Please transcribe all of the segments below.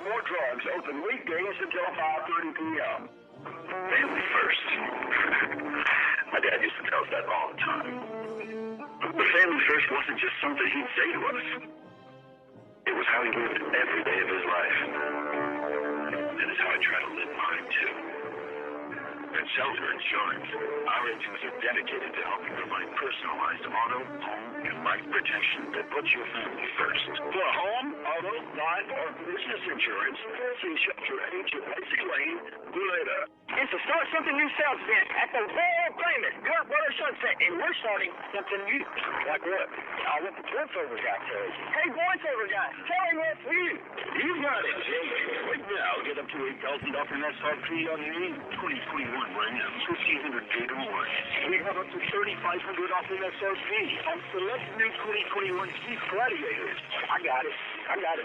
more drugs open weekdays until 5:30 p.m. Family first. My dad used to tell us that all the time. But family first wasn't just something he'd say to us. It was how he lived every day of his life. And it's how I try to live mine, too. At Shelter Insurance, our agents are dedicated to helping provide personalized auto, home, and life protection that puts your family first. For home, auto, life, or business insurance, see Shelter Agent Basic Lane, Guleta. It's to start something new sales event at the world famous Kirk Water Sunset, and we're starting something new. Like what? I want the voiceover guy to us. Hey, voiceover guy, tell him what's new. You got it, Jake. Right now, get up to $8,000 in SRP on the new 2021 Ram 1500 Gator 1. We have up to $3,500 off in SRP on select new 2021 Jeep Gladiators. I got it,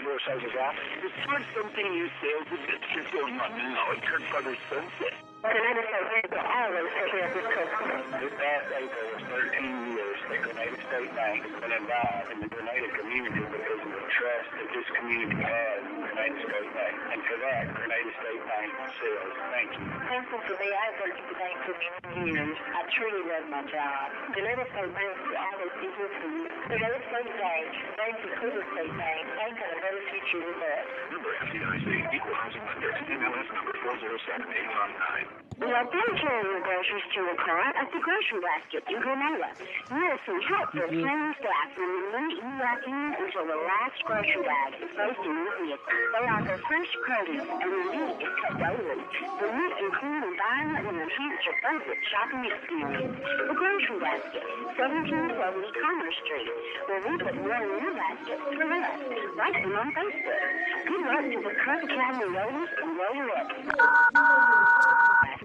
voiceover guy. There's doing something new sales event is going on now at Kirk Brothers Sunset. But in any case, we always take care of this customer. This past April was 13 years that Grenada State Bank has been involved in the Grenada community because of the trust that this community has in Grenada State Bank. And for that, Grenada State Bank says thank you. Thankful for me, I've worked at the bank for many years. I truly love my job. Grenada State Bank will always be here for you. Grenada State Bank, Bank of Cleveland State Bank, ain't got a better future with us. Member FDIC, Equal Housing Lender, MLS number 407859. We are then carrying your groceries to your car at the grocery basket in Grenada. You'll see helpful, friendly staff from the minute you walk in until the last grocery bag is placed in your vehicle. They offer fresh produce and the meat is cut daily. The meat and clean environment will enhance your favorite shopping experience. The grocery basket, 1770 Commerce Street, where we put more in your basket for less. Like them on Facebook. Good luck to the Kirk Academy Rollers and Roller Up.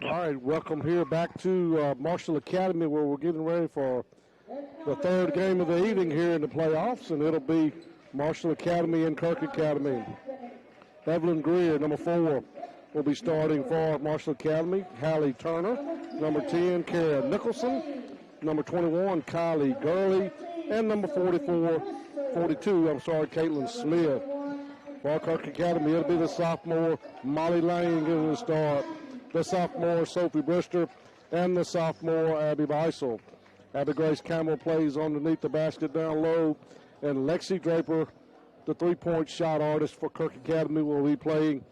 All right, welcome here back to Marshall Academy, where we're getting ready for the third game of the evening here in the playoffs, and it'll be Marshall Academy and Kirk Academy. Evelyn Greer, number 4, will be starting for Marshall Academy. Hallie Turner, number 10, Kara Nicholson, number 21, Kylie Gurley, and number 42, Caitlin Smith. For Kirk Academy, it'll be the sophomore Molly Lane getting the start, the sophomore Sophie Brister, and the sophomore Abby Beisel. Abby Grace Campbell plays underneath the basket down low, and Lexi Draper, the three-point shot artist for Kirk Academy, will be playing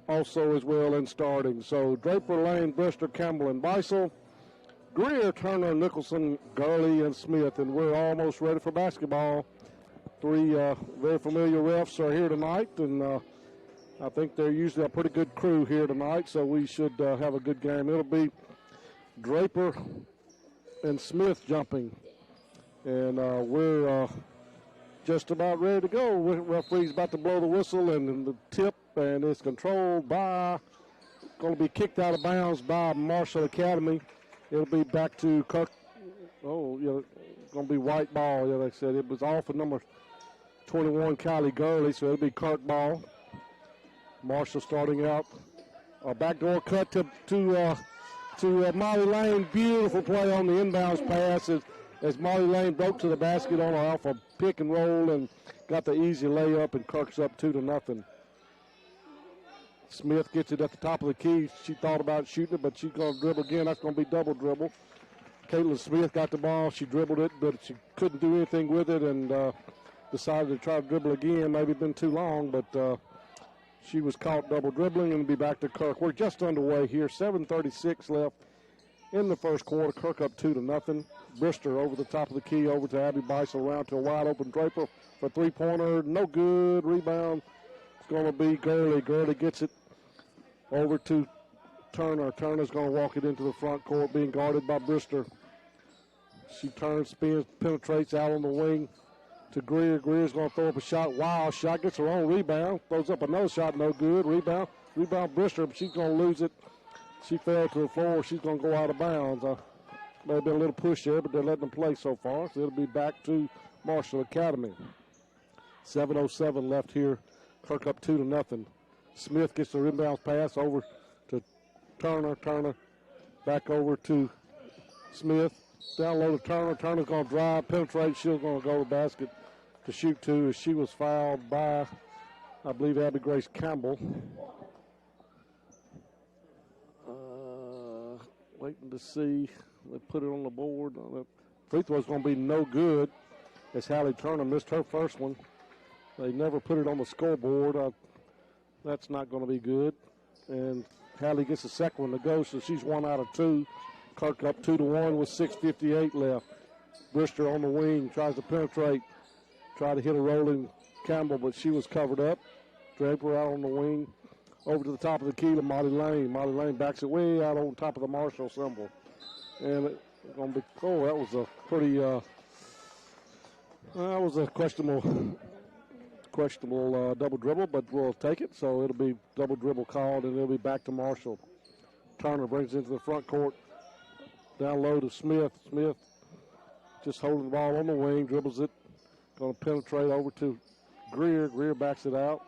also as well and starting. So Draper, Lane, Brister, Campbell, and Beisel, Greer, Turner, Nicholson, Gurley, and Smith, and we're almost ready for basketball. Three very familiar refs are here tonight, and I think they're usually a pretty good crew here tonight, so we should have a good game. It'll be Draper and Smith jumping, and we're just about ready to go. Referee's about to blow the whistle and the tip, and it's controlled by, going to be kicked out of bounds by Marshall Academy. It'll be back to Kirk. Oh, yeah, going to be white ball. Yeah, like I said, it was off of number 21, Kylie Gurley, so it'll be Kirk ball. Marshall starting out. A backdoor cut to Molly Lane. Beautiful play on the inbounds pass as Molly Lane broke to the basket on off a pick and roll and got the easy layup, and Kirk's up 2-0. Smith gets it at the top of the key. She thought about shooting it, but she's going to dribble again. That's going to be double dribble. Caitlin Smith got the ball. She dribbled it, but she couldn't do anything with it, and decided to try to dribble again. Maybe been too long, but she was caught double dribbling, and be back to Kirk. We're just underway here. 7:36 left in the first quarter. Kirk up 2-0. Brister over the top of the key, over to Abby Beisel, around to a wide open Draper for three-pointer. No good. Rebound. It's going to be Gurley. Gurley gets it over to Turner. Turner's going to walk it into the front court, being guarded by Brister. She turns, spins, penetrates out on the wing to Greer. Greer's going to throw up a shot. Wild shot. Gets her own rebound. Throws up another shot. No good. Rebound Brister, but she's going to lose it. She fell to the floor. She's going to go out of bounds. May have been a little push there, but they're letting them play so far. So it'll be back to Marshall Academy. 7:07 left here. Kirk up 2-0. Smith gets the rebound pass over to Turner. Turner back over to Smith. Down low to Turner. Turner's going to drive, penetrate. She's going to go to the basket to shoot two, as she was fouled by I believe Abby Grace Campbell. Waiting to see. They put it on the board. The free throw is going to be no good, as Hallie Turner missed her first one. They never put it on the scoreboard. That's not going to be good. And Hallie gets the second one to go, so she's 1 out of 2. Kirk up 2-1 with 6:58 left. Brister on the wing, tries to penetrate, tried to hit a rolling Campbell, but she was covered up. Draper out on the wing. Over to the top of the key to Molly Lane. Molly Lane backs it way out on top of the Marshall symbol. And it's going to be, that was a pretty, that was a questionable double dribble, but we'll take it. So it'll be double dribble called, and it'll be back to Marshall. Turner brings it into the front court. Down low to Smith. Smith just holding the ball on the wing, dribbles it. Going to penetrate over to Greer. Greer backs it out.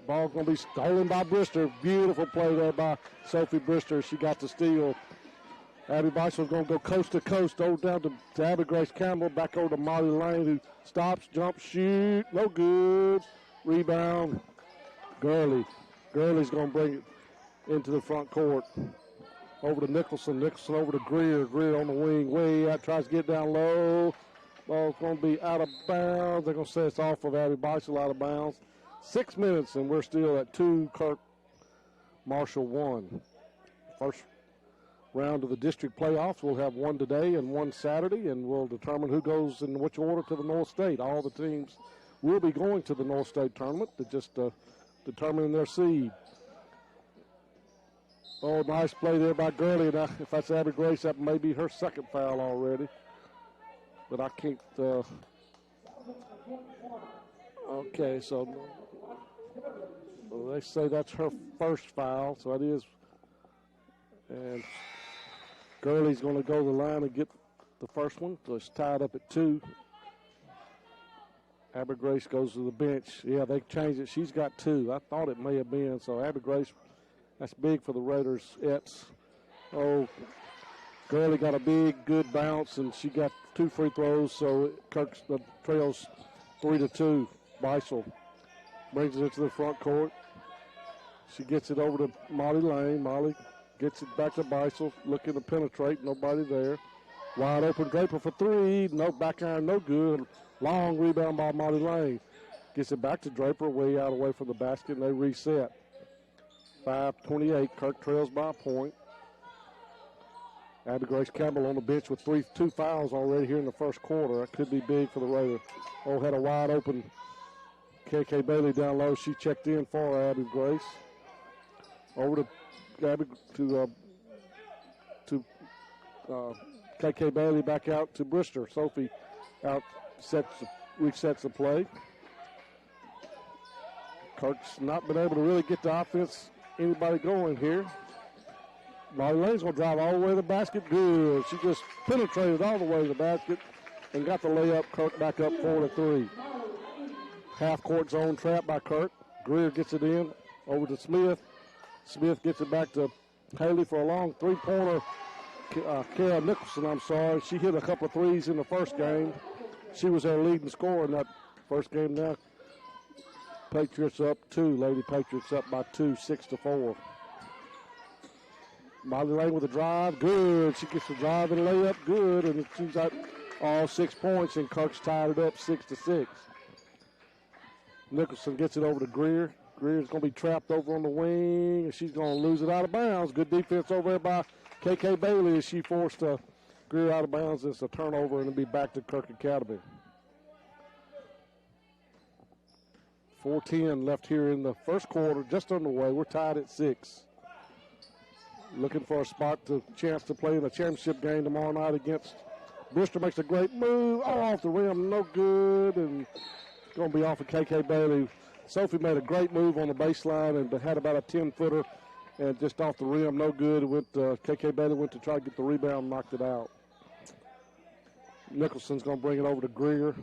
Ball's going to be stolen by Brister. Beautiful play there by Sophie Brister. She got the steal. Abby Beissel's going to go coast to coast, down to Abby Grace Campbell, back over to Molly Lane, who stops, jumps, shoot, no good. Rebound, Gurley. Gurley's going to bring it into the front court. Over to Nicholson. Nicholson over to Greer. Greer on the wing, way out, tries to get down low. Ball's going to be out of bounds. They're going to say it's off of Abby Beisel, out of bounds. 6 minutes, and we're still at 2. Kirk, Marshall 1. First round of the district playoffs. We'll have one today and one Saturday, and we'll determine who goes in which order to the North State. All the teams will be going to the North State tournament to just determine their seed. Oh, nice play there by Gurley. Now, if that's Abby Grace, that may be her second foul already. But I can't. Okay, so they say that's her first foul, so it is. And Gurley's going to go to the line and get the first one, so it's tied up at 2. Abby Grace goes to the bench. Yeah, they changed it. She's got 2. I thought it may have been, so Abby Grace, that's big for the Raiders. Oh, Gurley got a big, good bounce, and she got 2 free throws, so Kirk's trails 3-2. Beisel brings it into the front court. She gets it over to Molly Lane. Molly gets it back to Beisel, looking to penetrate. Nobody there. Wide open Draper for 3. No back iron, no good. Long rebound by Molly Lane. Gets it back to Draper, way out away from the basket, and they reset. 5:28. Kirk trails by a point. Abby Grace Campbell on the bench with 2 fouls already here in the first quarter. That could be big for the Raiders. Had a wide open KK Bailey down low. She checked in for Abby Grace. Over to KK Bailey, back out to Brister. Sophie out resets the play. Kirk's not been able to really get the offense, anybody going here. Molly Lane's going to drive all the way to the basket. Good. She just penetrated all the way to the basket and got the layup. Kirk back up 4-3. Half-court zone trap by Kirk. Greer gets it in. Over to Smith. Smith gets it back to Haley for a long three-pointer. Kara Nicholson, she hit a couple of threes in the first game. She was their leading scorer in that first game. Now Patriots up 2. Lady Patriots up by 2, 6-4. Molly Lane with a drive, good. She gets the drive and layup, good, and she's got all 6 points, and Kirk's tied it up 6-6. Nicholson gets it over to Greer. Greer's going to be trapped over on the wing, and she's going to lose it out of bounds. Good defense over there by KK Bailey as she forced Greer out of bounds. It's a turnover, and it'll be back to Kirk Academy. 4:10 left here in the first quarter, just underway. We're tied at 6. Looking for a chance to play in the championship game tomorrow night against Brister. Makes a great move. Off the rim, no good. And it's going to be off of KK Bailey. Sophie made a great move on the baseline and had about a 10-footer. And just off the rim, no good. KK Bailey went to try to get the rebound, knocked it out. Nicholson's going to bring it over to Greer.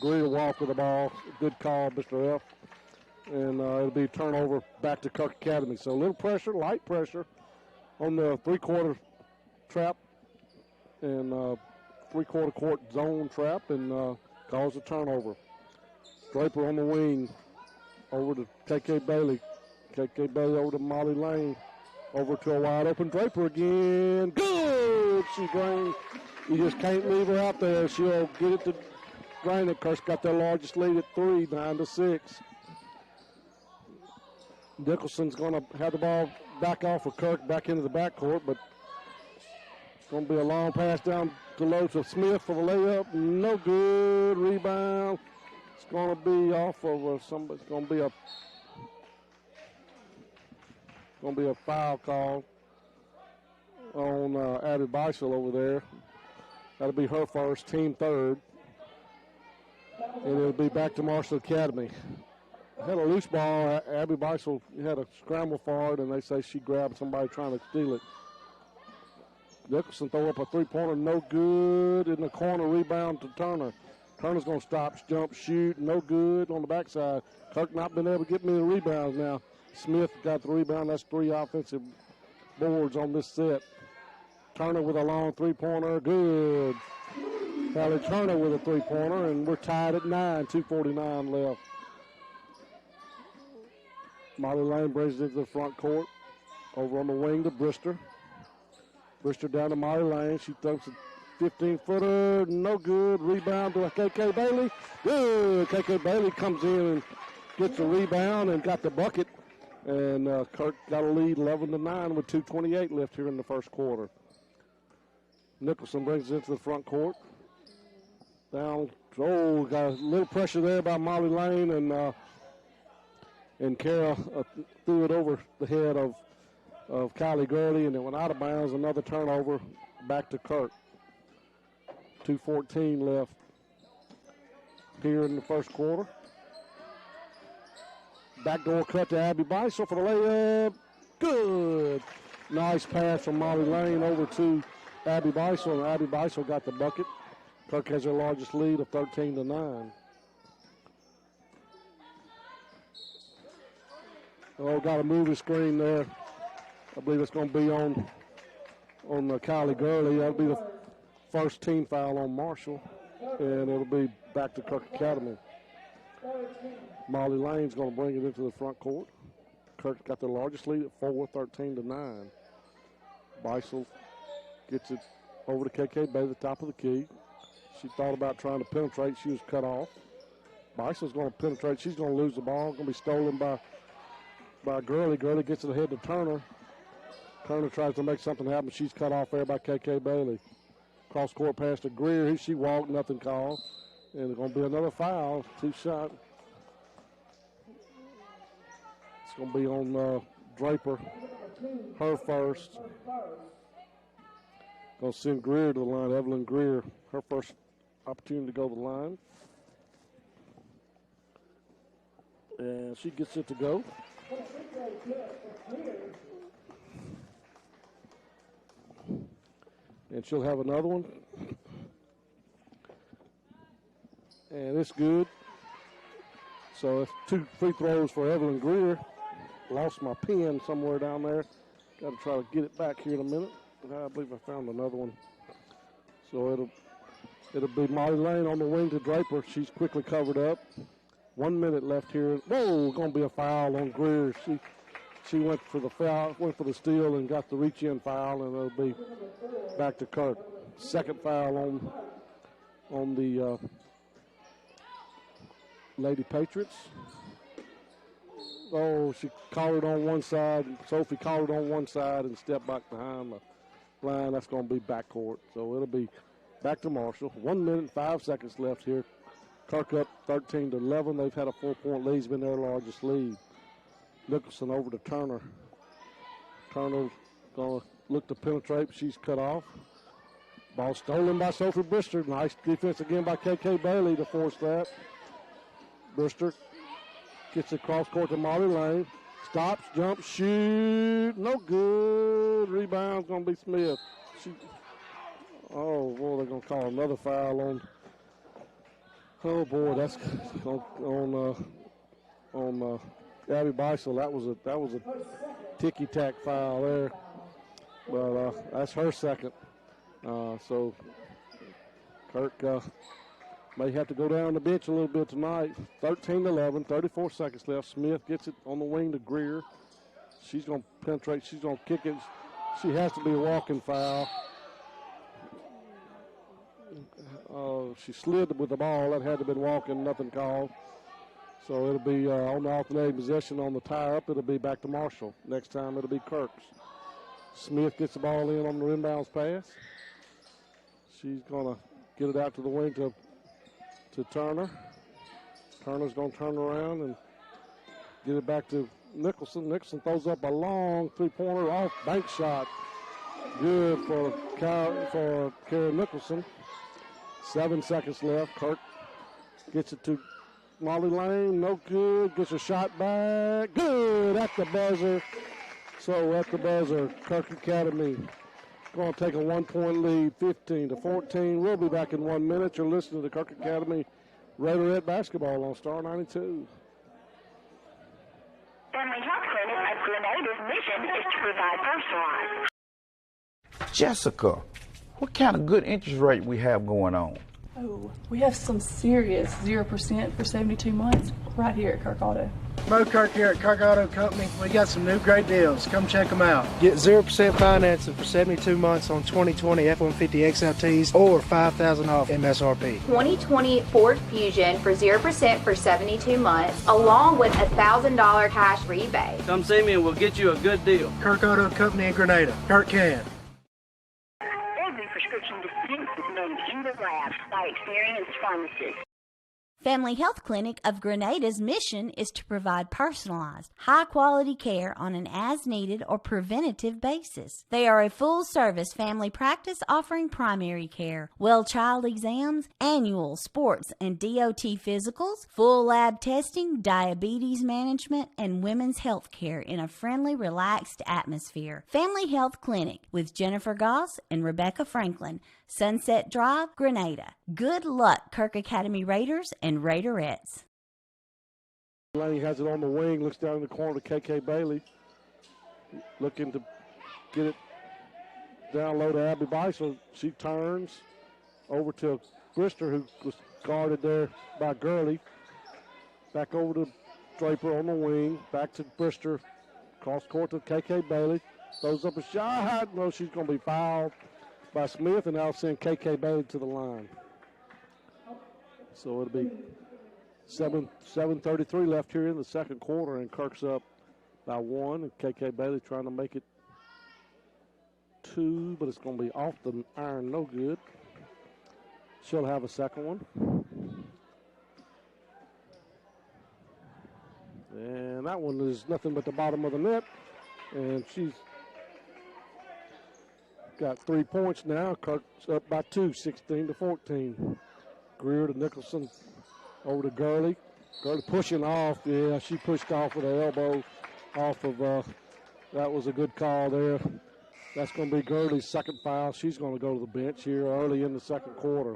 Greer walk with the ball. Good call, Mr. F. And it'll be a turnover back to Kirk Academy. So a little pressure, light pressure on the three-quarter trap and three-quarter court zone trap. And calls a turnover. Draper on the wing. Over to KK Bailey. KK Bailey over to Molly Lane. Over to a wide open Draper again. Good! She drained. You just can't leave her out there. She'll get it to drain it. Kirk's got their largest lead at 3, 9-6. Nicholson's going to have the ball back off of Kirk back into the backcourt, but it's going to be a long pass down to low to Smith for the layup. No good. Rebound. It's going to be off of somebody. It's going to be a foul call on Abby Beisel over there. That'll be her first, team third. And it'll be back to Marshall Academy. Had a loose ball. Abby Beisel had a scramble for it, and they say she grabbed somebody trying to steal it. Nicholson throw up a three-pointer, no good. In the corner, rebound to Turner. Turner's going to stop, jump, shoot, no good on the backside. Kirk not been able to get many rebounds now. Smith got the rebound. That's 3 offensive boards on this set. Turner with a long three-pointer, good. Hallie Turner with a three-pointer, and we're tied at 9, 2:49 left. Molly Lane brings it into the front court. Over on the wing to Brister. Brister down to Molly Lane. She throws a 15-footer. No good. Rebound to KK Bailey. Good. KK Bailey comes in and gets a rebound and got the bucket. And Kirk got a lead 11-9 with 2:28 left here in the first quarter. Nicholson brings it into the front court. Down. Oh, got a little pressure there by Molly Lane, and Kara threw it over the head of Kylie Gurley, and it went out of bounds. Another turnover back to Kirk. 2:14 left here in the first quarter. Backdoor cut to Abby Beisel for the layup. Good. Nice pass from Molly Lane over to Abby Beisel, and Abby Beisel got the bucket. Kirk has their largest lead of 13-9. Oh, got a movie screen there. I believe it's going to be on Kylie Gurley. That'll be the first team foul on Marshall, and it'll be back to Kirk Academy. Molly Lane's going to bring it into the front court. Kirk's got their largest lead at 4, 13-9. Beisel gets it over to KK Bay, the top of the key. She thought about trying to penetrate. She was cut off. Beisel's going to penetrate. She's going to lose the ball. Going to be stolen by Gurley. Gurley gets it ahead to Turner. Turner tries to make something happen. She's cut off there by KK Bailey. Cross court pass to Greer. She walked, nothing called. And it's going to be another foul. 2 shot. It's going to be on Draper. Her first. Going to send Greer to the line. Evelyn Greer. Her first opportunity to go to the line. And she gets it to go. And she'll have another one. And it's good. So it's 2 free throws for Evelyn Greer. Lost my pen somewhere down there. Got to try to get it back here in a minute. I believe I found another one. So it'll be Molly Lane on the wing to Draper. She's quickly covered up. 1 minute left here. Whoa, going to be a foul on Greer. She went for the foul, went for the steal and got the reach-in foul, and it'll be back to Kirk. Second foul on the Lady Patriots. Oh, she caught it on one side. Sophie caught it on one side and stepped back behind the line. That's going to be backcourt. So it'll be back to Marshall. 1 minute and 5 seconds left here. Kirk up 13-11. They've had a 4-point lead. It's been their largest lead. Nicholson over to Turner. Turner going to look to penetrate. She's cut off. Ball stolen by Sophie Brister. Nice defense again by KK Bailey to force that. Brister gets it cross court to Molly Lane. Stops, jumps, shoot. No good. Rebound's going to be Smith. Oh, boy, they're going to call another foul on. Oh, boy, that's on Abby Beisel. That was a ticky-tack foul there. But that's her second. So Kirk May have to go down the bench a little bit tonight. 13-11, 34 seconds left. Smith gets it on the wing to Greer. She's going to penetrate. She's going to kick it. She has to be a walking foul. She slid with the ball. That had to have been walking. Nothing called. So it'll be on the alternating possession on the tie-up. It'll be back to Marshall. Next time it'll be Kirk's. Smith gets the ball in on the inbounds pass. She's going to get it out to the wing to Turner. Turner's going to turn around and get it back to Nicholson. Nicholson throws up a long three-pointer off bank shot. Good for Karen Nicholson. 7 seconds left. Kirk gets it to Molly Lane. No good. Gets a shot back. Good at the buzzer. So at the buzzer, Kirk Academy going to take a 1-point lead, 15-14. We'll be back in 1 minute. You're listening to Kirk Academy Raiderette basketball on Star 92. Family Health Clinic of Grenada's mission is to provide personalized. Jessica, what kind of good interest rate we have going on? Oh, we have some serious 0% for 72 months right here at Kirk Auto. Mo Kirk here at Kirk Auto Company. We got some new great deals. Come check them out. Get 0% financing for 72 months on 2020 F-150 XLTs or $5,000 off MSRP. 2020 Ford Fusion for 0% for 72 months, along with a $1,000 cash rebate. Come see me and we'll get you a good deal. Kirk Auto Company in Grenada. Kirk can. Every prescription dispensed is made in the lab by experienced pharmacists. Family Health Clinic of Grenada's mission is to provide personalized, high-quality care on an as-needed or preventative basis. They are a full-service family practice offering primary care, well-child exams, annual sports and DOT physicals, full lab testing, diabetes management, and women's health care in a friendly, relaxed atmosphere. Family Health Clinic with Jennifer Goss and Rebecca Franklin, Sunset Drive, Grenada. Good luck, Kirk Academy Raiders and Raiderettes. Lane has it on the wing, looks down in the corner to KK Bailey. Looking to get it down low to Abby Beisel. She turns over to Brister, who was guarded there by Gurley. Back over to Draper on the wing. Back to Brister. Cross court to KK Bailey. Throws up a shot. No, she's going to be fouled by Smith, and now send KK Bailey to the line. So it'll be 7:33 left here in the second quarter, and Kirk's up by 1, and KK Bailey trying to make it 2, but it's going to be off the iron, no good. She'll have a second one. And that one is nothing but the bottom of the net, and she's got 3 points now. Kirk's up by 2, 16-14. Greer to Nicholson, over to Gurley. Gurley pushing off. Yeah, she pushed off with her elbow off of, that was a good call there. That's going to be Gurley's second foul. She's going to go to the bench here early in the second quarter.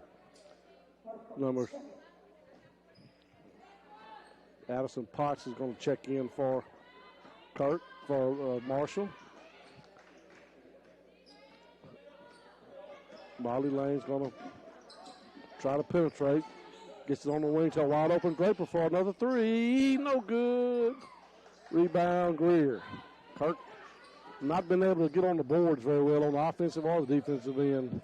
Addison Potts is going to check in for Kirk, for Marshall. Molly Lane's going to try to penetrate. Gets it on the wing to a wide open Draper for another 3. No good. Rebound Greer. Kirk not been able to get on the boards very well on the offensive or the defensive end.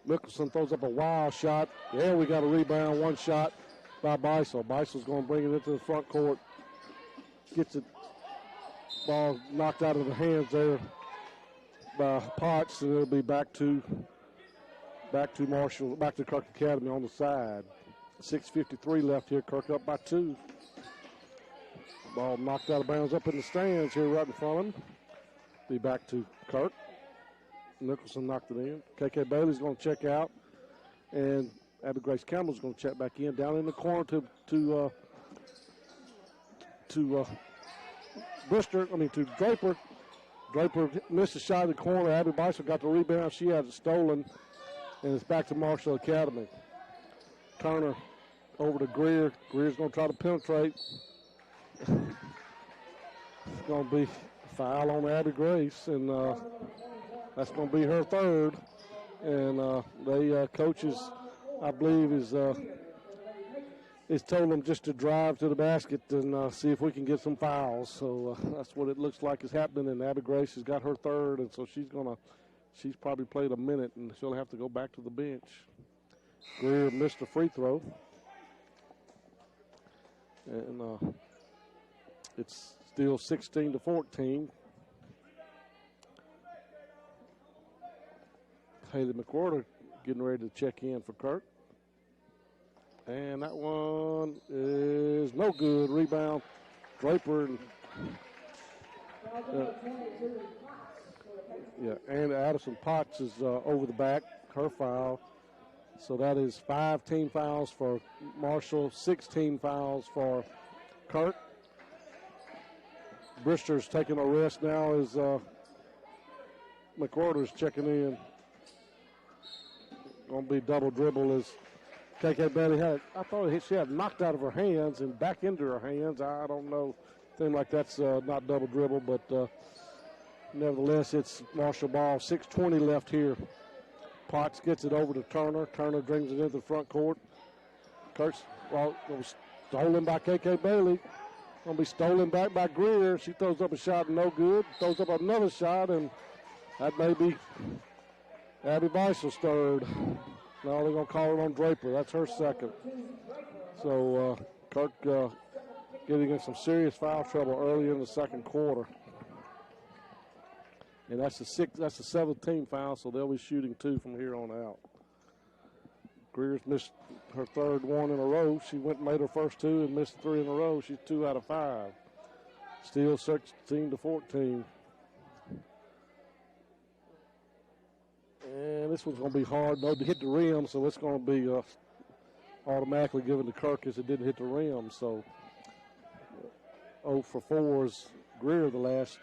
Mickelson throws up a wild shot. Yeah, we got a rebound, one shot by Beisel. Beisel's going to bring it into the front court. Gets it. Ball knocked out of the hands there by Potts, and it'll be back to Marshall, back to Kirk Academy on the side. 6:53 left here. Kirk up by 2. Ball knocked out of bounds up in the stands here right in front of him. Be back to Kirk. Nicholson knocked it in. KK Bailey's going to check out, and Abby Grace Campbell's going to check back in. Down in the corner to Draper. Draper missed a shot in the corner. Abby Beisel got the rebound. She has it stolen, and it's back to Marshall Academy. Turner over to Greer. Greer's going to try to penetrate. It's going to be a foul on Abby Grace, and that's going to be her third. And coaches I believe, is told them just to drive to the basket and see if we can get some fouls. So that's what it looks like is happening. And Abby Grace has got her third, and so she's probably played a minute, and she'll have to go back to the bench. Greer missed a free throw. And it's still 16-14. Haley McWhorter getting ready to check in for Kirk. And that one is no good. Rebound, Draper. And Addison Potts is over the back, her foul. So that is 5 team fouls for Marshall, 16 fouls for Kirk. Brister's taking a rest now as McWhorter's checking in. Going to be double dribble as KK Bailey had. I thought she had knocked out of her hands and back into her hands. I don't know. Seems like that's not double dribble, but nevertheless, it's Marshall ball. 6:20 left here. Potts gets it over to Turner. Turner brings it into the front court. Kirk's stolen by KK Bailey. Going to be stolen back by Greer. She throws up a shot, no good. Throws up another shot, and that may be Abby Beissel's third. No, they're going to call it on Draper. That's her second. So Kirk getting in some serious foul trouble early in the second quarter. And that's the 17th foul, so they'll be shooting 2 from here on out. Greer's missed her third one in a row. She went and made her first 2 and missed 3 in a row. She's 2 out of 5. Still 16-14. And this one's going to be hard. No, to hit the rim, so it's going to be automatically given to Kirk as it didn't hit the rim. So 0 for 4 is Greer the last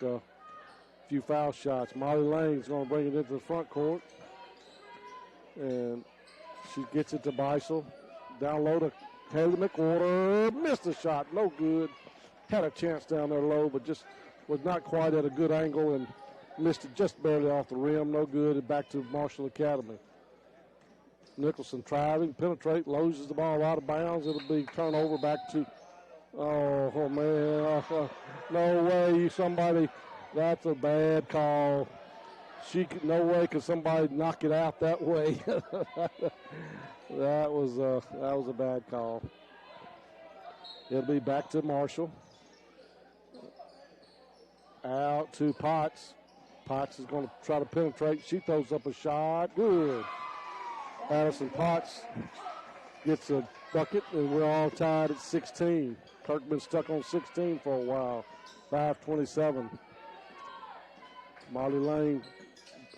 few foul shots. Molly Lane's going to bring it into the front court. And she gets it to Beisel. Down low to Haley McWhorter. Missed the shot. No good. Had a chance down there low, but just was not quite at a good angle and missed it just barely off the rim. No good. And back to Marshall Academy. Nicholson driving, penetrate, loses the ball out of bounds. It'll be turnover back to, oh man. No way. Somebody, that's a bad call. No way could somebody knock it out that way. That was a bad call. It'll be back to Marshall. Out to Potts. Potts is going to try to penetrate. She throws up a shot. Good. Addison Potts gets a bucket, and we're all tied at 16. Kirk been stuck on 16 for a while. 5:27. Molly Lane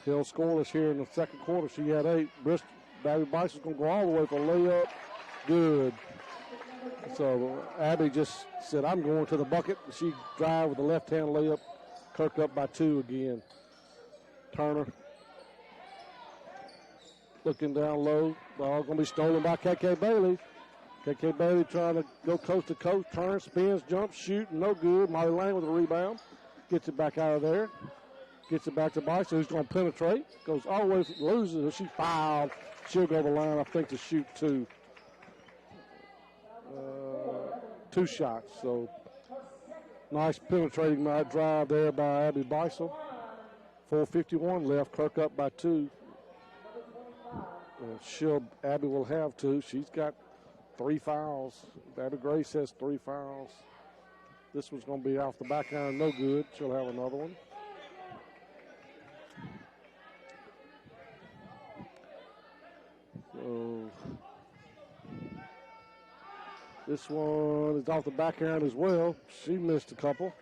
held scoreless here in the second quarter. She had 8. Abby Beissel's going to go all the way for a layup. Good. So Abby just said, I'm going to the bucket. She drive with the left-hand layup. Kirk up by 2 again. Turner looking down low. Ball going to be stolen by KK Bailey. KK Bailey trying to go coast to coast. Turner spins, jumps, shoots, no good. Molly Lane with a rebound. Gets it back out of there. Gets it back to Beisel, who's going to penetrate. Goes all the way, loses. She fouled. She'll go to the line, I think, to shoot 2. 2 shots. So nice penetrating drive there by Abby Beisel. 4:51 left. Kirk up by 2. Abby will have 2. She's got 3 fouls. Abby Grace has 3 fouls. This one's going to be off the back iron, no good. She'll have another one. So this one is off the back iron as well. She missed a couple.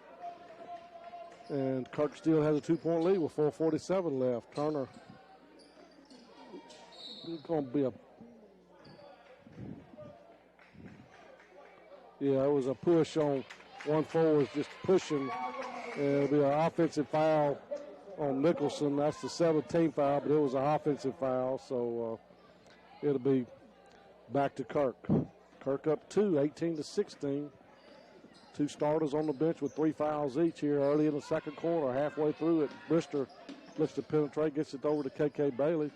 And Kirk still has a 2-point lead with 4:47 left. Turner is going to be it was a push on 1-4 is just pushing. And it'll be an offensive foul on Nicholson. That's the 17th foul, but it was an offensive foul. So it'll be back to Kirk. Kirk up 2, 18-16. 2 starters on the bench with 3 fouls each here early in the second quarter. Halfway through it, Brister looks to penetrate, gets it over to KK Bailey.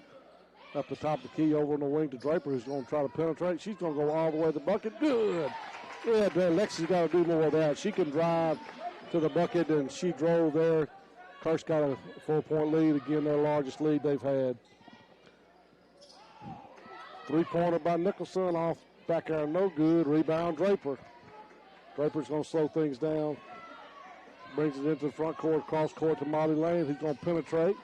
Up the top of the key, over on the wing to Draper, who's going to try to penetrate. She's going to go all the way to the bucket. Good. Yeah, Lexi's got to do more of that. She can drive to the bucket, and she drove there. Kirk's got a 4-point lead, again, their largest lead they've had. 3-pointer by Nicholson off back there, no good. Rebound, Draper. Draper's going to slow things down. Brings it into the front court, cross court to Molly Lane. He's going to penetrate.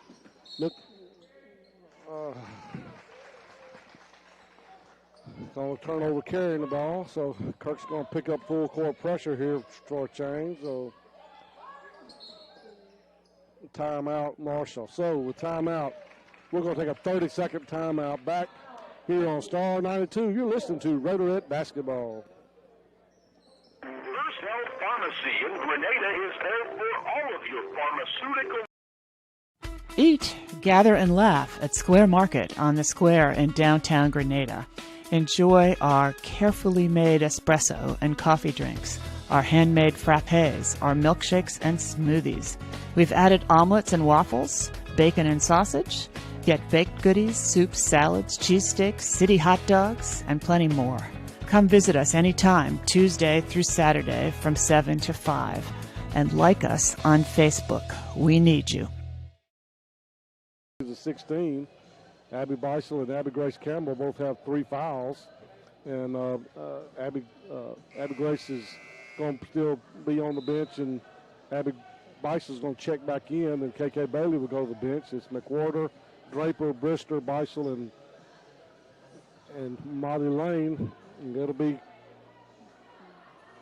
Going to turn over carrying the ball, so Kirk's going to pick up full court pressure here for a change. So timeout, Marshall. So with timeout, we're going to take a 30-second timeout. Back here on Star 92, you're listening to Rotary Basketball. First Health Pharmacy in Grenada is there for all of your pharmaceutical. Eat, gather, and laugh at Square Market on the Square in downtown Grenada. Enjoy our carefully made espresso and coffee drinks, our handmade frappes, our milkshakes and smoothies. We've added omelets and waffles, bacon and sausage. Get baked goodies, soups, salads, cheesesteaks, city hot dogs, and plenty more. Come visit us anytime, Tuesday through Saturday from 7 to 5. And like us on Facebook. We need you. 16. Abby Beisel and Abby Grace Campbell both have 3 fouls. And Abby Grace is going to still be on the bench, and Abby Beisel is going to check back in, and KK Bailey will go to the bench. It's McWhorter, Draper, Brister, Beisel, and Molly Lane. And it'll be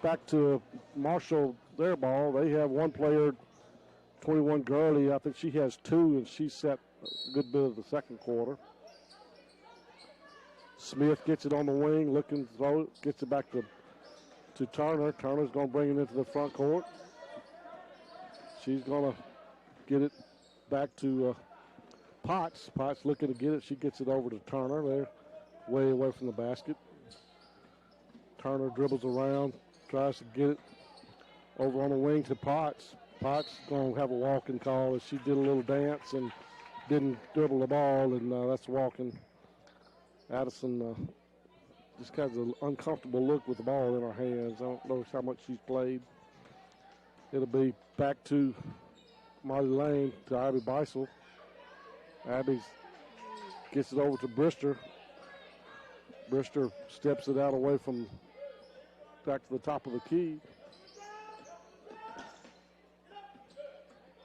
back to Marshall, their ball. They have one player, 21 Gurley. I think she has 2, and she set a good bit of the second quarter. Smith gets it on the wing, looking to throw it, gets it back to Turner. Turner's going to bring it into the front court. She's going to get it back to Potts. Potts looking to get it. She gets it over to Turner. They're way away from the basket. Turner dribbles around, tries to get it over on the wing to Potts. Potts going to have a walking call as she did a little dance and didn't dribble the ball, and that's walking. Addison just has an uncomfortable look with the ball in her hands. I don't know how much she's played. It'll be back to Molly Lane to Abby Beisel. Abby gets it over to Brister. Brister steps it out away from back to the top of the key.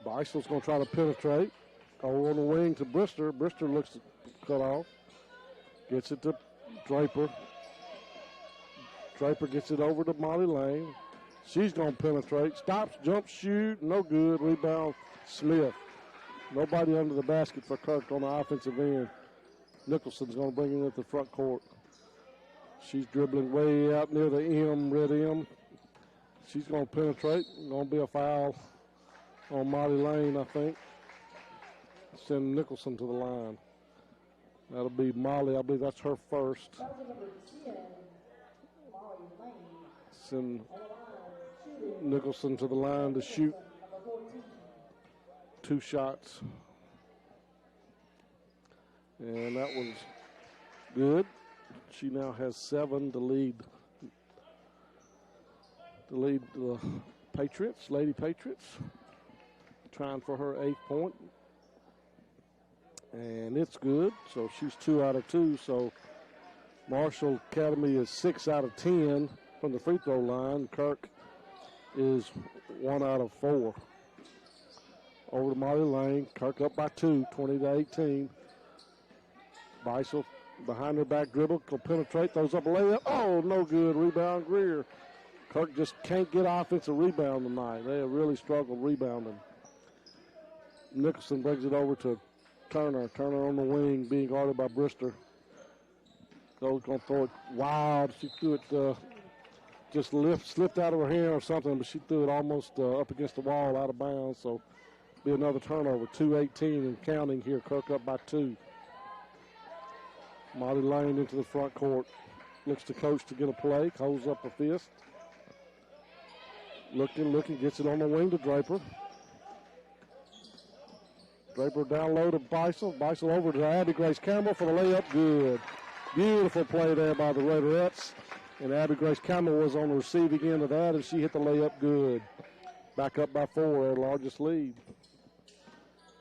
Beisel's going to try to penetrate. Over on the wing to Brister. Brister looks cut off. Gets it to Draper. Draper gets it over to Molly Lane. She's going to penetrate. Stops, jump, shoot. No good. Rebound, Smith. Nobody under the basket for Kirk on the offensive end. Nicholson's going to bring it into the front court. She's dribbling way out near the M, red M. She's going to penetrate. Going to be a foul on Molly Lane, I think. Send Nicholson to the line. That'll be Molly. I believe that's her first. Send Nicholson to the line to shoot 2 shots. And that was good. She now has 7 to lead the Patriots, Lady Patriots. Trying for her 8th point. And it's good. So she's 2 out of 2. So Marshall Academy is 6 out of 10 from the free throw line. Kirk is 1 out of 4. Over to Molly Lane. Kirk up by 2, 20-18. Beisel behind her back dribble. Will penetrate. Throws up a layup. Oh, no good. Rebound, Greer. Kirk just can't get offensive rebound tonight. They have really struggled rebounding. Nicholson brings it over to Turner. Turner on the wing, being guarded by Brister. Goes going to throw it wild. She threw it, just slipped out of her hand or something, but she threw it almost up against the wall, out of bounds. So be another turnover. 2:18 and counting here. Kirk up by 2. Molly Lane into the front court. Looks to coach to get a play. Holds up a fist. Looking, gets it on the wing to Draper. Draper down low to Beisel. Beisel over to Abby Grace Campbell for the layup. Good. Beautiful play there by the Raiderettes. And Abby Grace Campbell was on the receiving end of that, and she hit the layup good. Back up by 4, their largest lead.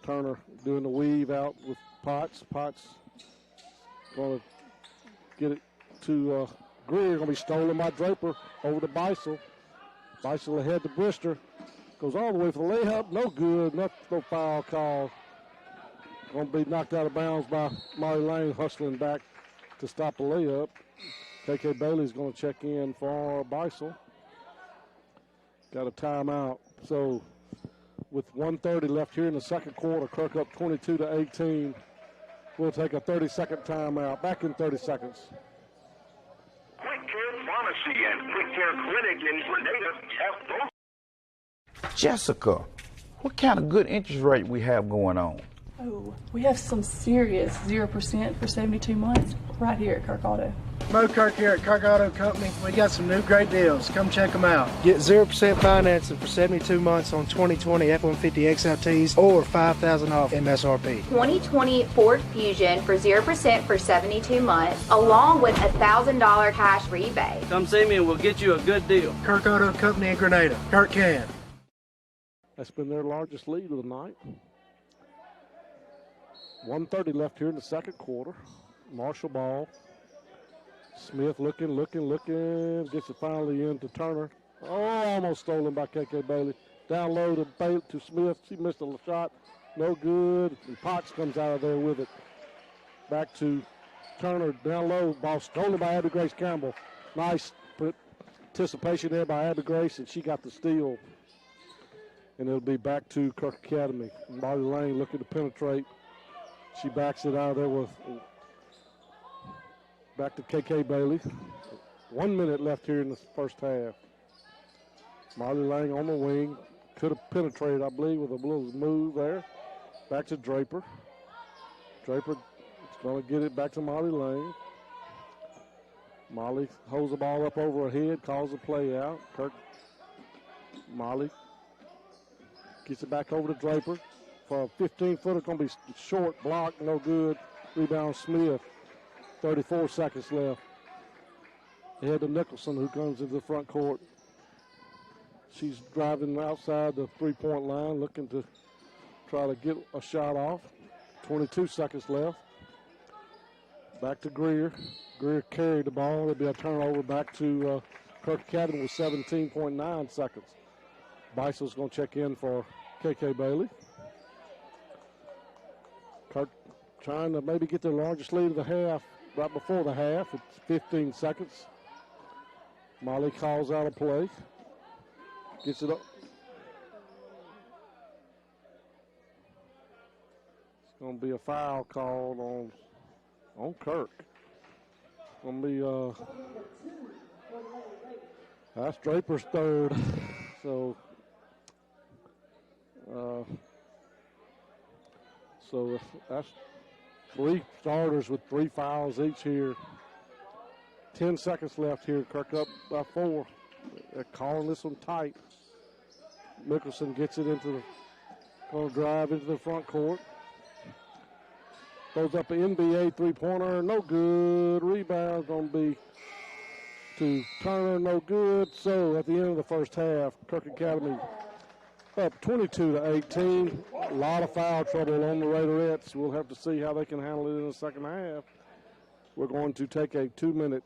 Turner doing the weave out with Potts. Potts going to get it to Greer. Going to be stolen by Draper over to Beisel. Beisel ahead to Brister. Goes all the way for the layup. No good. No foul call. Going to be knocked out of bounds by Molly Lane, hustling back to stop the layup. KK Bailey's going to check in for Beisel. Got a timeout. So with 1:30 left here in the second quarter, Kirk up 22-18. We'll take a 30-second timeout. Back in 30 seconds. Quick Care Pharmacy and Quick Care Clinic in Grenada have both. Jessica, what kind of good interest rate we have going on? Oh, we have some serious 0% for 72 months right here at Kirk Auto. Mo Kirk here at Kirk Auto Company. We got some new great deals. Come check them out. Get 0% financing for 72 months on 2020 F-150 XLTs or $5,000 off MSRP. 2020 Ford Fusion for 0% for 72 months, along with a $1,000 cash rebate. Come see me and we'll get you a good deal. Kirk Auto Company in Grenada. Kirk can. That's been their largest lead of the night. 1:30 left here in the second quarter. Marshall ball. Smith looking. Gets it finally into Turner. Oh, almost stolen by KK Bailey. Down low to Smith. She missed a shot. No good. And Potts comes out of there with it. Back to Turner. Down low. Ball stolen by Abby Grace Campbell. Nice participation there by Abby Grace, and she got the steal. And it'll be back to Kirk Academy. Molly Lane looking to penetrate. She backs it out of there with back to KK Bailey. 1 minute left here in the first half. Molly Lang on the wing. Could have penetrated, I believe, with a little move there. Back to Draper. Draper is going to get it back to Molly Lang. Molly holds the ball up over her head, calls the play out. Molly gets it back over to Draper. For a 15-footer, going to be short, block, no good. Rebound Smith. 34 seconds left. Ahead to Nicholson, who comes into the front court. She's driving outside the three-point line, looking to try to get a shot off. 22 seconds left. Back to Greer. Greer carried the ball. There'll be a turnover back to Kirk Academy with 17.9 seconds. Beisel's going to check in for KK Bailey. Kirk trying to maybe get their largest lead of the half right before the half. It's 15 seconds. Molly calls out a play. Gets it up. It's going to be a foul called on Kirk. It's going to be that's Draper's third. So that's three starters with 3 fouls each here. 10 seconds left here. Kirk up by 4. They're calling this one tight. Mickelson gets it going to drive into the front court. Throws up an NBA three-pointer. No good. Rebound going to be to Turner. No good. So at the end of the first half, Kirk Academy up 22-18. A lot of foul trouble on the Raiderettes. We'll have to see how they can handle it in the second half. We're going to take a 2-minute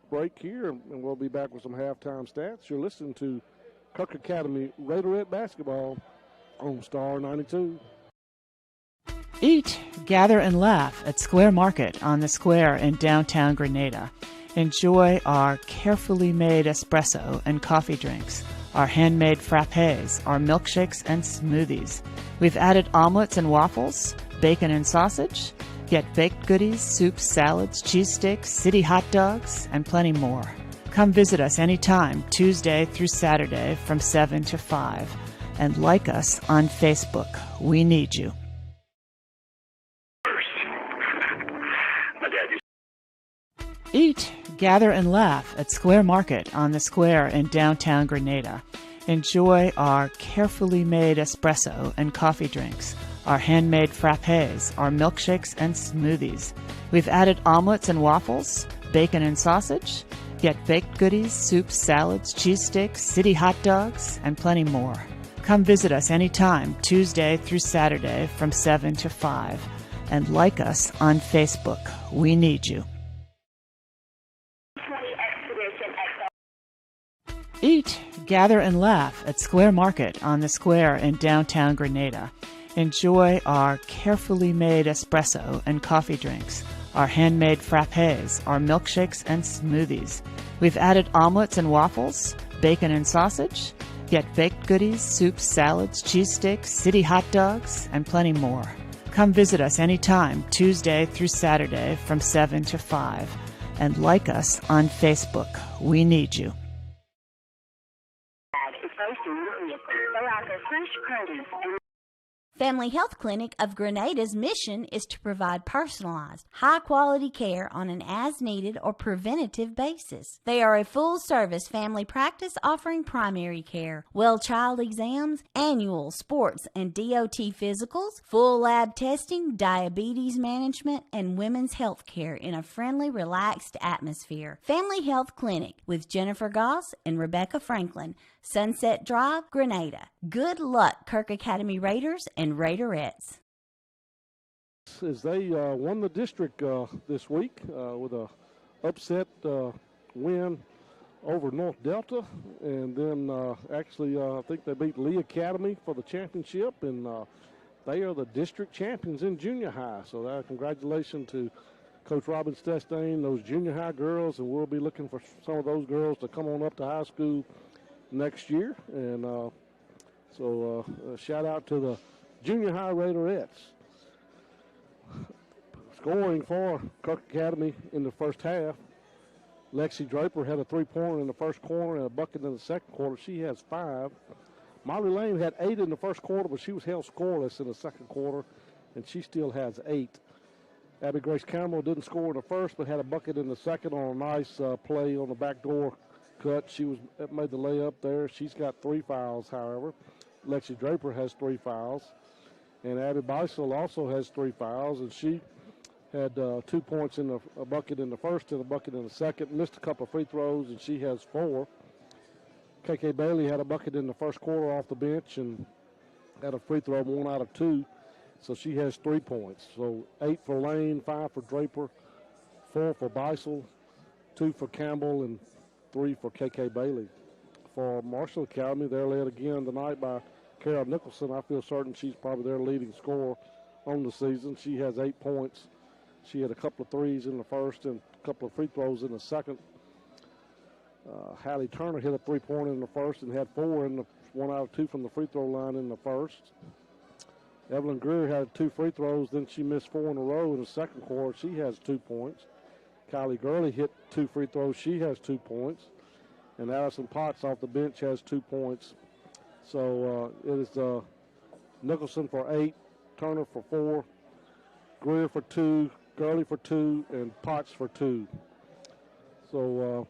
break here, and we'll be back with some halftime stats. You're listening to Kirk Academy Raiderette basketball on Star 92. Eat, gather, and laugh at Square Market on the Square in downtown Grenada. Enjoy our carefully made espresso and coffee drinks, our handmade frappes, our milkshakes and smoothies. We've added omelets and waffles, bacon and sausage. Get baked goodies, soups, salads, cheesesteaks, city hot dogs, and plenty more. Come visit us anytime, Tuesday through Saturday from 7 to 5. And like us on Facebook. We need you. Eat, gather, and laugh at Square Market on the Square in downtown Grenada. Enjoy our carefully made espresso and coffee drinks, our handmade frappes, our milkshakes and smoothies. We've added omelets and waffles, bacon and sausage, get baked goodies, soups, salads, cheese sticks, city hot dogs, and plenty more. Come visit us anytime, Tuesday through Saturday from 7 to 5. And like us on Facebook. We need you. Eat, gather, and laugh at Square Market on the square in downtown Grenada. Enjoy our carefully made espresso and coffee drinks, our handmade frappes, our milkshakes and smoothies. We've added omelets and waffles, bacon and sausage, get baked goodies, soups, salads, cheese sticks, city hot dogs, and plenty more. Come visit us anytime, Tuesday through Saturday from 7 to 5. And like us on Facebook. We need you. Family Health Clinic of Grenada's mission is to provide personalized, high-quality care on an as-needed or preventative basis. They are a full-service family practice offering primary care, well-child exams, annual sports and DOT physicals, full lab testing, diabetes management, and women's health care in a friendly, relaxed atmosphere. Family Health Clinic with Jennifer Goss and Rebecca Franklin, Sunset Drive, Grenada. Good luck, Kirk Academy Raiders and Raiderettes. As they won the district this week with a upset win over North Delta, and then actually I think they beat Lee Academy for the championship, and they are the district champions in junior high. So congratulations to Coach Robin Stestain, those junior high girls, and we'll be looking for some of those girls to come on up to high school next year. And so shout out to the junior high Raiderettes. Scoring for Kirk Academy in the first half, Lexi Draper had a three-pointer in the first quarter and a bucket in the second quarter. She has 5. Molly Lane had 8 in the first quarter, but she was held scoreless in the second quarter, and she still has 8. Abby Grace Campbell didn't score in the first, but had a bucket in the second on a nice play on the backdoor cut. She made the layup there. She's got 3 fouls, however. Lexi Draper has 3 fouls. And Abby Beisel also has 3 fouls, and she had 2 points in a bucket in the first and a bucket in the second. Missed a couple of free throws, and she has 4. KK Bailey had a bucket in the first quarter off the bench and had a free throw, 1 out of 2. So she has 3 points. So 8 for Lane, 5 for Draper, 4 for Beisel, 2 for Campbell, and 3 for KK Bailey. For Marshall Academy, they're led again tonight by Carol Nicholson. I feel certain she's probably their leading scorer on the season. She has 8 points. She had a couple of threes in the first and a couple of free throws in the second. Hallie Turner hit a 3-pointer in the first and had 4 in the 1 out of 2 from the free throw line in the first. Evelyn Greer had 2 free throws, then she missed 4 in a row in the second quarter. She has 2 points. Kylie Gurley hit 2 free throws. She has 2 points. And Allison Potts off the bench has 2 points. So it is Nicholson for 8, Turner for 4, Greer for 2, Gurley for 2, and Potts for 2. So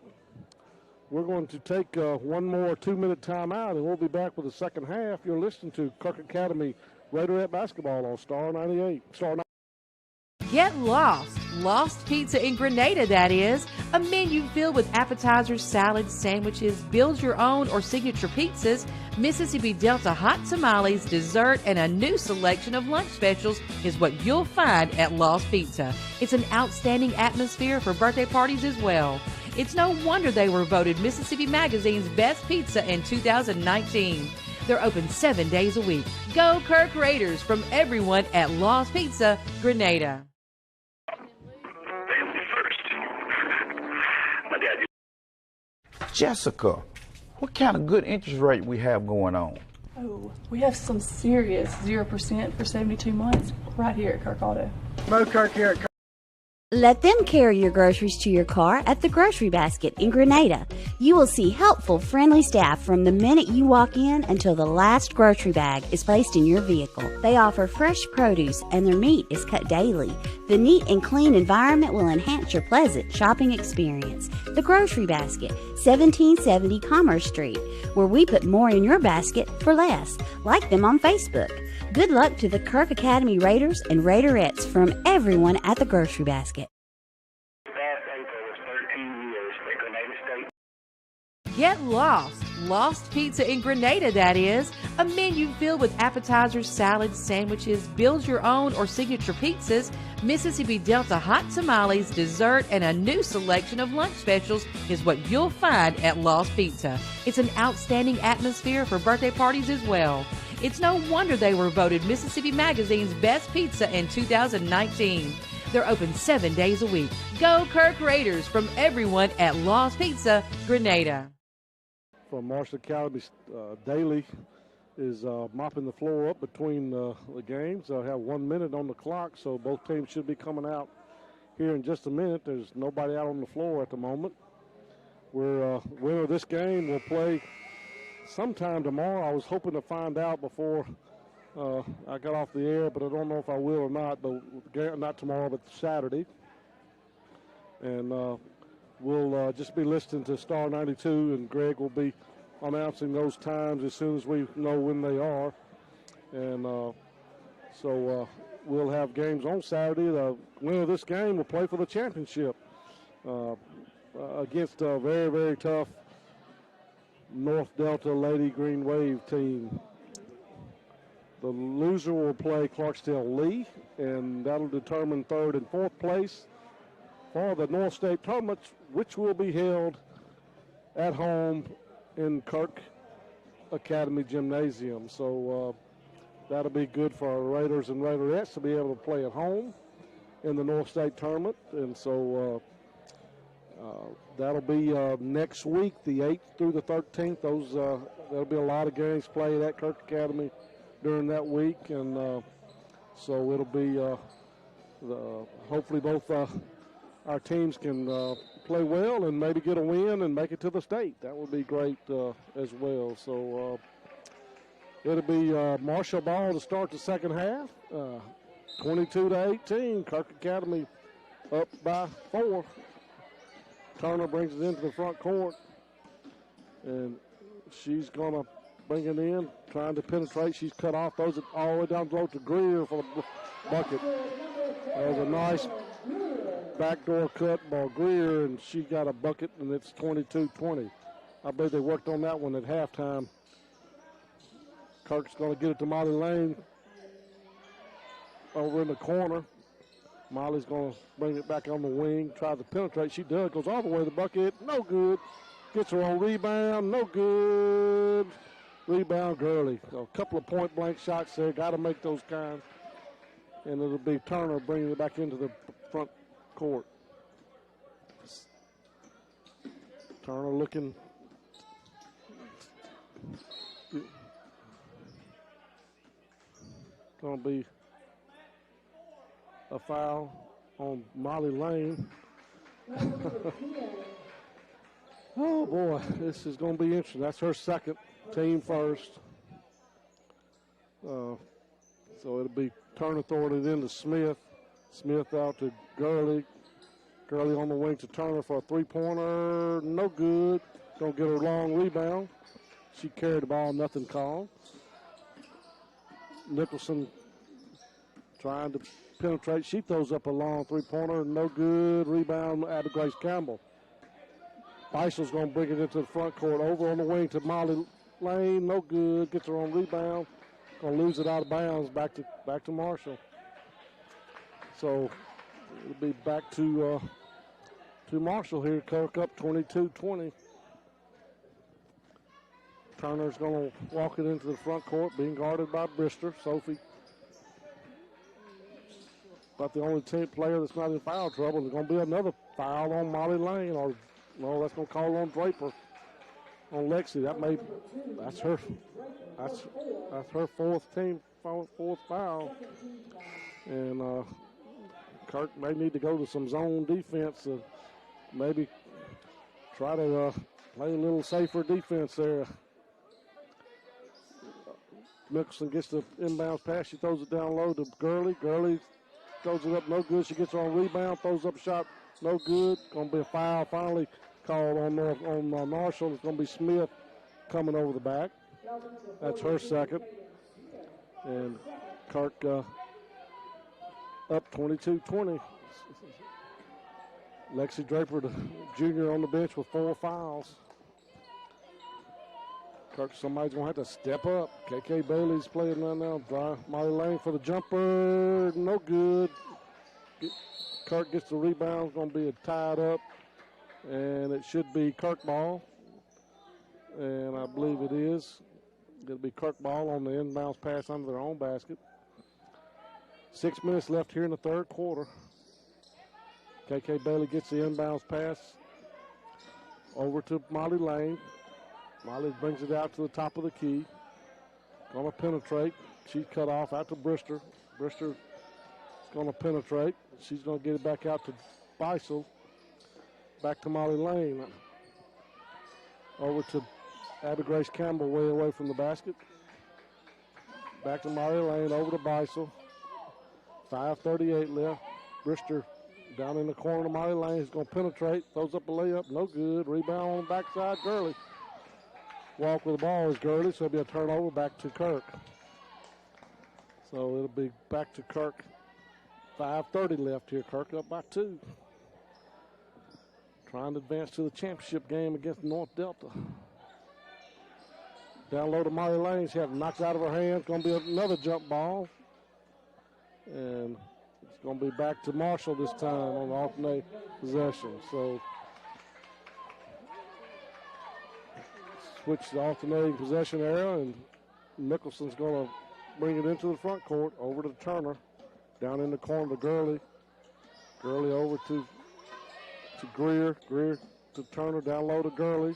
we're going to take one more 2-minute timeout, and we'll be back with the second half. You're listening to Kirk Academy Raiderette Basketball on Star 98. Get lost. Lost Pizza in Grenada, that is. A menu filled with appetizers, salads, sandwiches, build your own or signature pizzas, Mississippi Delta hot tamales, dessert, and a new selection of lunch specials is what you'll find at Lost Pizza. It's an outstanding atmosphere for birthday parties as well. It's no wonder they were voted Mississippi Magazine's best pizza in 2019. They're open 7 days a week. Go Kirk Raiders from everyone at Lost Pizza, Grenada. Jessica, what kind of good interest rate we have going on? Oh, we have some serious 0% for 72 months right here at Kirk Auto. Mo Kirk here at Kirk. Let them carry your groceries to your car at the Grocery Basket in Grenada. You will see helpful, friendly staff from the minute you walk in until the last grocery bag is placed in your vehicle. They offer fresh produce and their meat is cut daily. The neat and clean environment will enhance your pleasant shopping experience. The Grocery Basket, 1770 Commerce Street, where we put more in your basket for less. Like them on Facebook. Good luck to the Kirk Academy Raiders and Raiderettes from everyone at the Grocery Basket. Last April was 13 years at Grenada State. Get lost. Lost Pizza in Grenada, that is. A menu filled with appetizers, salads, sandwiches, build your own or signature pizzas, Mississippi Delta hot tamales, dessert, and a new selection of lunch specials is what you'll find at Lost Pizza. It's an outstanding atmosphere for birthday parties as well. It's no wonder they were voted Mississippi Magazine's best pizza in 2019. They're open 7 days a week. Go Kirk Raiders from everyone at Lost Pizza, Grenada. From Marshall Academy, Daly is mopping the floor up between the games. They'll have 1 minute on the clock, so both teams should be coming out here in just a minute. There's nobody out on the floor at the moment. Winner of this game will play sometime tomorrow. I was hoping to find out before I got off the air, but I don't know if I will or not. But not tomorrow, but Saturday. And we'll just be listening to Star 92, and Greg will be announcing those times as soon as we know when they are. And so we'll have games on Saturday. The winner of this game will play for the championship against a very, very tough North Delta Lady Green Wave team. The loser will play Clarksdale Lee, and that'll determine third and fourth place for the North State Tournament, which will be held at home in Kirk Academy Gymnasium. So that'll be good for our Raiders and Raiderettes to be able to play at home in the North State Tournament. And so that'll be next week, the 8th through the 13th. There'll be a lot of games played at Kirk Academy during that week. And so it'll be hopefully both our teams can play well and maybe get a win and make it to the state. That would be great as well. So it'll be Marshall ball to start the second half. 22-18. Kirk Academy up by 4. Turner brings it into the front court, and she's going to bring it in, trying to penetrate. She's cut off, throws it all the way down low to Greer for the bucket. That was a nice backdoor cut by Greer, and she got a bucket, and it's 22-20. I believe they worked on that one at halftime. Kirk's going to get it to Molly Lane over in the corner. Molly's going to bring it back on the wing, try to penetrate. She does, goes all the way to the bucket. No good. Gets her on rebound. No good. Rebound, Gurley. A couple of point-blank shots there. Got to make those kind. And it'll be Turner bringing it back into the front court. Turner looking. Going to be a foul on Molly Lane. Oh, boy, this is going to be interesting. That's her second, team first. So it'll be Turner throwing it into Smith. Smith out to Gurley. Gurley on the wing to Turner for a three-pointer. No good. Don't get her long rebound. She carried the ball, nothing called. Nicholson trying to penetrate. She throws up a long three-pointer. No good. Rebound out of Grace Campbell. Beissel's going to bring it into the front court. Over on the wing to Molly Lane. No good. Gets her on rebound. Going to lose it out of bounds. Back to Marshall. So it'll be back to Marshall here. Kirk up 22-20. Turner's going to walk it into the front court, being guarded by Brister. Sophie, about the only team player that's not in foul trouble. There's going to be another foul on Molly Lane, or no, that's going to call on Draper, on Lexi. That's her fourth foul, and Kirk may need to go to some zone defense and maybe try to play a little safer defense there. Mickelson gets the inbounds pass. She throws it down low to Gurley. Gurley throws it up, no good. She gets her on rebound, throws up a shot, no good. Going to be a foul finally called on Marshall. It's going to be Smith coming over the back. That's her second. And Kirk up 22-20. Lexi Draper, the junior, on the bench with 4 fouls. Kirk, somebody's going to have to step up. KK Bailey's playing right now. Molly Lane for the jumper. No good. Kirk gets the rebound. It's going to be tied up. And it should be Kirk ball. And I believe it is. It'll be Kirk ball on the inbounds pass under their own basket. 6 minutes left here in the third quarter. KK Bailey gets the inbounds pass over to Molly Lane. Molly brings it out to the top of the key. Going to penetrate. She's cut off out to Brister. Brister is going to penetrate. She's going to get it back out to Beisel. Back to Molly Lane. Over to Abby Grace Campbell, way away from the basket. Back to Molly Lane, over to Beisel. 5:38 left. Brister down in the corner of Molly Lane. He's going to penetrate. Throws up a layup. No good. Rebound on the backside. Gurley. Walk with the ball is Gurley, so it'll be a turnover back to Kirk. So it'll be back to Kirk. 5:30 left here. Kirk up by 2. Trying to advance to the championship game against North Delta. Down low to Molly Lane. She had it knocked out of her hands. Going to be another jump ball. And it's going to be back to Marshall this time on the alternate possession. So switch the alternating possession era, and Nicholson's going to bring it into the front court over to Turner. Down in the corner to Gurley. Gurley over to Greer. Greer to Turner. Down low to Gurley.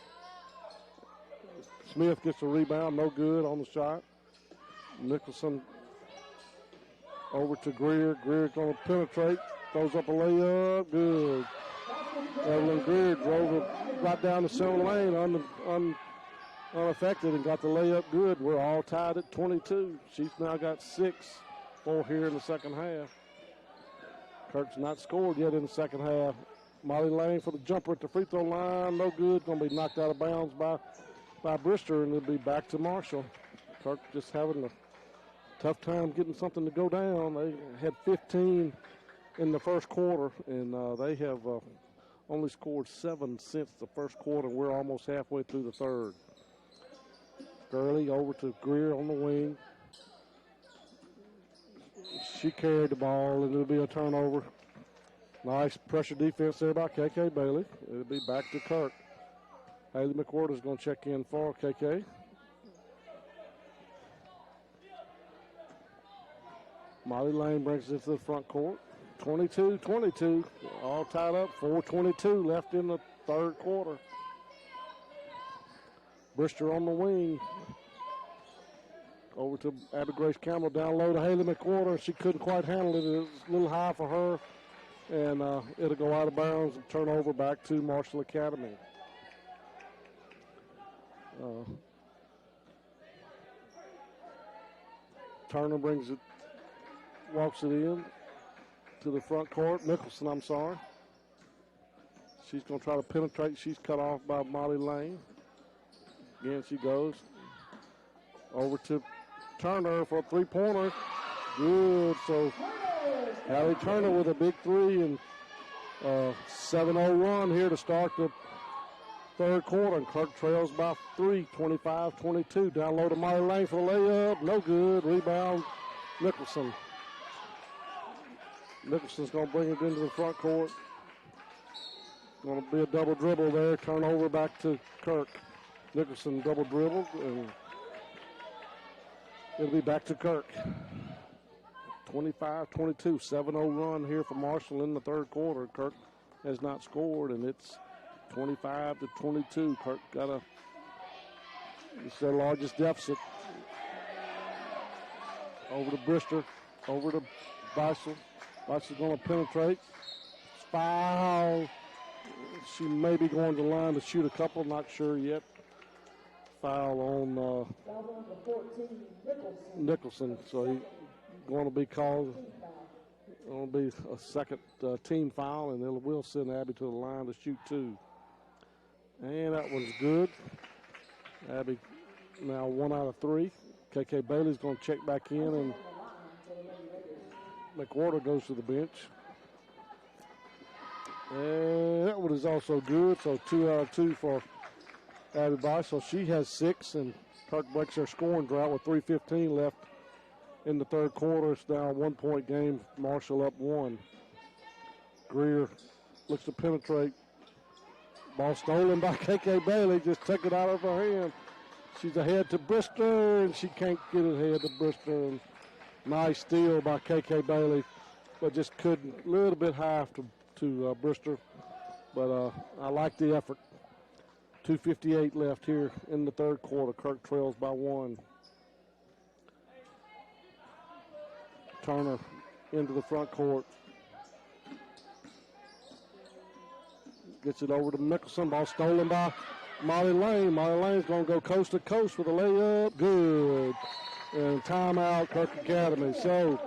Smith gets a rebound. No good on the shot. Nicholson over to Greer. Greer going to penetrate. Throws up a layup. Good. Evelyn Greer drove it right down the center lane unaffected and got the layup good. We're all tied at 22. She's now got 4 here in the second half. Kirk's not scored yet in the second half. Molly Lane for the jumper at the free throw line. No good. Going to be knocked out of bounds by Brister, and it'll be back to Marshall. Kirk just having a tough time getting something to go down. They had 15 in the first quarter, and they have only scored 7 since the first quarter. We're almost halfway through the third. Gurley over to Greer on the wing. She carried the ball, and it'll be a turnover. Nice pressure defense there by KK Bailey. It'll be back to Kirk. Haley McWhorter is going to check in for KK. Molly Lane brings it to the front court. 22-22, all tied up. 4:22 left in the third quarter. Brister on the wing. Over to Abby Grace Campbell, down low to Haley McWhorter. She couldn't quite handle it. It was a little high for her. And it'll go out of bounds and turn over back to Marshall Academy. Turner brings it, walks it in to the front court. Nicholson, I'm sorry. She's going to try to penetrate. She's cut off by Molly Lane. Again, she goes over to Turner for a three-pointer. Good. So Hallie Turner with a big 3, and 7-0 run here to start the third quarter. And Kirk trails by 3, 25-22. Down low to Molly Lane for the layup. No good. Rebound, Nicholson. Nicholson's going to bring it into the front court. Going to be a double dribble there. Turnover back to Kirk. Nicholson double dribbled, and it'll be back to Kirk. 25-22, 7-0 run here for Marshall in the third quarter. Kirk has not scored, and it's 25-22. Kirk it's their largest deficit. Over to Brister, over to Beisel. Beisel's going to penetrate. Foul. She may be going to the line to shoot a couple, not sure yet. Foul on Nicholson, so he's going to be called. It'll be a second team foul, and we'll send Abby to the line to shoot 2. And that one's good. Abby now 1 out of 3. KK Bailey's going to check back in, and McWhorter goes to the bench. And that one is also good, so 2 out of 2 for Abby Beisel. She has 6, and Kirk breaks their scoring drought with 3:15 left in the third quarter. It's now a 1-point game. Marshall up 1. Greer looks to penetrate. Ball stolen by KK Bailey. Just took it out of her hand. She's ahead to Brister, and she can't get it ahead to Brister. And nice steal by KK Bailey, but just couldn't. A little bit high to Brister, but I like the effort. 2:58 left here in the third quarter. Kirk trails by 1. Turner into the front court. Gets it over to Mickelson. Ball stolen by Molly Lane. Molly Lane's going to go coast to coast with a layup. Good. And timeout, Kirk Academy. So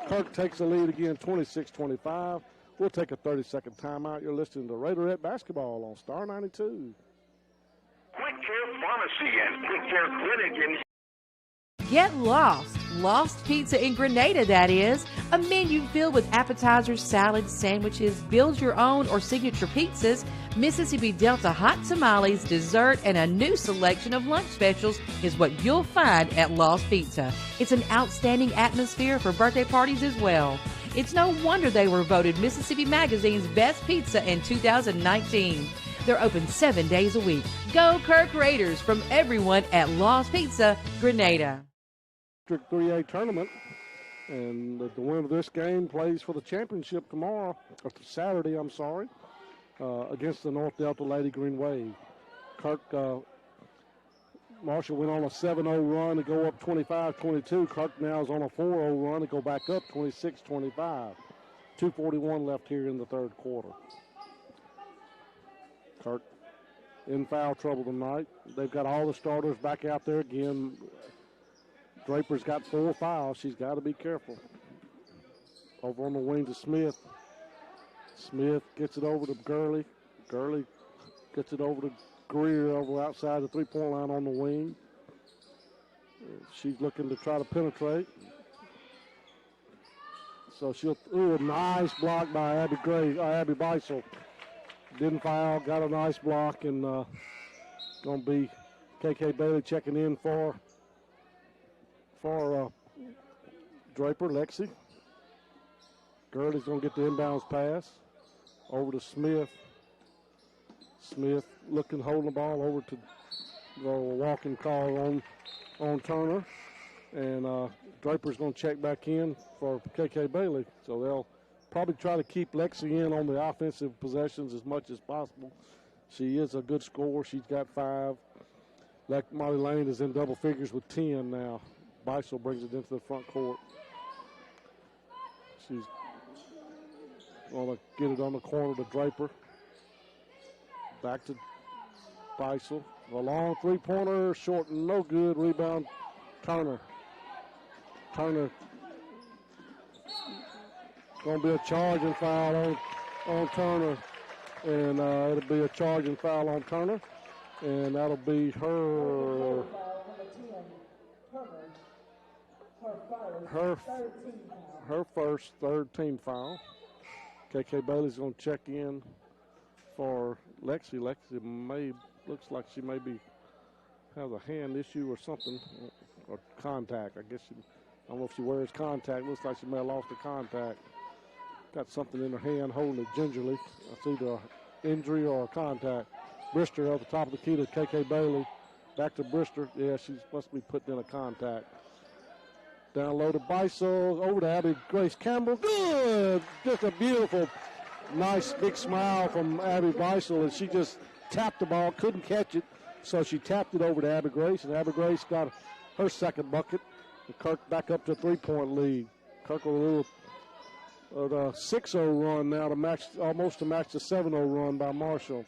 Kirk takes the lead again, 26-25. We'll take a 30-second timeout. You're listening to Raiderette Basketball on Star 92. Quick Care Pharmacy and Quick Care Clinic in Get lost. Lost Pizza in Grenada, that is. A menu filled with appetizers, salads, sandwiches, build your own or signature pizzas, Mississippi Delta hot tamales, dessert, and a new selection of lunch specials is what you'll find at Lost Pizza. It's an outstanding atmosphere for birthday parties as well. It's no wonder they were voted Mississippi Magazine's best pizza in 2019. They're open 7 days a week. Go Kirk Raiders from everyone at Lost Pizza, Grenada. District 3A tournament, and the winner of this game plays for the championship tomorrow, or Saturday, I'm sorry, against the North Delta Lady Green Wave. Kirk Marshall went on a 7-0 run to go up 25-22. Kirk now is on a 4-0 run to go back up 26-25. 2:41 left here in the third quarter. Kirk in foul trouble tonight. They've got all the starters back out there again. Draper's got 4 fouls. She's got to be careful. Over on the wing to Smith. Smith gets it over to Gurley. Gurley gets it over to Greer over outside the three-point line on the wing. She's looking to try to penetrate. So she'll, a nice block by Abby Beisel. Didn't foul, got a nice block, and going to be KK Bailey checking in for Draper, Lexi. Gurley's going to get the inbounds pass over to Smith. Smith looking, holding the ball over to the walking call on Turner. And Draper's going to check back in for KK Bailey. So they'll probably try to keep Lexi in on the offensive possessions as much as possible. She is a good scorer. She's got 5. Like Molly Lane is in double figures with 10 now. Beisel brings it into the front court. She's going to get it on the corner to Draper. Back to Beisel. A long three-pointer, short and no good. Rebound, Turner. Turner. Going to be a charging foul on Turner. And it'll be a charging foul on Turner. And that'll be her first third team foul. KK Bailey's going to check in for Lexi. Lexi looks like she maybe has a hand issue or something, or contact. I guess I don't know if she wears contact. Looks like she may have lost the contact. Got something in her hand, holding it gingerly. That's either an injury or a contact. Brister at the top of the key to KK Bailey. Back to Brister. Yeah, she must be putting in a contact. Down low to Beisel, over to Abby Grace Campbell. Good! Just a beautiful, nice big smile from Abby Beisel, and she just tapped the ball, couldn't catch it, so she tapped it over to Abby Grace, and Abby Grace got her second bucket. And Kirk back up to a 3-point lead. Kirk with a little 6-0 run now to match, almost to match the 7-0 run by Marshall.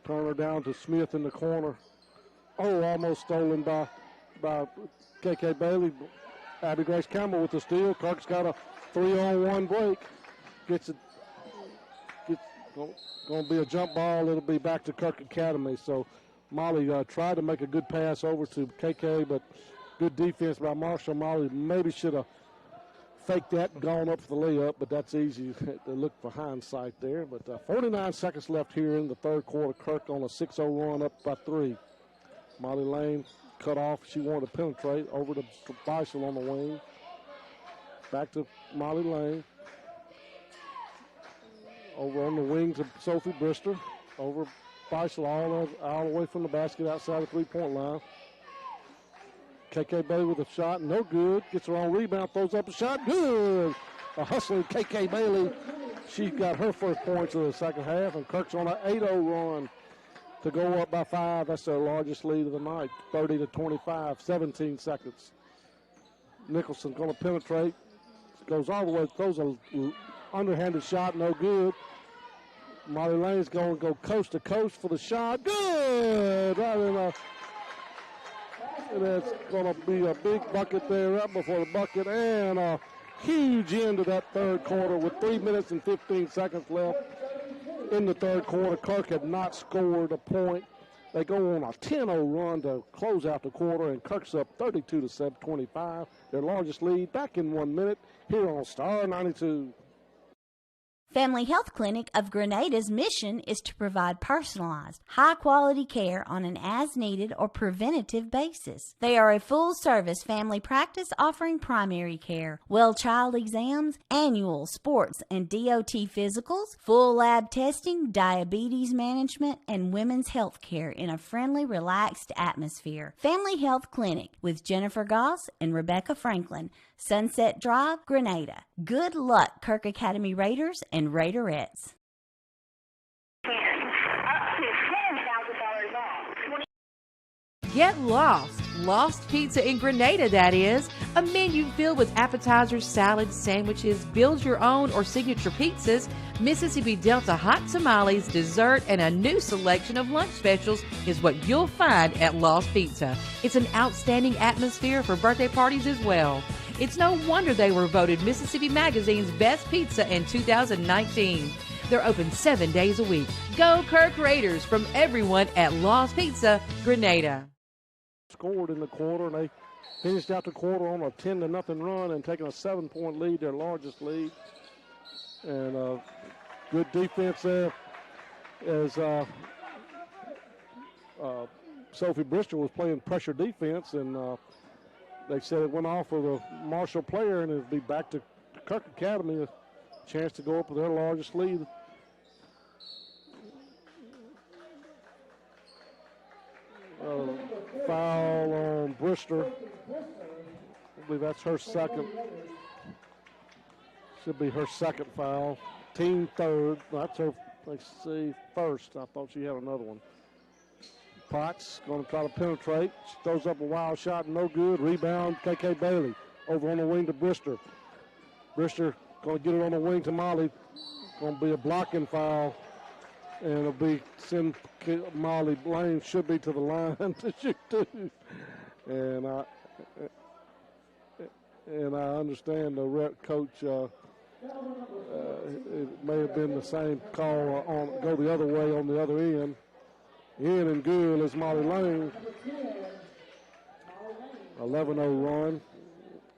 Turner down to Smith in the corner. Oh, almost stolen by KK Bailey. Abby Grace Campbell with the steal. Kirk's got a 3-on-1 break. Gets going to be a jump ball. It'll be back to Kirk Academy. So Molly tried to make a good pass over to KK, but good defense by Marshall. Molly maybe should have faked that and gone up for the layup, but that's easy to look for hindsight there. But 49 seconds left here in the third quarter. Kirk on a 6-0 run up by 3. Molly Lane cut off. She wanted to penetrate over to Beisel on the wing. Back to Molly Lane. Over on the wing to Sophie Brister. Over Beisel all the way from the basket outside the three-point line. KK Bailey with a shot, no good. Gets her own rebound, throws up a shot, good. A hustling KK Bailey. She got her first points of the second half, and Kirk's on an 8-0 run to go up by 5. That's their largest lead of the night, 30-25, 17 seconds. Nicholson's going to penetrate. Goes all the way, throws an underhanded shot, no good. Molly Lane's going to go coast to coast for the shot. Good! Right in a, and that's going to be a big bucket there up before the bucket, and a huge end to that third quarter with 3 minutes and 15 seconds left in the third quarter. Kirk had not scored a point. They go on a 10-0 run to close out the quarter, and Kirk's up 32-25. Their largest lead back in 1 minute here on Star 92. Family Health Clinic of Grenada's mission is to provide personalized, high-quality care on an as-needed or preventative basis. They are a full-service family practice offering primary care, well child exams, annual sports and DOT physicals, full lab testing, diabetes management, and women's health care in a friendly, relaxed atmosphere. Family Health Clinic with Jennifer Goss and Rebecca Franklin, Sunset Drive, Grenada. Good luck, Kirk Academy Raiders and Raiderettes. Get lost. Lost Pizza in Grenada, that is. A menu filled with appetizers, salads, sandwiches, build your own or signature pizzas, Mississippi Delta hot tamales, dessert, and a new selection of lunch specials is what you'll find at Lost Pizza. It's an outstanding atmosphere for birthday parties as well. It's no wonder they were voted Mississippi Magazine's best pizza in 2019. They're open 7 days a week. Go Kirk Raiders from everyone at Lost Pizza, Grenada. Scored in the quarter, and they finished out the quarter on a 10-0 run and taking a 7-point lead, their largest lead. And good defense there as Sophie Bristol was playing pressure defense, and they said it went off of a Marshall player, and it'd be back to Kirk Academy, a chance to go up with their largest lead. Foul on Brister. I believe that's her second. Should be her second foul. Team third. That's her, let's see, first. I thought she had another one. Potts going to try to penetrate. She throws up a wild shot, no good. Rebound, KK Bailey. Over on the wing to Brister. Brister going to get it on the wing to Molly. Going to be a blocking foul. And it'll be send Molly Lane should be to the line to shoot too. And I understand the coach. It may have been the same call on go the other way on the other end. In and good is Molly Lane. 11-0 run,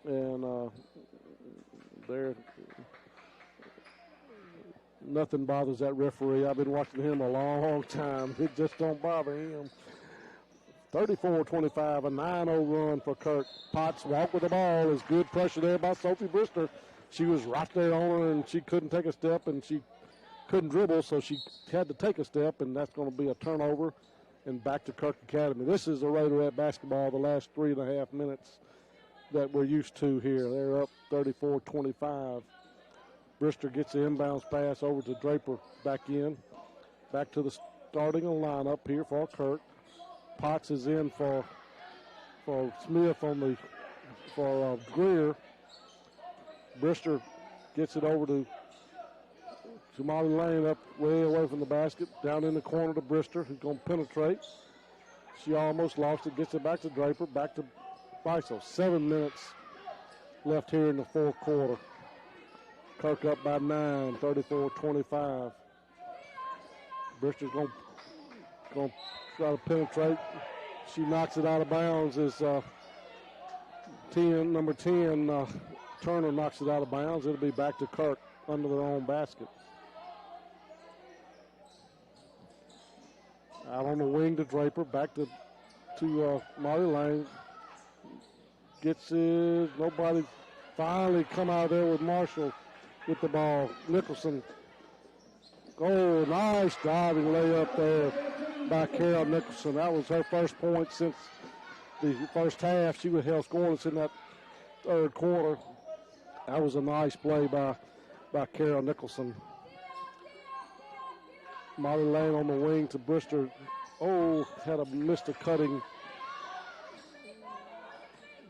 and they're. Nothing bothers that referee. I've been watching him a long time. It just don't bother him. 34-25, a 9-0 run for Kirk. Potts walk with the ball. Is good pressure there by Sophie Brister. She was right there on her, and she couldn't take a step, and she couldn't dribble, so she had to take a step, and that's going to be a turnover and back to Kirk Academy. This is a Raiderette basketball the last 3.5 minutes that we're used to here. They're up 34-25. Brister gets the inbounds pass over to Draper back in. Back to the starting lineup here for Kirk. Potts is in for Smith for Greer. Brister gets it over to Molly Lane up way away from the basket. Down in the corner to Brister, who's going to penetrate. She almost lost it. Gets it back to Draper. Back to Beisel. 7 minutes left here in the fourth quarter. Kirk up by 9, 34-25. Brister's going going to try to penetrate. She knocks it out of bounds as number 10, Turner knocks it out of bounds. It'll be back to Kirk under their own basket. Out on the wing to Draper, back to Molly Lane. Gets it, nobody finally come out there with Marshall with the ball. Nicholson. Oh, nice driving layup there by Carol Nicholson. That was her first point since the first half. She was held scoreless in that third quarter. That was a nice play by Carol Nicholson. Molly Lane on the wing to Brister. Oh, missed a cutting.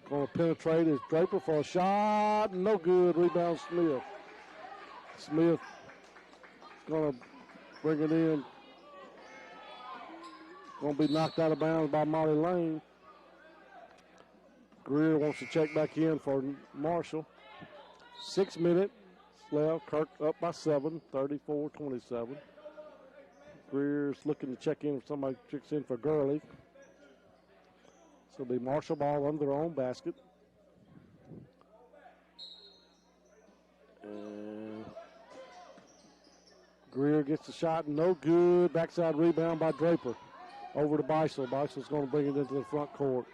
Going to penetrate is Draper for a shot. No good. Rebound Smith. Smith going to bring it in. Going to be knocked out of bounds by Molly Lane. Greer wants to check back in for Marshall. 6 minutes left. Kirk up by 7, 34-27. Greer's looking to check in if somebody checks in for Gurley. So it'll be Marshall ball under their own basket. And Greer gets the shot, no good. Backside rebound by Draper. Over to Beisel. Beisel's going to bring it into the front court.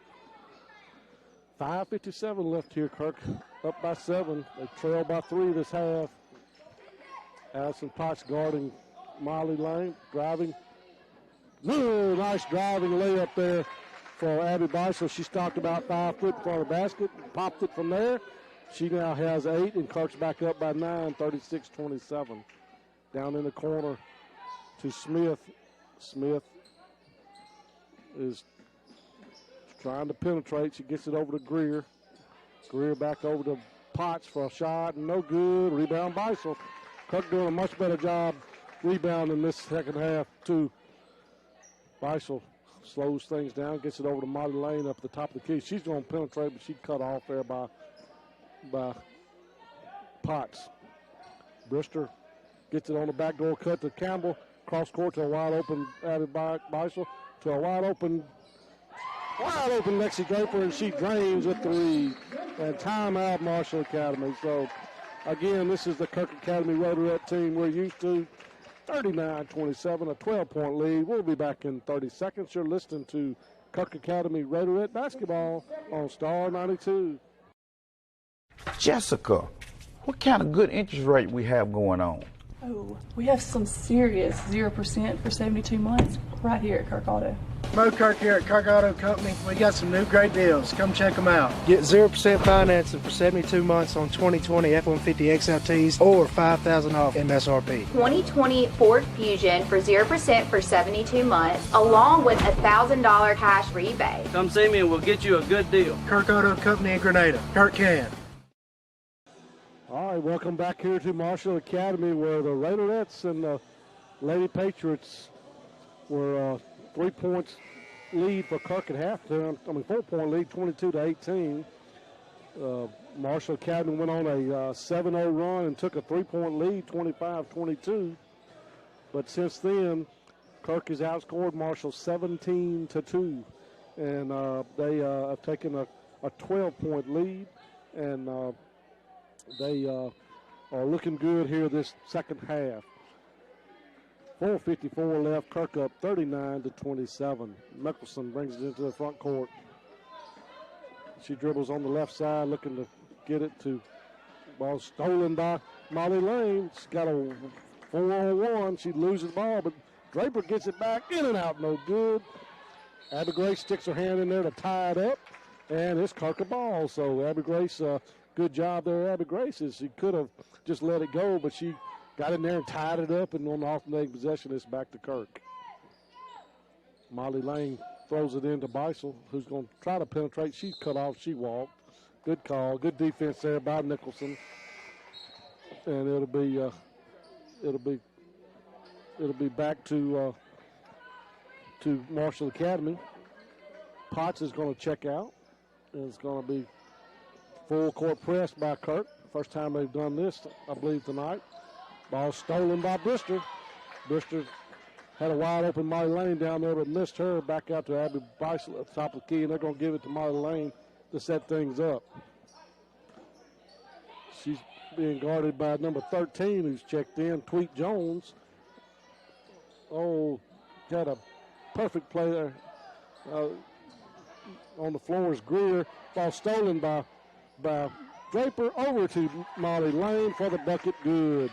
5:57 left here. Kirk up by 7. They trail by 3 this half. Allison Potts guarding Molly Lane, driving. Ooh, nice driving layup there for Abby Beisel. She stopped about 5 foot in front of the basket, popped it from there. She now has 8, and Kirk's back up by 9, 36-27. Down in the corner to Smith. Smith is trying to penetrate. She gets it over to Greer. Greer back over to Potts for a shot. No good. Rebound Beisel. Kirk doing a much better job rebounding this second half, too. Beisel slows things down, gets it over to Molly Lane up the top of the key. She's going to penetrate, but she cut off there by Potts. Brister gets it on the backdoor cut to Campbell. Cross court to a wide open Abby Beisel to a wide open Lexi Draper, and she drains a 3. And timeout Marshall Academy. So, again, this is the Kirk Academy Rotary team we're used to. 39-27, a 12-point lead. We'll be back in 30 seconds. You're listening to Kirk Academy Rotary basketball on Star 92. Jessica, what kind of good interest rate we have going on? Oh, we have some serious 0% for 72 months right here at Kirk Auto. Mo Kirk here at Kirk Auto Company. We got some new great deals. Come check them out. Get 0% financing for 72 months on 2020 F-150 XLTs or $5,000 off MSRP. 2020 Ford Fusion for 0% for 72 months, along with a $1,000 cash rebate. Come see me and we'll get you a good deal. Kirk Auto Company in Grenada. Kirk can. All right, welcome back here to Marshall Academy, where the Raiderettes and the Lady Patriots were 3 points lead for Kirk at halftime. 4-point lead, 22-18. Marshall Academy went on a 7-0 run and took a 3-point lead, 25-22. But since then, Kirk has outscored Marshall 17-2, and they have taken a 12-point lead, and they are looking good here this second half. 4:54 left. Kirk up 39-27. Mickelson brings it into the front court. She dribbles on the left side, looking to get it to ball stolen by Molly Lane. She's got a 4-on-1. She loses the ball, but Draper gets it back, in and out, no good. Abby Grace sticks her hand in there to tie it up, and it's Kirk a ball. So Abby Grace, good job there, Abby Grace. She could have just let it go, but she got in there and tied it up, and on the alternating possession, it's back to Kirk. Molly Lane throws it into Beisel, who's going to try to penetrate. She cut off. She walked. Good call. Good defense there by Nicholson. And it'll be back to Marshall Academy. Potts is going to check out. And it's going to be full court press by Kirk. First time they've done this, I believe, tonight. Ball stolen by Brister. Brister Had a wide open Molly Lane down there, but missed her. Back out to Abby Beisel at the top of the key, and they're going to give it to Molly Lane to set things up. She's being guarded by number 13, who's checked in, Tweet Jones. Oh, got a perfect play there. On the floor is Greer. Ball stolen by Draper over to Molly Lane for the bucket. Good.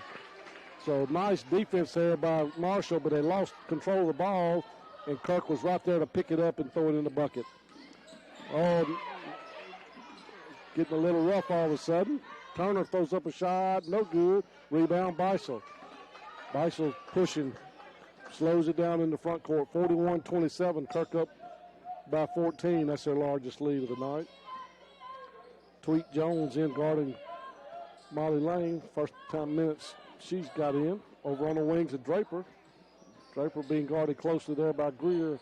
So nice defense there by Marshall, but they lost control of the ball, and Kirk was right there to pick it up and throw it in the bucket. Oh, getting a little rough all of a sudden. Turner throws up a shot, no good. Rebound, Beisel. Beisel pushing, slows it down in the front court. 41-27, Kirk up by 14. That's their largest lead of the night. Tweet Jones in guarding Molly Lane. First time minutes she's got in. Over on the wings of Draper. Draper being guarded closely there by Greer.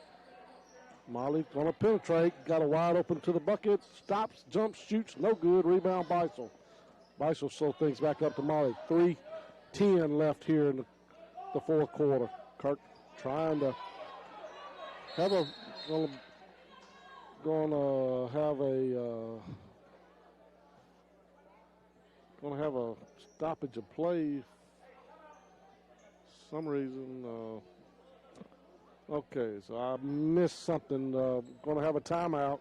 Molly going to penetrate. Got a wide open to the bucket. Stops, jumps, shoots. No good. Rebound, Beisel. Beisel slow things back up to Molly. 3:10 left here in the fourth quarter. Kirk trying to have a stoppage of play. Some reason. Okay, so I missed something. Going to have a timeout.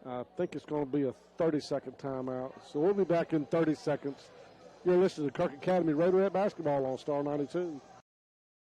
I think it's going to be a 30-second timeout. So we'll be back in 30 seconds. You're listening to Kirk Academy Raiderette Basketball on Star 92.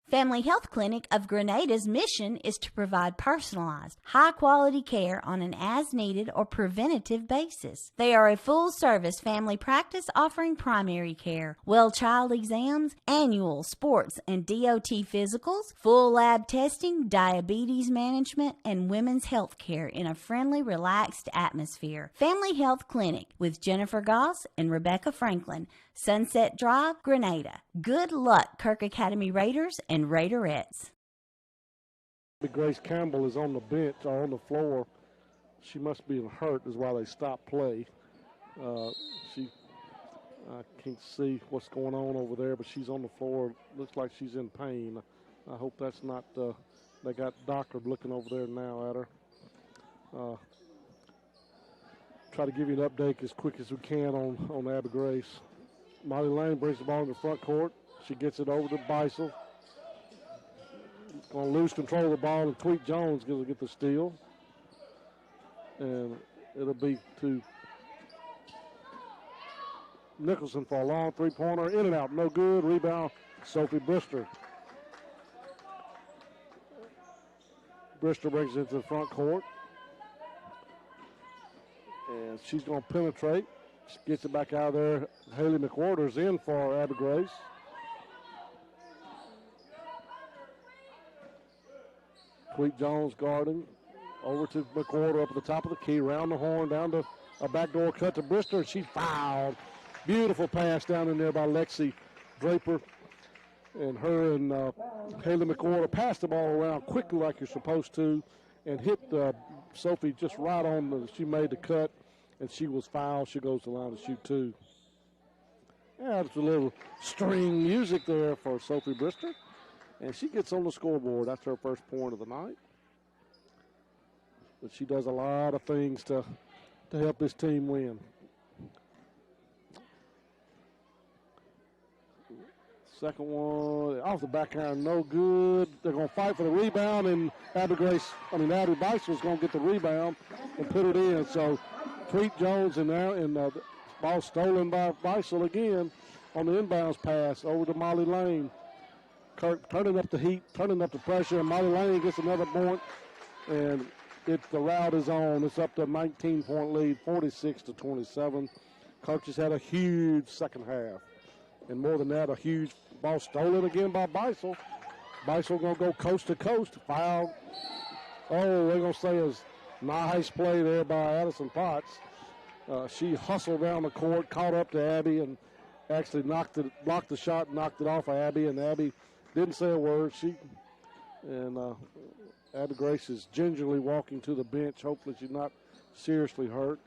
Family Health Clinic of Grenada's mission is to provide personalized, high-quality care on an as-needed or preventative basis. They are a full-service family practice offering primary care, well child exams, annual sports and DOT physicals, full lab testing, diabetes management, and women's health care in a friendly, relaxed atmosphere. Family Health Clinic with Jennifer Goss and Rebecca Franklin, Sunset Drive, Grenada. Good luck, Kirk Academy Raiders and Raiderettes. Grace Campbell is on the bench or on the floor. She must be hurt is why they stopped play. I can't see what's going on over there, but she's on the floor. Looks like she's in pain. I hope that's not, they got doctor looking over there now at her. Try to give you an update as quick as we can on Abby Grace. Molly Lane brings the ball in the front court. She gets it over to Beisel. Going to lose control of the ball, and Tweet Jones going to get the steal. And it'll be to Nicholson for a long three-pointer. In and out, no good. Rebound, Sophie Brister. Brister brings it into the front court. And she's going to penetrate. She gets it back out of there. Haley McWhorter's in for Abby Grace. Tweet Jones guarding. Over to McWhorter up at the top of the key. Round the horn down to a backdoor cut to Brister. And she fouled. Beautiful pass down in there by Lexi Draper. And her and Haley McWhorter passed the ball around quickly like you're supposed to. And hit Sophie just right on she made the cut. And she was fouled. She goes to the line to shoot two. Yeah, it's a little string music there for Sophie Brister. And she gets on the scoreboard. That's her first point of the night. But she does a lot of things to help this team win. Second one, off the back iron, no good. They're going to fight for the rebound, and Abby Beisel is going to get the rebound and put it in. So Tweet Jones and the ball stolen by Beisel again on the inbounds pass over to Molly Lane. Kirk turning up the heat, turning up the pressure, and Molly Lane gets another point, and the route is on. It's up to a 19-point lead, 46-27. Kirk just had a huge second half. And more than that, a huge ball stolen again by Beisel. Beisel going to go coast to coast. Foul. Oh, they're going to say is nice play there by Addison Potts. She hustled down the court, caught up to Abby, and actually blocked the shot, knocked it off of Abby, and Abby didn't say a word. Abby Grace is gingerly walking to the bench. Hopefully she's not seriously hurt.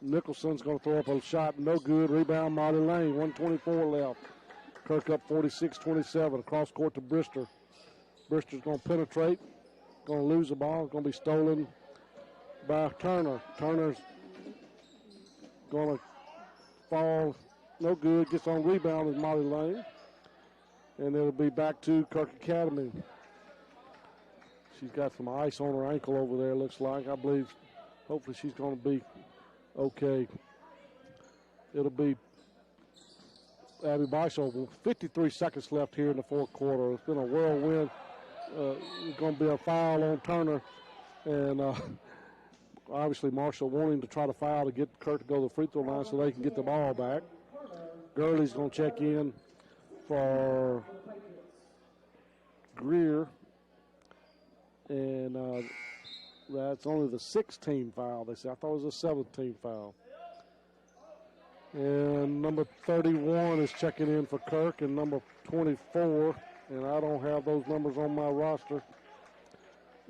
Nicholson's going to throw up a shot, no good. Rebound, Molly Lane, 1:24 left. Kirk up 46-27, across court to Brister. Brewster's going to penetrate, going to lose the ball, going to be stolen by Turner. Turner's going to fall, no good, gets on rebound with Molly Lane. And it'll be back to Kirk Academy. She's got some ice on her ankle over there, looks like. I believe, hopefully she's going to be okay. It'll be Abby Beisover. 53 seconds left here in the fourth quarter. It's been a whirlwind. It's going to be a foul on Turner. And obviously Marshall wanting to try to foul to get Kirk to go to the free throw line so they can get the ball back. Gurley's going to check in for Greer. And that's only the 16th foul, they say. I thought it was a 17th foul. And number 31 is checking in for Kirk, and number 24, and I don't have those numbers on my roster.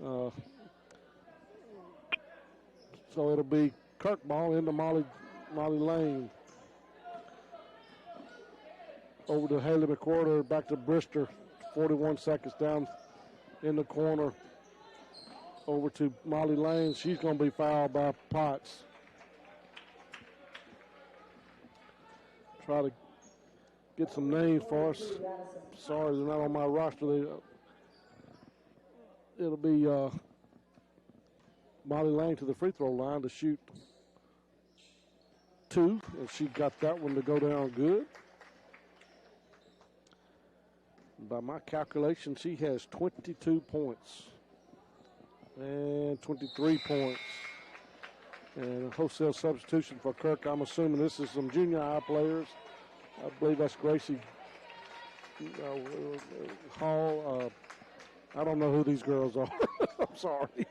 So it'll be Kirk ball into Molly Lane. Over to Haley McWhorter, back to Brister. 41 seconds down in the corner. Over to Molly Lane. She's going to be fouled by Potts. Try to get some names for us. Sorry, they're not on my roster. It'll be Molly Lane to the free throw line to shoot 2, and she got that one to go down good. By my calculation, she has 22 points and 23 points. And a wholesale substitution for Kirk. I'm assuming this is some junior high players. I believe that's Gracie Hall. I don't know who these girls are. I'm sorry.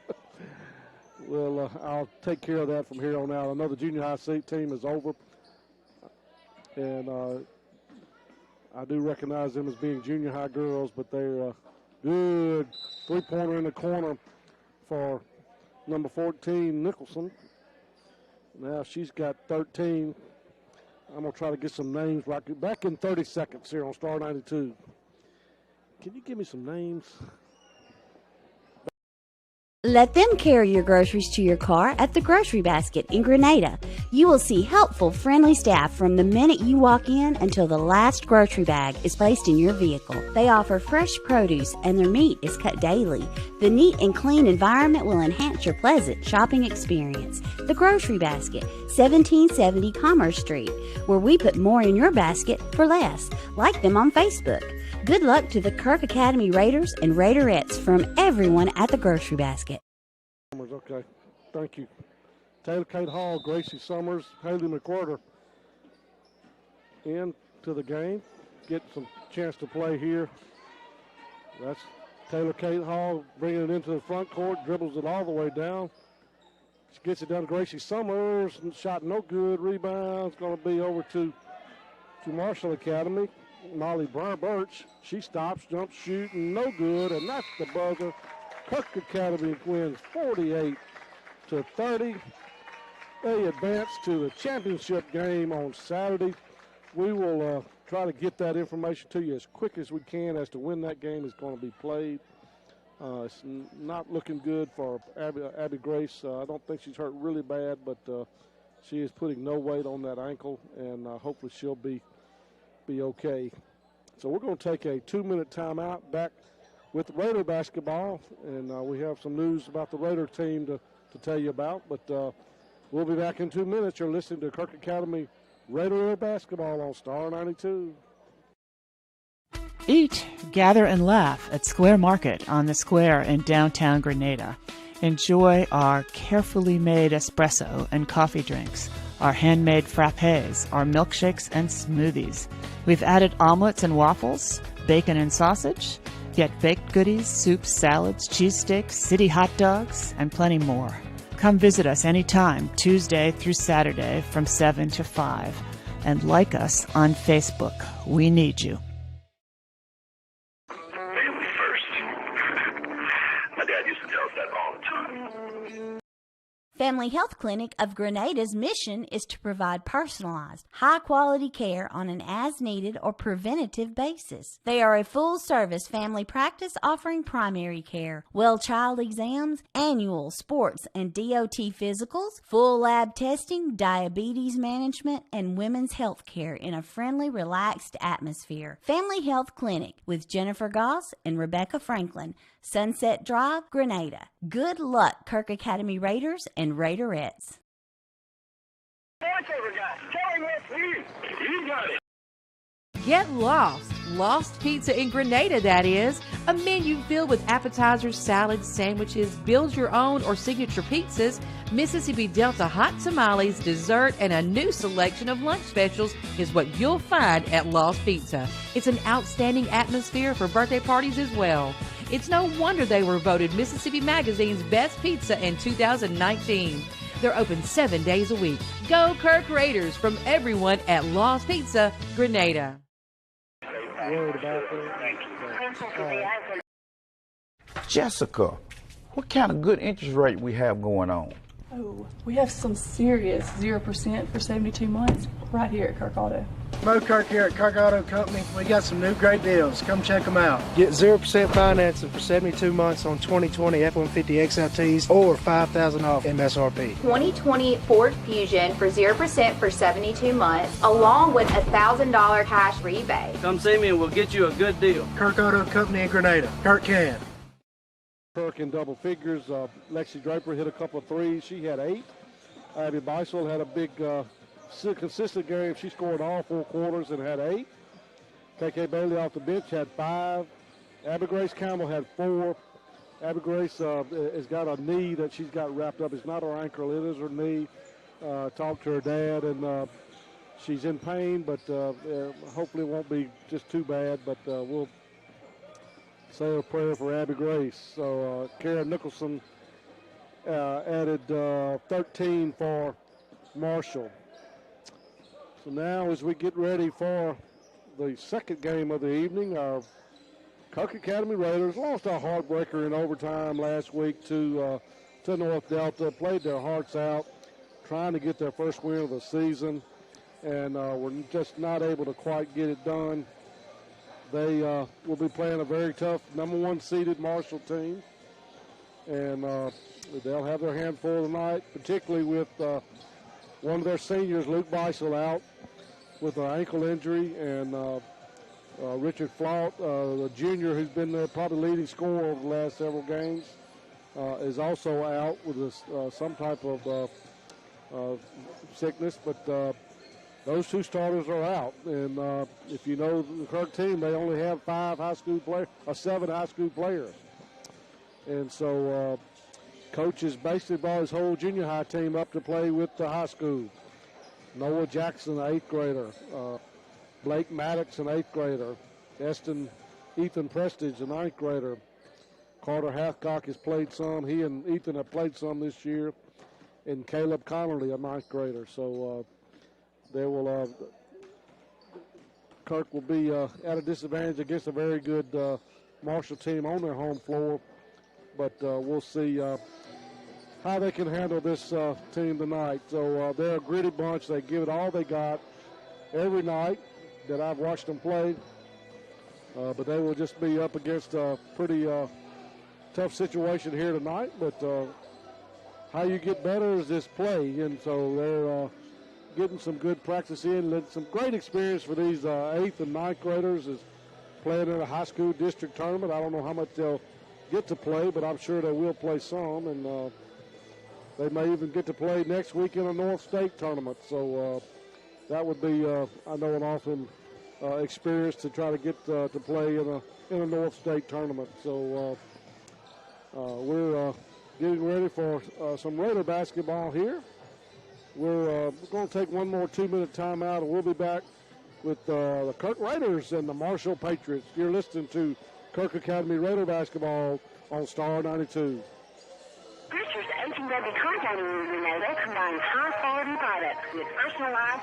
Well, I'll take care of that from here on out. I know the junior high team is over. And I do recognize them as being junior high girls, but they're good three-pointer in the corner for number 14, Nicholson. Now she's got 13. I'm going to try to get some names right back in 30 seconds here on Star 92. Can you give me some names? Let them carry your groceries to your car at the Grocery Basket in Grenada. You will see helpful, friendly staff from the minute you walk in until the last grocery bag is placed in your vehicle. They offer fresh produce and their meat is cut daily. The neat and clean environment will enhance your pleasant shopping experience. The Grocery Basket, 1770 Commerce Street, where we put more in your basket for less. Like them on Facebook. Good luck to the Kirk Academy Raiders and Raiderettes from everyone at the Grocery Basket. Okay, thank you. Taylor Kate Hall, Gracie Summers, Haley McWhorter into the game. Get some chance to play here. That's Taylor Kate Hall bringing it into the front court, dribbles it all the way down. She gets it down to Gracie Summers, shot no good, rebound. It's going to be over to Marshall Academy. Molly Birch, she stops, jumps, shooting, no good, and that's the buzzer. Kirk Academy wins 48-30. They advance to the championship game on Saturday. We will try to get that information to you as quick as we can as to when that game is going to be played. It's not looking good for Abby Grace. I don't think she's hurt really bad, but she is putting no weight on that ankle, and hopefully she'll be okay. So we're going to take a 2-minute timeout back with Raider basketball, and we have some news about the Raider team to tell you about, but we'll be back in 2 minutes. You're listening to Kirk Academy Raider basketball on Star 92. Eat, gather, and laugh at Square Market on the Square in downtown Grenada. Enjoy our carefully made espresso and coffee drinks, our handmade frappes, our milkshakes and smoothies. We've added omelets and waffles, bacon and sausage, get baked goodies, soups, salads, cheesesteaks, city hot dogs, and plenty more. Come visit us anytime, Tuesday through Saturday from 7 to 5. And like us on Facebook. We need you. Family first. My dad used to tell us that all the time. Family Health Clinic of Grenada's mission is to provide personalized, high-quality care on an as-needed or preventative basis. They are a full-service family practice offering primary care, well child exams, annual sports and DOT physicals, full lab testing, diabetes management, and women's health care in a friendly, relaxed atmosphere. Family Health Clinic with Jennifer Goss and Rebecca Franklin, Sunset Drive, Grenada. Good luck, Kirk Academy Raiders and Raiderettes. Voiceover guy, tell him what's you. You got it. Get lost. Lost Pizza in Grenada, that is. A menu filled with appetizers, salads, sandwiches, build your own or signature pizzas, Mississippi Delta hot tamales, dessert, and a new selection of lunch specials is what you'll find at Lost Pizza. It's an outstanding atmosphere for birthday parties as well. It's no wonder they were voted Mississippi Magazine's best pizza in 2019. They're open 7 days a week. Go Kirk Raiders from everyone at Lost Pizza, Grenada. Jessica, what kind of good interest rate we have going on? Oh, we have some serious 0% for 72 months right here at Kirk Auto. Mo Kirk here at Kirk Auto Company. We got some new great deals. Come check them out. Get 0% financing for 72 months on 2020 F-150 XLTs or $5,000 off MSRP. 2020 Ford Fusion for 0% for 72 months, along with a $1,000 cash rebate. Come see me and we'll get you a good deal. Kirk Auto Company in Grenada. Kirk can. Kirk in double figures. Lexi Draper hit a couple of threes. She had 8. Abby Beisel had a big consistent game. She scored all 4 quarters and had 8. KK Bailey off the bench had 5. Abby Grace Campbell had 4. Abby Grace has got a knee that she's got wrapped up. It's not her ankle, it is her knee. Talked to her dad, and she's in pain, but hopefully it won't be just too bad, but we'll say a prayer for Abby Grace. So Karen Nicholson added 13 for Marshall. So now as we get ready for the second game of the evening, our Kirk Academy Raiders lost a heartbreaker in overtime last week to North Delta, played their hearts out, trying to get their first win of the season, and were just not able to quite get it done. They will be playing a very tough number 1 seeded Marshall team, and they'll have their hand full tonight, particularly with one of their seniors, Luke Beisel, out with an ankle injury, and Richard Flout, the junior who's been the probably leading scorer over the last several games, is also out with some type of sickness, but those 2 starters are out, and if you know the Kirk team, they only have 7 high school players, and so Coach has basically brought his whole junior high team up to play with the high school. Noah Jackson, an 8th grader, Blake Maddox, an 8th grader, Ethan Prestige, a 9th grader. Carter Hathcock has played some. He and Ethan have played some this year, and Caleb Connerly, a 9th grader. So they will. Kirk will be at a disadvantage against a very good Marshall team on their home floor, but we'll see how they can handle this team tonight. So they're a gritty bunch. They give it all they got every night that I've watched them play, but they will just be up against a pretty tough situation here tonight. But how you get better is this play, and so they're getting some good practice in. Some great experience for these 8th and 9th graders is playing in a high school district tournament. I don't know how much they'll get to play, but I'm sure they will play some, and they may even get to play next week in a North State tournament. So that would be, I know, an awesome experience to try to get to play in a North State tournament. So we're getting ready for some Raider basketball here. We're going to take one more 2-minute timeout, and we'll be back with the Kirk Raiders and the Marshall Patriots. You're listening to Kirk Academy Raider basketball on Star 92. Purchase H&W Compounding in Grenada combines high-quality products with personalized.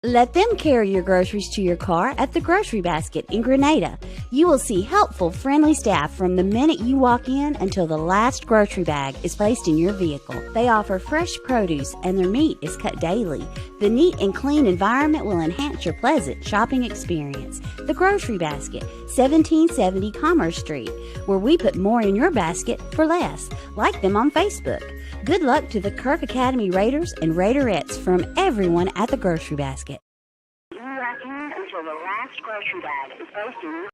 Let them carry your groceries to your car at the Grocery Basket in Grenada. You will see helpful, friendly staff from the minute you walk in until the last grocery bag is placed in your vehicle. They offer fresh produce and their meat is cut daily. The neat and clean environment will enhance your pleasant shopping experience. The Grocery Basket, 1770 Commerce Street, where we put more in your basket for less. Like them on Facebook. Good luck to the Kirk Academy Raiders and Raiderettes from everyone at the Grocery Basket. You walk in until the last grocery bag is placed in your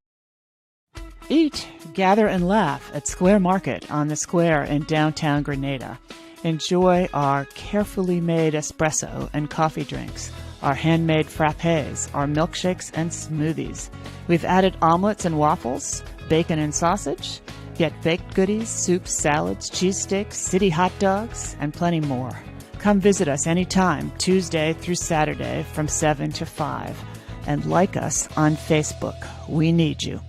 Eat, gather, and laugh at Square Market on the square in downtown Grenada. Enjoy our carefully made espresso and coffee drinks, our handmade frappes, our milkshakes and smoothies. We've added omelets and waffles, bacon and sausage. Get baked goodies, soups, salads, cheesesteaks, city hot dogs, and plenty more. Come visit us anytime, Tuesday through Saturday from 7 to 5. And like us on Facebook. We need you.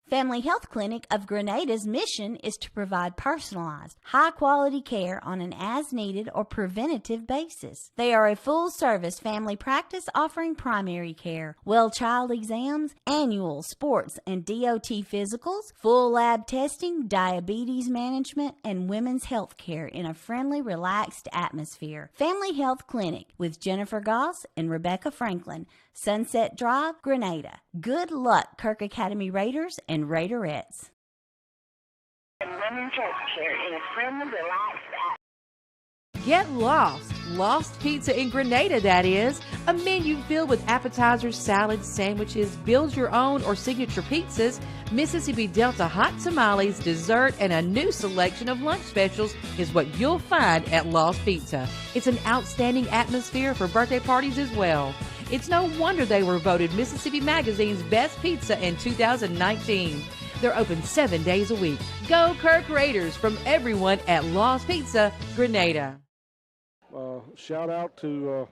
Family Health Clinic of Grenada's mission is to provide personalized, high-quality care on an as-needed or preventative basis. They are a full-service family practice offering primary care, well child exams, annual sports and DOT physicals, full lab testing, diabetes management, and women's health care in a friendly, relaxed atmosphere. Family Health Clinic with Jennifer Goss and Rebecca Franklin, Sunset Drive, Grenada. Good luck, Kirk Academy Raiders and Raiderettes. and women's health care in a friendly, relaxed atmosphere. Get lost. Lost Pizza in Grenada, that is. A menu filled with appetizers, salads, sandwiches, build your own or signature pizzas, Mississippi Delta hot tamales, dessert, and a new selection of lunch specials is what you'll find at Lost Pizza. It's an outstanding atmosphere for birthday parties as well. It's no wonder they were voted Mississippi Magazine's best pizza in 2019. They're open 7 days a week. Go Kirk Raiders from everyone at Lost Pizza, Grenada. Shout out to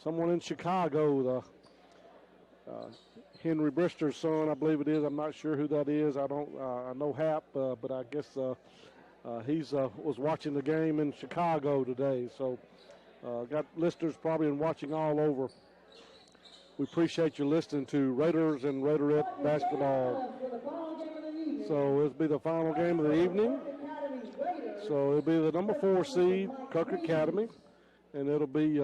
someone in Chicago, Henry Brister's son, I believe it is. I'm not sure who that is. I know Hap, but I guess he's was watching the game in Chicago today. So got listeners probably and watching all over. We appreciate you listening to Raiders and Raiderette basketball. So it'll be the final game of the evening. So it'll be the number 4 seed, Kirk Academy. And it'll be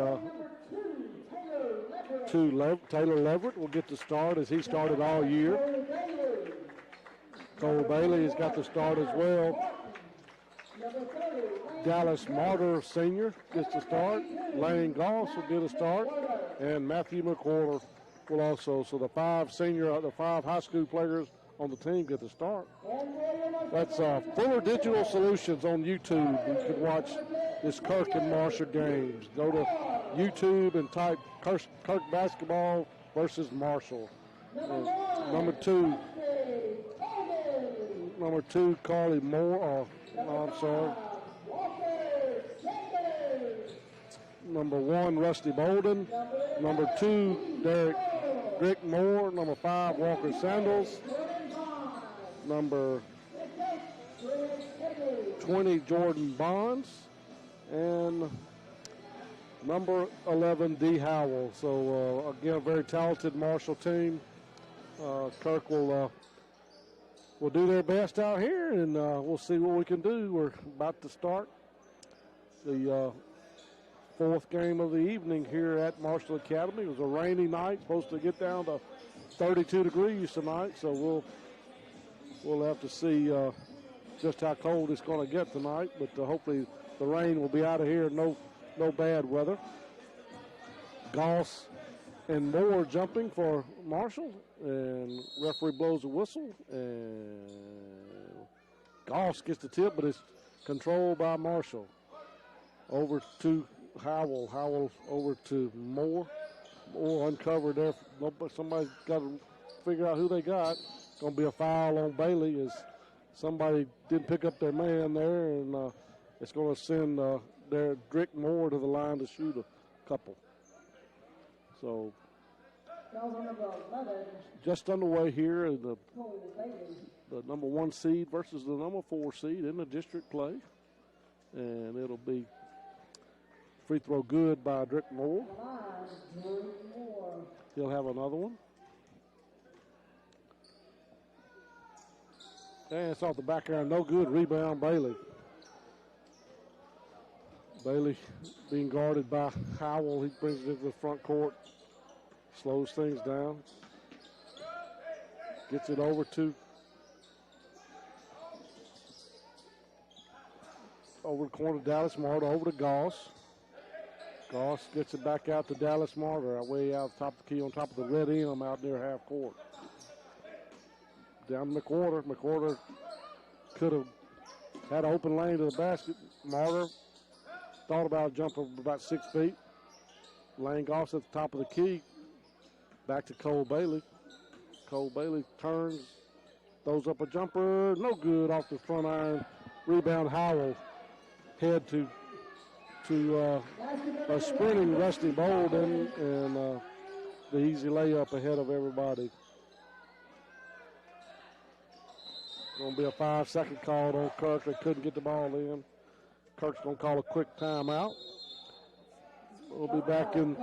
Taylor Leverett will get the start as he started all year. Cole Bailey has got the start as well. Dallas Martyr Sr. gets the start. Lane Goss will get a start. And Matthew McWhorter will also. So the 5 high school players on the team get the start. That's Fuller Digital Solutions on YouTube. You can watch this Kirk and Marshall games. Go to YouTube and type Kirk basketball versus Marshall. Number two, Carly Moore. I'm sorry. Number 1, Rusty Bolden. Number 2, Rick Moore. Number 5, Walker Sandals. Number 20, Jordan Bonds. And number 11, D. Howell. So, again, a very talented Marshall team. Kirk will do their best out here, and we'll see what we can do. We're about to start the 4th game of the evening here at Marshall Academy. It was a rainy night, supposed to get down to 32 degrees tonight, so we'll have to see just how cold it's going to get tonight, but hopefully the rain will be out of here. No bad weather. Goss and Moore jumping for Marshall, and referee blows a whistle, and Goss gets the tip, but it's controlled by Marshall. Over to Howell. Howell over to Moore. Moore uncovered there. Somebody's got to figure out who they got. Going to be a foul on Bailey as somebody didn't pick up their man there, and it's going to send their Drick Moore to the line to shoot a couple. So just underway here, the number 1 seed versus the number 4 seed in the district play. And it'll be free throw good by Drick Moore. He'll have another one. And it's off the back iron, no good. Rebound, Bailey. Bailey being guarded by Howell. He brings it into the front court, slows things down. Gets it over to the corner, Dallas Martyr, over to Goss. Goss gets it back out to Dallas Martyr, way out top of the key on top of the red M out near half court. Down to McWhorter. McWhorter could have had an open lane to the basket. Martyr thought about a jump of about 6 feet. Lane Goss at the top of the key. Back to Cole Bailey. Cole Bailey turns, throws up a jumper, no good off the front iron. Rebound Howell. Head to a sprinting Rusty Bolden, and the easy layup ahead of everybody. Going to be a 5-second call on Kirk. They couldn't get the ball in. Kirk's going to call a quick timeout. We'll be back in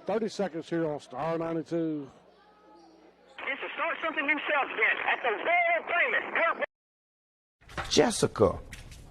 30 seconds here on Star 92. It's to start something himself again at the world famous Kirk. Jessica,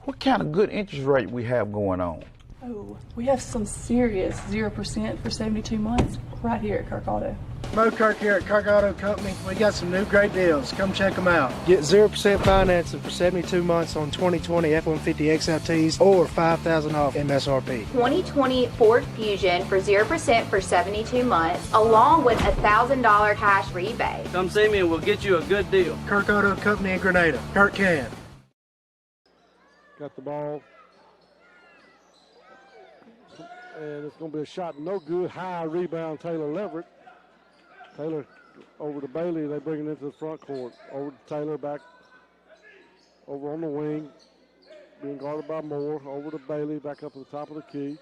what kind of good interest rate we have going on? Oh, we have some serious 0% for 72 months right here at Kirk Auto. Mo Kirk here at Kirk Auto Company. We got some new great deals. Come check them out. Get 0% financing for 72 months on 2020 F-150 XLTs or $5,000 off MSRP. 2020 Ford Fusion for 0% for 72 months, along with a $1,000 cash rebate. Come see me and we'll get you a good deal. Kirk Auto Company in Grenada. Kirk can. Got the ball. And it's going to be a shot no good. High rebound, Taylor Leverett. Taylor over to Bailey. They bring it into the front court. Over to Taylor, back over on the wing. Being guarded by Moore. Over to Bailey, back up to the top of the key.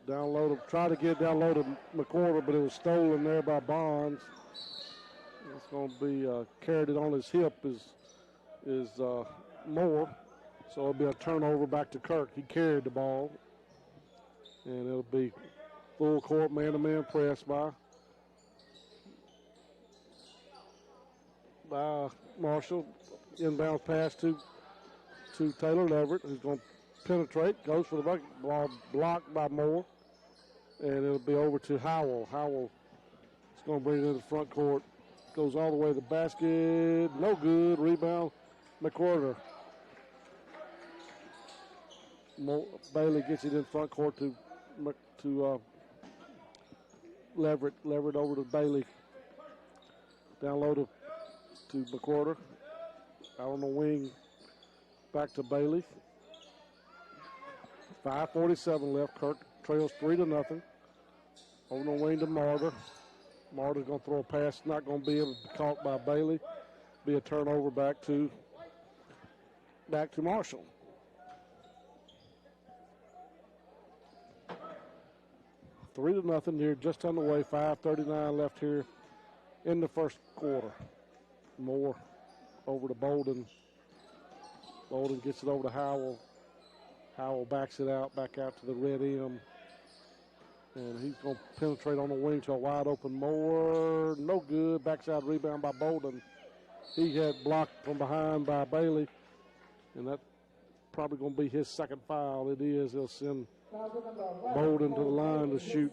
Down low, try to get down low to McWhorter, but it was stolen there by Bonds. It's going to be carried it on his hip is Moore. So it'll be a turnover back to Kirk. He carried the ball. And it'll be full court man-to-man press by Marshall. Inbound pass to Taylor Leverett, who's going to penetrate. Goes for the bucket. Ball blocked by Moore. And it'll be over to Howell. Howell is going to bring it into the front court. Goes all the way to the basket. No good. Rebound, McWhorter. Bailey gets it in front court to Leverett. Leverett over to Bailey. Down low to McWhorter. Out on the wing. Back to Bailey. 5:47 left. Kirk trails 3-0. Over the wing to Martyr. Martyr's going to throw a pass. Not going to be able to be caught by Bailey. Be a turnover back to Marshall. 3-0 here, just on the way. 5:39 left here in the first quarter. Moore over to Bolden. Bolden gets it over to Howell. Howell backs it out, back out to the red M. And he's going to penetrate on the wing to a wide open Moore. No good. Backside rebound by Bolden. He had blocked from behind by Bailey. And that's probably going to be his second foul. It is. He'll send Bolden to the line to shoot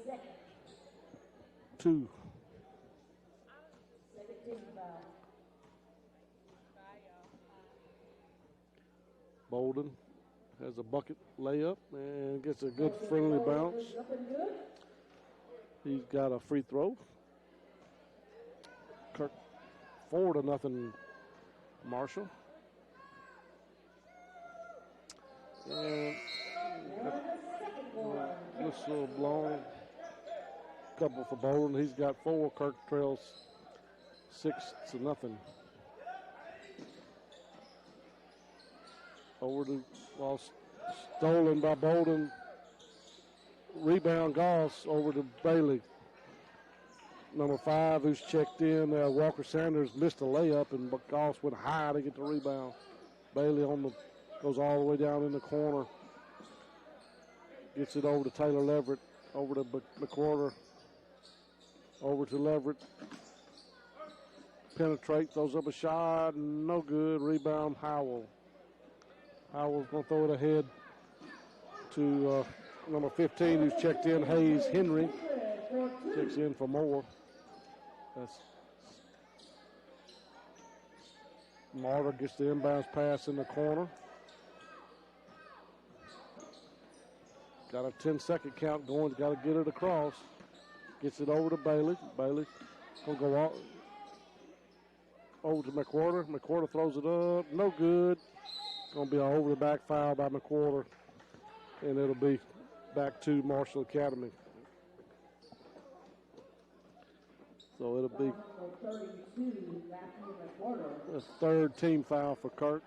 2. Bolden has a bucket layup and gets a good friendly bounce. He's got a free throw. Kirk 4-0 Marshall. And whistle blown. Couple for Bolden. He's got 4. Kirk trails 6-0. Over to, well, stolen by Bolden. Rebound Goss over to Bailey. Number 5 who's checked in. Walker Sanders missed a layup and Goss went high to get the rebound. Bailey on the Goes all the way down in the corner. Gets it over to Taylor Leverett. Over to McWhorter. Over to Leverett. Penetrate, throws up a shot, no good. Rebound, Howell. Howell's going to throw it ahead to number 15, who's checked in, Hayes Henry. Checks in for more. That's Martyr gets the inbounds pass in the corner. Got a 10-second count going. Got to get it across. Gets it over to Bailey. Bailey going to go out. Over to McWhorter. McWhorter throws it up. No good. Going to be an over-the-back foul by McWhorter. And it'll be back to Marshall Academy. So it'll be a third team foul for Kirk.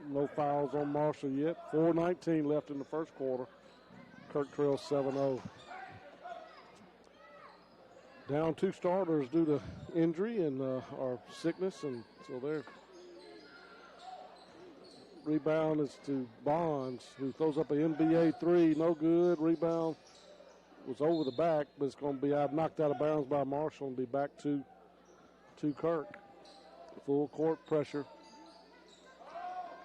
No fouls on Marshall yet. 4:19 left in the first quarter. Kirk trails 7-0. Down 2 starters due to injury and or sickness, and so their rebound is to Bonds, who throws up an NBA 3, no good. Rebound was over the back, but it's going to be knocked out of bounds by Marshall and be back to Kirk. Full court pressure.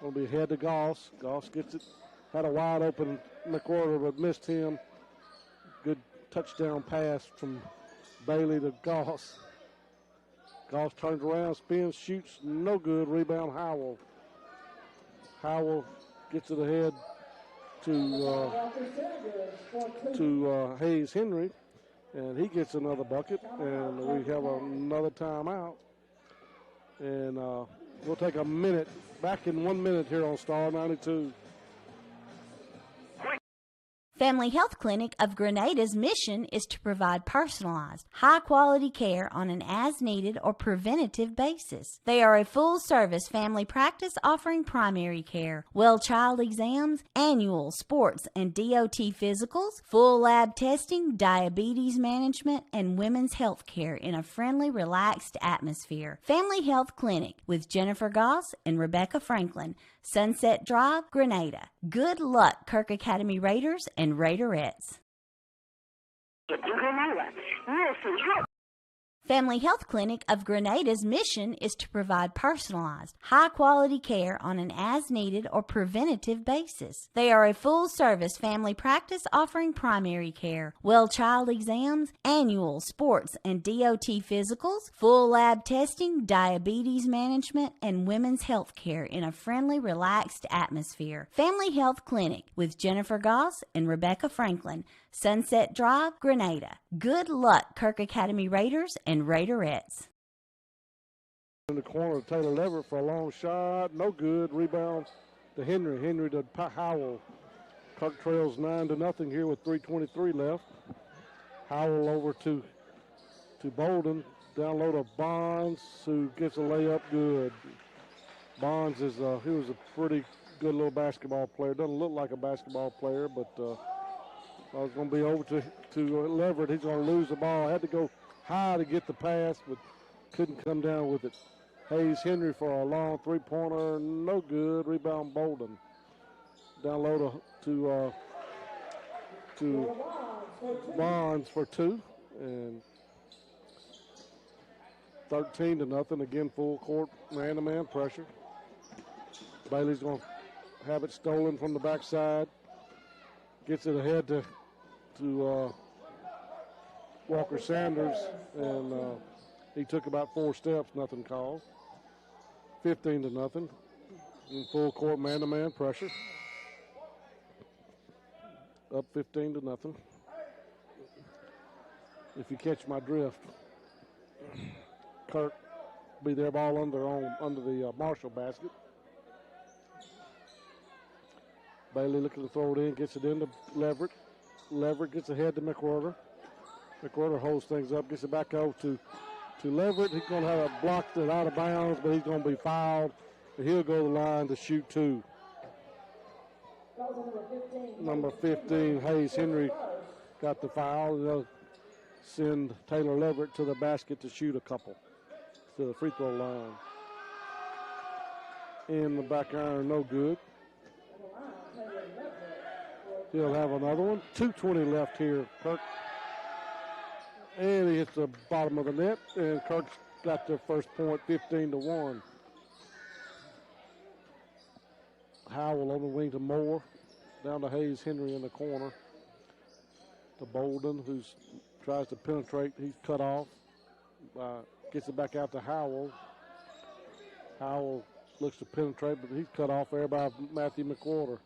Going to be ahead to Goss. Goss gets it. Had a wide open McWhorter, but missed him. Good touchdown pass from Bailey to Goss. Goss turns around, spins, shoots, no good. Rebound, Howell. Howell gets it ahead to Hayes Henry, and he gets another bucket, and we have another timeout. And we'll take a minute, back in 1 minute here on Star 92. Family Health Clinic of Grenada's mission is to provide personalized, high-quality care on an as-needed or preventative basis. They are a full-service family practice offering primary care, well child exams, annual sports and DOT physicals, full lab testing, diabetes management, and women's health care in a friendly, relaxed atmosphere. Family Health Clinic with Jennifer Goss and Rebecca Franklin, Sunset Drive, Grenada. Good luck, Kirk Academy Raiders and Raiderettes. Family Health Clinic of Grenada's mission is to provide personalized, high-quality care on an as-needed or preventative basis. They are a full-service family practice offering primary care, well child exams, annual sports and DOT physicals, full lab testing, diabetes management, and women's health care in a friendly, relaxed atmosphere. Family Health Clinic with Jennifer Goss and Rebecca Franklin, Sunset Drive, Grenada. Good luck, Kirk Academy Raiders and Raiderettes. In the corner, Taylor Leverett for a long shot. No good. Rebound to Henry. Henry to Howell. Kirk trails 9-0 here with 3:23 left. Howell over to Bolden. Down low to Bonds, who gets a layup good. Bonds he was a pretty good little basketball player. Doesn't look like a basketball player, but I was going to be over to Leverett. He's going to lose the ball. Had to go high to get the pass, but couldn't come down with it. Hayes Henry for a long three-pointer, no good. Rebound Bolden. Down low to Bonds for 2, and 13-0. Again, full court man-to-man pressure. Bailey's going to have it stolen from the backside. Gets it ahead to Walker Sanders, and he took about 4 steps, nothing called. 15-0. In full court man-to-man pressure. Up 15-0. If you catch my drift, Kirk be their ball under the Marshall basket. Bailey looking to throw it in, gets it into Leverett. Leverett gets ahead to McWhorter. McWhorter holds things up, gets it back out to Leverett. He's going to have a block that out of bounds, but he's going to be fouled. And he'll go to the line to shoot 2. Number 15, Hayes Henry, got the foul. They'll send Taylor Leverett to the basket to shoot a couple to the free throw line. In the back iron, no good. He'll have another one. 2:20 left here, Kirk. And he hits the bottom of the net, and Kirk's got their first point, 15-1. Howell on the wing to Moore. Down to Hayes Henry in the corner. To Bolden, who tries to penetrate. He's cut off. Gets it back out to Howell. Howell looks to penetrate, but he's cut off there by Matthew McWhorter.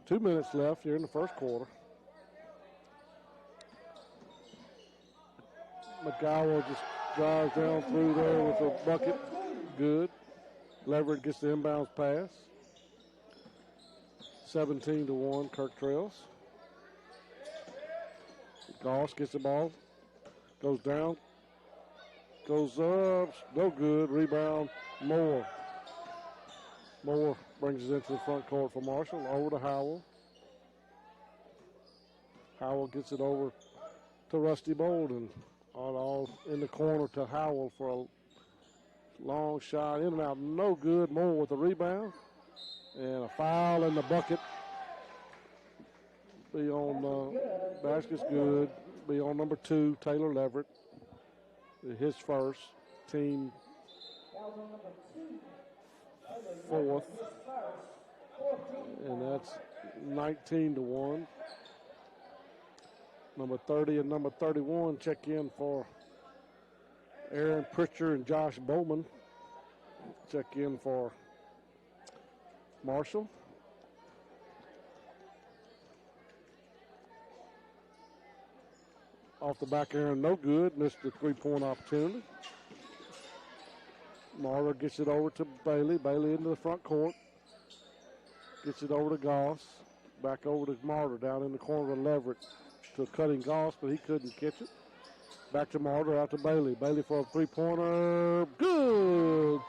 2 minutes left here in the first quarter. McGowan just drives down through there with a bucket. Good. Leverett gets the inbounds pass. 17-1, Kirk trails. Goss gets the ball. Goes down. Goes up. No good. Rebound. Moore. Moore brings it into the front court for Marshall. Over to Howell. Howell gets it over to Rusty Bolden. All in the corner to Howell for a long shot. In and out. No good. Moore with the rebound. And a foul in the bucket. Be on basket's good. Be on number 2, Taylor Leverett. His first. Team 4th. And that's 19-1. Number 30 and number 31 check in for Aaron Pritchard and Josh Bowman. Check in for Marshall. Off the back, Aaron, no good. Missed the three-point opportunity. Marler gets it over to Bailey. Bailey into the front court. Gets it over to Goss. Back over to Marler down in the corner to Leverett. To cutting Goss, but he couldn't catch it. Back to Marler, out to Bailey. Bailey for a three-pointer. Good!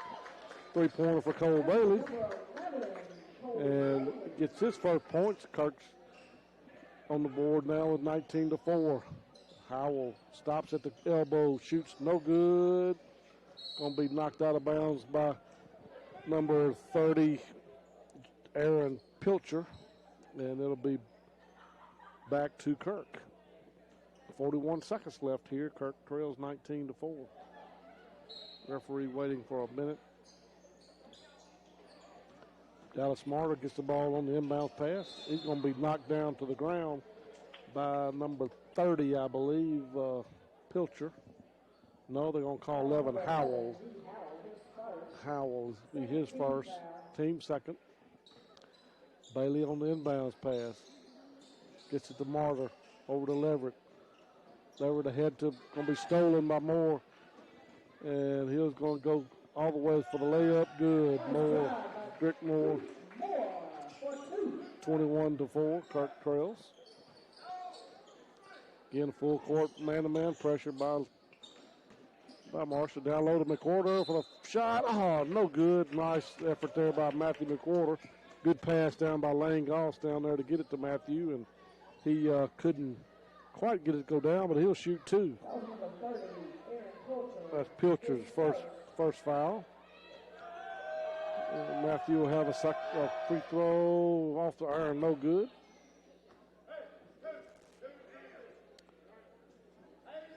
Three-pointer for Cole Bailey. And gets his first points. Kirk's on the board now with 19-4. Howell stops at the elbow, shoots no good. Going to be knocked out of bounds by number 30, Aaron Pilcher. And it'll be back to Kirk. 41 seconds left here. Kirk trails 19-4. Referee waiting for a minute. Dallas Marler gets the ball on the inbound pass. He's going to be knocked down to the ground by number 30, I believe, Pilcher. No, they're going to call 11 Howell. Howell will be his first, team second. Bailey on the inbounds pass. Gets it to Marler, over to Leverett. Leverett ahead to, going to be stolen by Moore. And he was going to go all the way for the layup. Good, Moore. Rick Moore. 21-4, Kirk trails. Again, full court man-to-man pressure by Marshall. Down low to McWhorter for the shot. Oh, no good. Nice effort there by Matthew McWhorter. Good pass down by Lane Goss down there to get it to Matthew, and he couldn't quite get it to go down, but he'll shoot two. That's Pilcher's first foul. And Matthew will have a free throw off the iron, no good.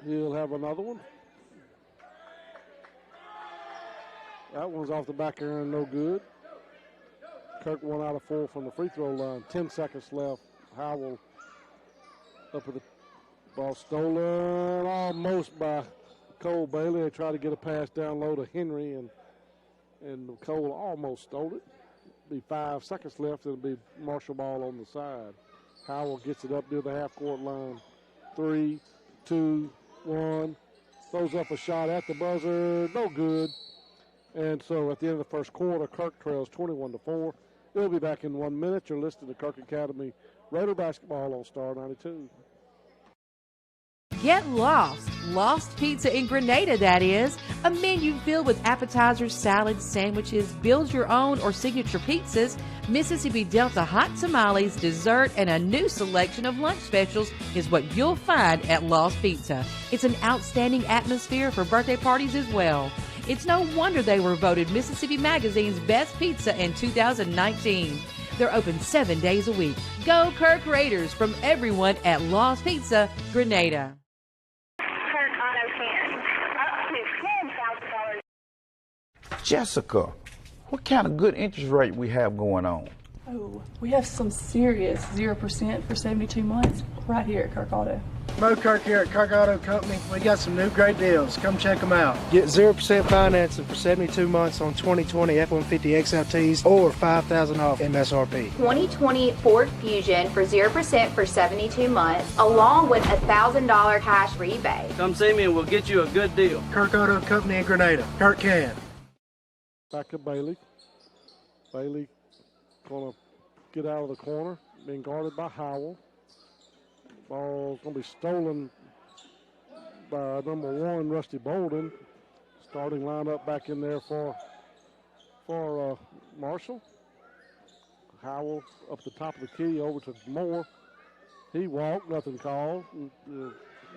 He'll have another one. That one's off the back iron, no good. Kirk 1 out of 4 from the free throw line. 10 seconds left. Howell up with the ball stolen almost by Cole Bailey. They tried to get a pass down low to Henry, and Cole almost stole it. Be 5 seconds left. It'll be Marshall ball on the side. Howell gets it up near the half-court line. 3, 2, 1. Throws up a shot at the buzzer. No good. And so at the end of the first quarter, Kirk trails 21-4. We'll be back in 1 minute. You're listening to Kirk Academy Raider Basketball on Star 92. Get lost. Lost Pizza in Grenada, that is. A menu filled with appetizers, salads, sandwiches, build your own or signature pizzas, Mississippi Delta hot tamales, dessert, and a new selection of lunch specials is what you'll find at Lost Pizza. It's an outstanding atmosphere for birthday parties as well. It's no wonder they were voted Mississippi Magazine's best pizza in 2019. They're open 7 days a week. Go Kirk Raiders from everyone at Lost Pizza, Grenada. Kirk Auto Care. Up to $10,000. Jessica, what kind of good interest rate we have going on? Oh, we have some serious 0% for 72 months right here at Kirk Auto. Mo Kirk here at Kirk Auto Company. We got some new great deals. Come check them out. Get 0% financing for 72 months on 2020 F-150 XLTs or $5,000 off MSRP. 2020 Ford Fusion for 0% for 72 months, along with a $1,000 cash rebate. Come see me and we'll get you a good deal. Kirk Auto Company in Grenada. Kirk can. Back to Bailey. Bailey going to get out of the corner, being guarded by Howell. Ball's going to be stolen by number 1, Rusty Bolden. Starting lineup back in there for Marshall. Howell up the top of the key over to Moore. He walked, nothing called.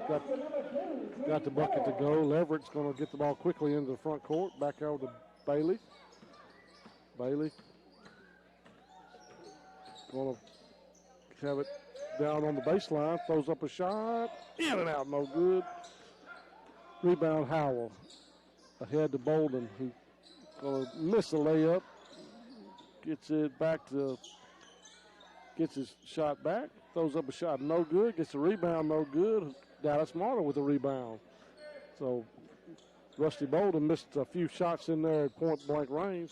Got the bucket to go. Leverett's going to get the ball quickly into the front court. Back out to Bailey. Bailey going to have it down on the baseline, throws up a shot, in and out, no good. Rebound Howell, ahead to Bolden, who's going to miss a layup, gets his shot back, throws up a shot, no good, gets a rebound, no good. Dallas Martin with a rebound. So Rusty Bolden missed a few shots in there at point-blank range.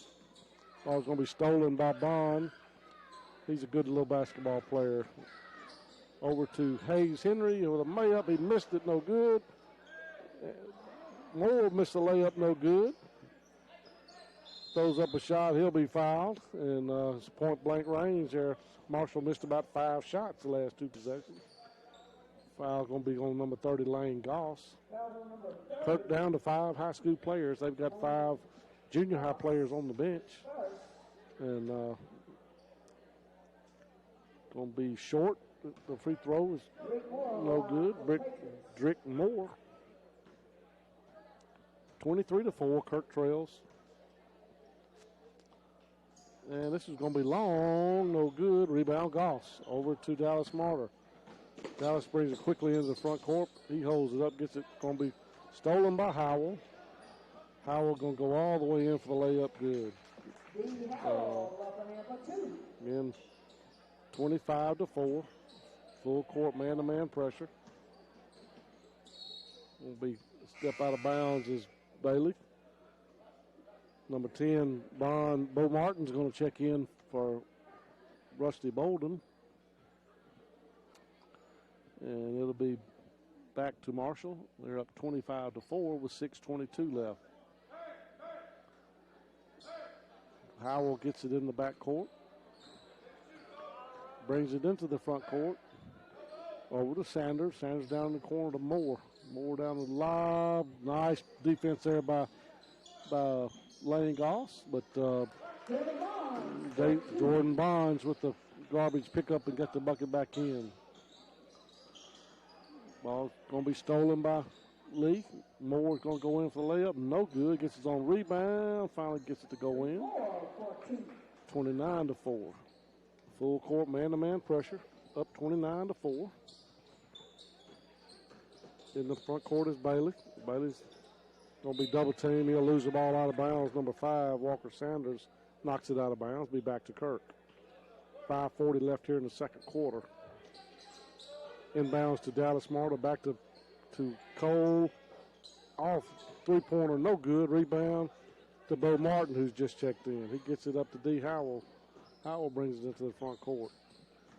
Ball's going to be stolen by Bond. He's a good little basketball player. Over to Hayes Henry with a layup. He missed it, no good. Moore missed a layup, no good. Throws up a shot, he'll be fouled. And it's point-blank range there. Marshall missed about 5 shots the last 2 possessions. Foul's going to be on number 30, Lane Goss. Kirk down to 5 high school players. They've got 5 junior high players on the bench. And going to be short. The free throw is no good. Drick Moore. 23-4, Kirk trails. And this is going to be long, no good. Rebound Goss over to Dallas Martyr. Dallas brings it quickly into the front court. He holds it up, gets it. Going to be stolen by Howell. Howell going to go all the way in for the layup, good. Again, 25-4. Full court man-to-man pressure. Will be step out of bounds is Bailey. Number 10, Bo Martin's going to check in for Rusty Bolden. And it'll be back to Marshall. They're up 25-4 with 6:22 left. Howell gets it in the back court. Brings it into the front court. Over to Sanders. Sanders down in the corner to Moore. Moore down the lob. Nice defense there by Lane Goss. But Jordan Bonds with the garbage pickup and got the bucket back in. Ball's going to be stolen by Lee. Moore's going to go in for the layup. No good. Gets his own rebound. Finally gets it to go in. 29-4. Full court man-to-man pressure. Up 29-4. In the front court is Bailey. Bailey's going to be double teamed. He'll lose the ball out of bounds. Number 5, Walker Sanders, knocks it out of bounds. Be back to Kirk. 5:40 left here in the second quarter. Inbounds to Dallas Martyr. Back to Cole. Off three-pointer, no good. Rebound to Bo Martin, who's just checked in. He gets it up to D. Howell. Howell brings it into the front court.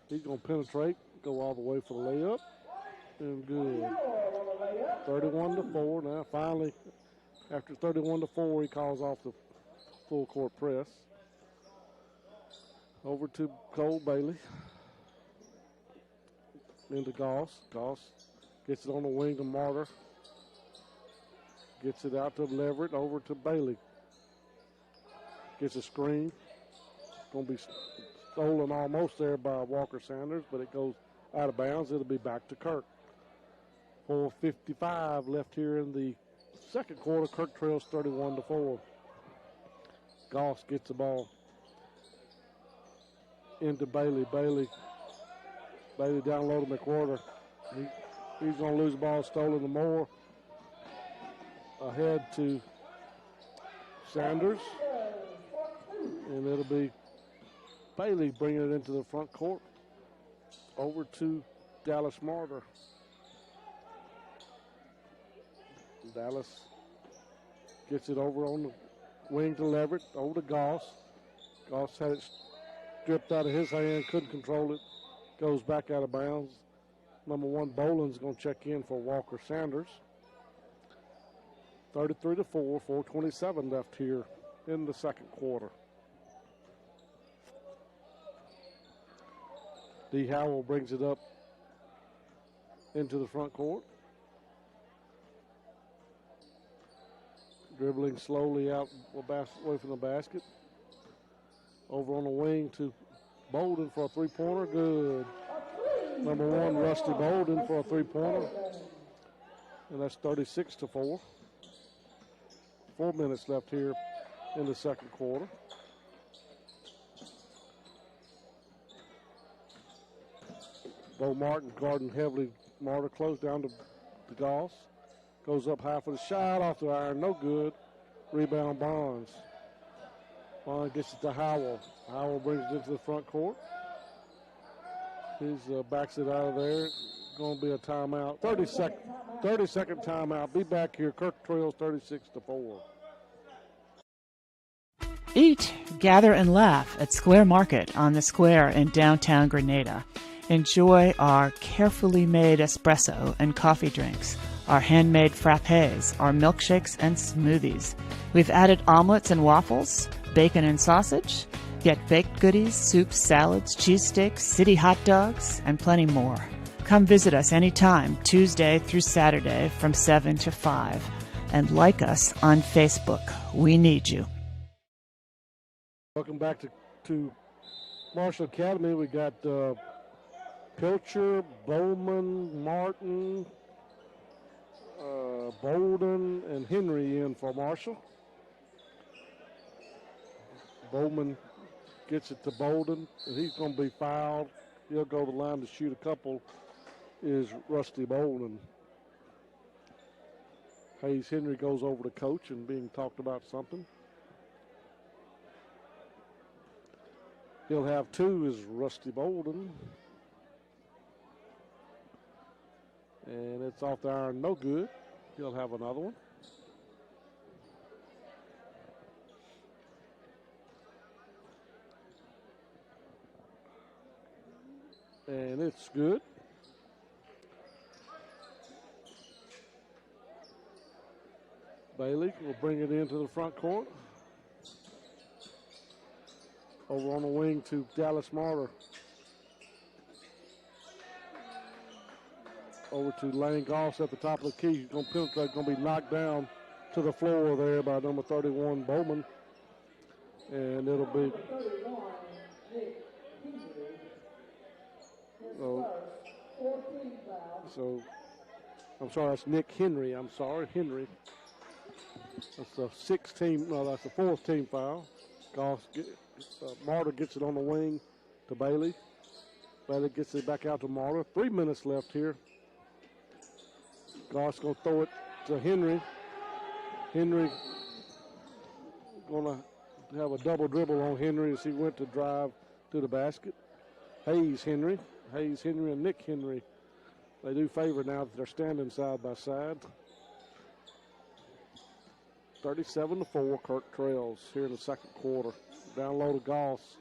He's going to penetrate, go all the way for the layup. And good. 31-4. Now, finally, after 31-4, he calls off the full court press. Over to Cole Bailey. Into Goss. Goss gets it on the wing to Martyr. Gets it out to Leverett. Over to Bailey. Gets a screen. Going to be stolen almost there by Walker Sanders, but it goes out of bounds. It'll be back to Kirk. 4:55 left here in the second quarter. Kirk trails 31-4. Goss gets the ball. into Bailey. Bailey down low to McWhorter. He's going to lose the ball, stolen to Moore. Ahead to Sanders. And it'll be Bailey bringing it into the front court. Over to Dallas Martyr. Dallas gets it over on the wing to Leverett, over to Goss. Goss had it stripped out of his hand, couldn't control it. Goes back out of bounds. Number 1, Boland's going to check in for Walker Sanders. 33-4, 4:27 left here in the second quarter. D. Howell brings it up into the front court. Dribbling slowly out away from the basket. Over on the wing to Bolden for a three-pointer. Good. Number 1, Rusty Bolden for a three-pointer. And that's 36-4. 4 minutes left here in the second quarter. Bo Martin guarding heavily. Martyr close down to Goss. Goes up half of the shot off the iron. No good. Rebound Bonds. Bonds gets it to Howell. Howell brings it into the front court. He backs it out of there. Going to be a timeout. 30-second timeout. Be back here. Kirk trails 36-4. Eat, gather, and laugh at Square Market on the Square in downtown Grenada. Enjoy our carefully made espresso and coffee drinks, our handmade frappes, our milkshakes and smoothies. We've added omelets and waffles, bacon and sausage, yet baked goodies, soups, salads, cheesesteaks, city hot dogs, and plenty more. Come visit us anytime, Tuesday through Saturday from 7 to 5. And like us on Facebook. We need you. Welcome back to Marshall Academy. We got Pilcher, Bowman, Martin, Bolden, and Henry in for Marshall. Bowman gets it to Bolden, and he's going to be fouled. He'll go to the line to shoot a couple. Is Rusty Bolden. Hayes Henry goes over to coach and being talked about something. He'll have 2 is Rusty Bolden. And it's off the iron, no good. He'll have another one. And it's good. Bailey will bring it into the front court. Over on the wing to Dallas Martyr. Over to Lane Goss at the top of the key. He's going to penetrate, going to be knocked down to the floor there by number 31, Bowman. And it'll be... So, I'm sorry, that's Nick Henry. I'm sorry, Henry. That's the that's the 4th team foul. Martyr gets it on the wing to Bailey. Bailey gets it back out to Martyr. 3 minutes left here. Goss going to throw it to Henry. Henry going to have a double dribble on Henry as he went to drive to the basket. Hayes Henry and Nick Henry. They do favor now that they're standing side by side. 37-4, Kirk trails here in the second quarter. Down low to Goss.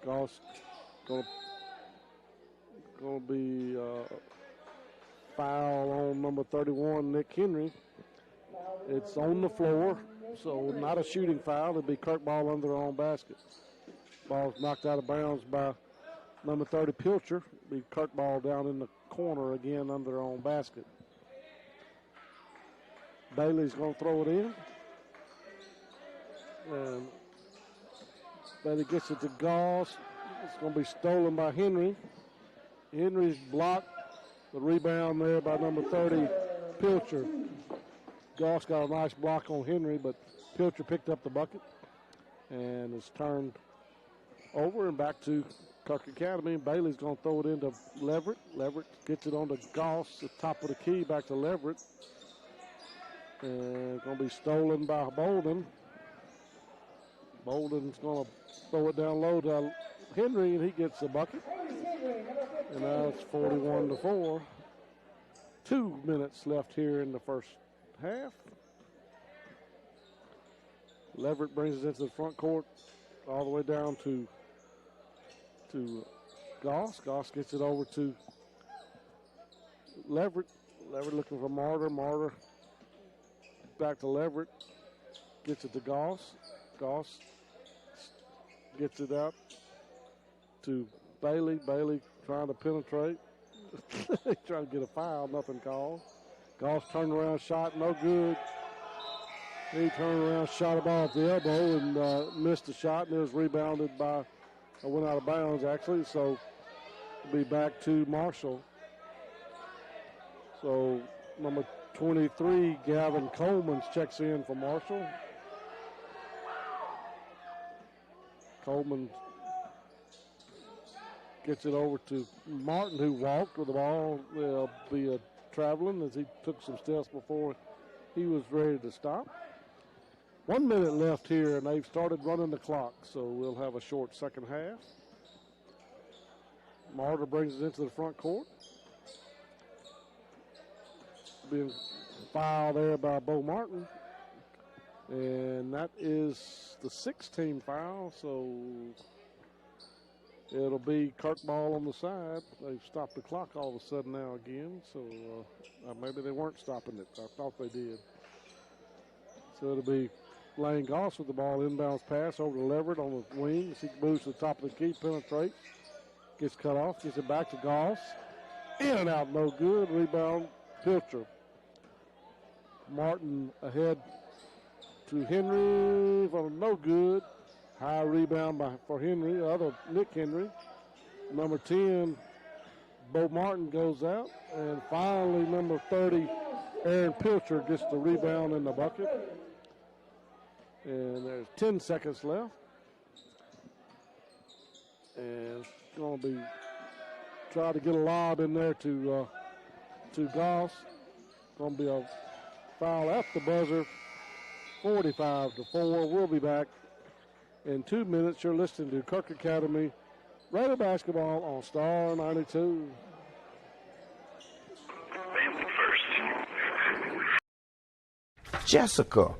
Goss going to be foul on number 31, Nick Henry. It's on the floor, so not a shooting foul. It'll be Kirk ball under their own basket. Ball's knocked out of bounds by number 30, Pilcher. Be Kirk ball down in the corner again under their own basket. Bailey's going to throw it in. And Bailey gets it to Goss. It's going to be stolen by Henry. Henry's blocked. The rebound there by number 30, Pilcher. Goss got a nice block on Henry, but Pilcher picked up the bucket. And it's turned over and back to Kirk Academy. Bailey's going to throw it into Leverett. Leverett gets it on to Goss, the top of the key, back to Leverett. And it's going to be stolen by Bolden. Bolden's going to throw it down low to Henry, and he gets the bucket. And now it's 41-4. 2 minutes left here in the first half. Leverett brings it into the front court all the way down to Goss. Goss gets it over to Leverett. Leverett looking for Martyr. Martyr back to Leverett. Gets it to Goss. Goss gets it out to Bailey. Bailey trying to penetrate. Trying to get a foul. Nothing called. Goss turned around, shot, no good. He turned around, shot a ball at the elbow, and missed the shot, and it was rebounded by, went out of bounds actually, so it'll be back to Marshall. So number 23, Gavin Coleman checks in for Marshall. Coleman gets it over to Martin, who walked with the ball. They'll be traveling as he took some steps before he was ready to stop. 1 minute left here, and they've started running the clock, so we'll have a short second half. Martyr brings it into the front court. Being fouled there by Bo Martin. And that is the 16th foul, so it'll be Kirk ball on the side. They've stopped the clock all of a sudden now again, so maybe they weren't stopping it. I thought they did. So it'll be Lane Goss with the ball, inbounds pass over to Leverett on the wing. He moves to the top of the key, penetrates, gets cut off, gets it back to Goss. In and out, no good. Rebound, Pilcher. Martin ahead to Henry for no good. High rebound for Henry, Nick Henry. Number 10, Bo Martin goes out. And finally, number 30, Aaron Pilcher gets the rebound in the bucket. And there's 10 seconds left. And it's going to be try to get a lob in there to Goss. Going to be a foul at the buzzer. 45-4. We'll be back in 2 minutes. You're listening to Kirk Academy Raider basketball on Star 92. Family first. Jessica,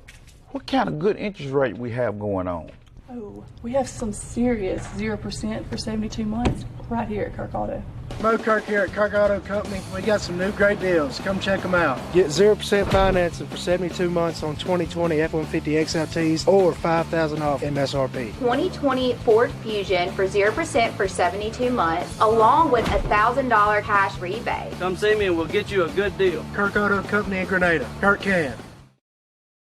what kind of good interest rate we have going on? Oh, we have some serious 0% for 72 months right here at Kirk Auto. Mo Kirk here at Kirk Auto Company. We got some new great deals. Come check them out. Get 0% financing for 72 months on 2020 F-150 XLTs or $5,000 off MSRP. 2020 Ford Fusion for 0% for 72 months, along with a $1,000 cash rebate. Come see me and we'll get you a good deal. Kirk Auto Company in Grenada. Kirk can.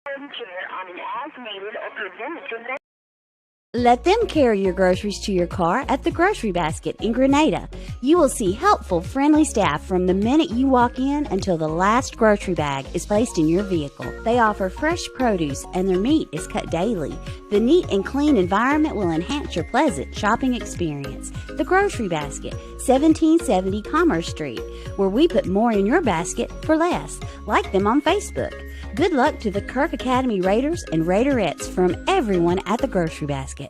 On an as-needed or preventative basis. Let them carry your groceries to your car at the Grocery Basket in Grenada. You will see helpful, friendly staff from the minute you walk in until the last grocery bag is placed in your vehicle. They offer fresh produce and their meat is cut daily. The neat and clean environment will enhance your pleasant shopping experience. The Grocery Basket, 1770 Commerce Street, where we put more in your basket for less. Like them on Facebook. Good luck to the Kirk Academy Raiders and Raiderettes from everyone at the Grocery Basket.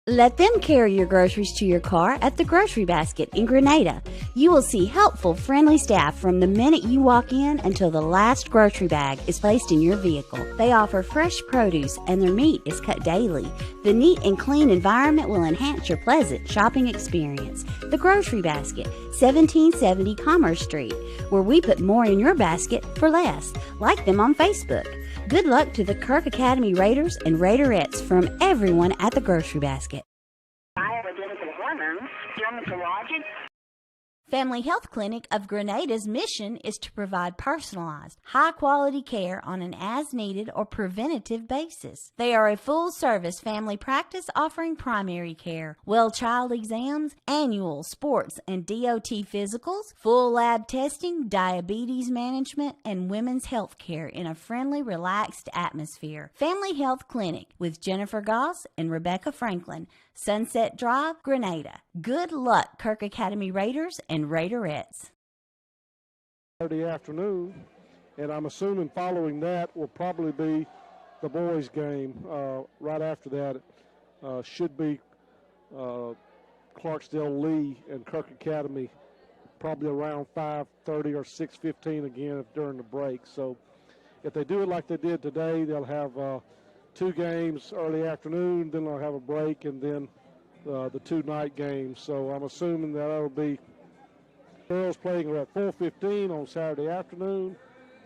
Let them carry your groceries to your car at the Grocery Basket in Grenada. You will see helpful, friendly staff from the minute you walk in until the last grocery bag is placed in your vehicle. They offer fresh produce and their meat is cut daily. The neat and clean environment will enhance your pleasant shopping experience. The Grocery Basket, 1770 Commerce Street, where we put more in your basket for less. Like them on Facebook. Good luck to the Kirk Academy Raiders and Raiderettes from everyone at the Grocery Basket. Bioidentical hormones, dermatologic. Family Health Clinic of Grenada's mission is to provide personalized, high-quality care on an as-needed or preventative basis. They are a full-service family practice offering primary care, well child exams, annual sports and DOT physicals, full lab testing, diabetes management, and women's health care in a friendly, relaxed atmosphere. Family Health Clinic with Jennifer Goss and Rebecca Franklin, Sunset Drive, Grenada. Good luck, Kirk Academy Raiders and Raiderettes. Saturday afternoon, and I'm assuming following that will probably be the boys' game. Right after that should be Clarksdale Lee and Kirk Academy, probably around 5:30 or 6:15 again during the break. So if they do it like they did today, they'll have 2 games early afternoon, then they'll have a break, and then the 2 night games. So I'm assuming that'll be girls playing at 4:15 on Saturday afternoon,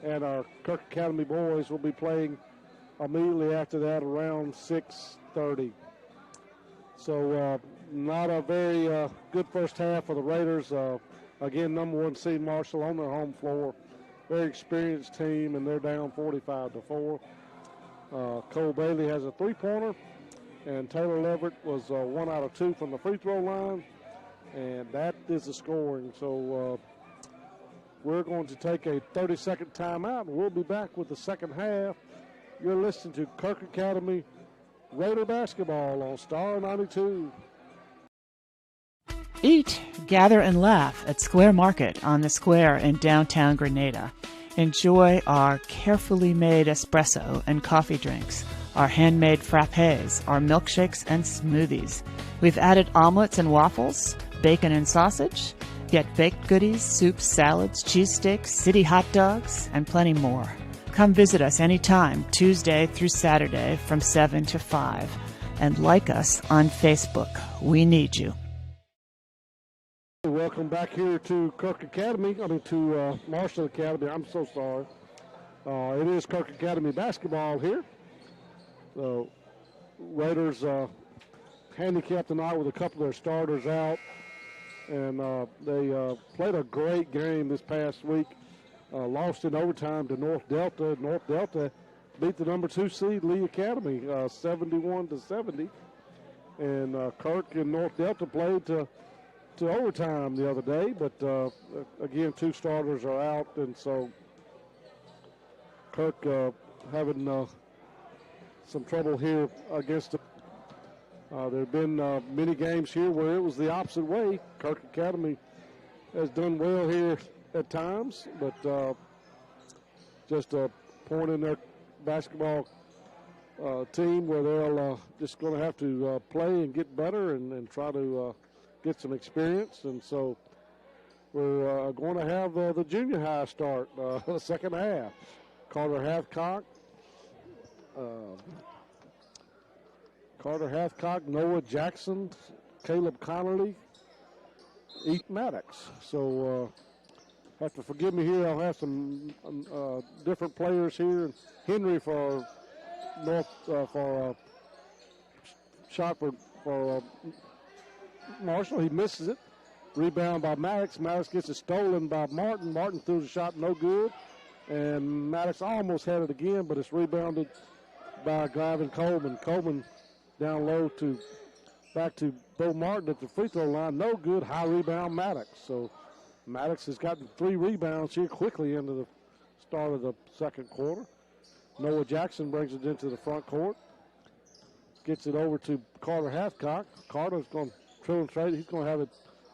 and our Kirk Academy boys will be playing immediately after that around 6:30. So not a very good first half for the Raiders. Again, number 1 seed Marshall on their home floor. Very experienced team, and they're down 45-4. Cole Bailey has a 3-pointer, and Taylor Leverett was 1 out of 2 from the free throw line, and that is the scoring. So we're going to take a 30-second timeout, and we'll be back with the second half. You're listening to Kirk Academy Raider basketball on Star 92. Eat, gather, and laugh at Square Market on the Square in downtown Grenada. Enjoy our carefully made espresso and coffee drinks, our handmade frappes, our milkshakes and smoothies. We've added omelets and waffles, bacon and sausage. Get baked goodies, soups, salads, cheesesteaks, city hot dogs, and plenty more. Come visit us anytime, Tuesday through Saturday from 7 to 5. And like us on Facebook. We need you. Welcome back here to Kirk Academy, to Marshall Academy. I'm so sorry. It is Kirk Academy basketball here. So Raiders handicapped tonight with a couple of their starters out, and they played a great game this past week. Lost in overtime to North Delta. North Delta beat the number 2 seed Lee Academy 71-70, and Kirk and North Delta played to overtime the other day, but again, 2 starters are out, and so Kirk having some trouble here against them. There have been many games here where it was the opposite way. Kirk Academy has done well here at times, but just a point in their basketball team where they're just going to have to play and get better and try to get some experience. And so we're going to have the junior high start the second half. Carter Hathcock, Noah Jackson, Caleb Connerly, Eat Maddox. So have to forgive me here. I'll have some different players here. Henry for shot for Marshall. He misses it. Rebound by Maddox. Maddox gets it stolen by Martin. Martin threw the shot, no good. And Maddox almost had it again, but it's rebounded by Gavin Coleman. Coleman down low back to Bo Martin at the free throw line. No good. High rebound Maddox. So Maddox has gotten 3 rebounds here quickly into the start of the second quarter. Noah Jackson brings it into the front court. Gets it over to Carter Hathcock. Carter's going to trill and trade. He's going to have it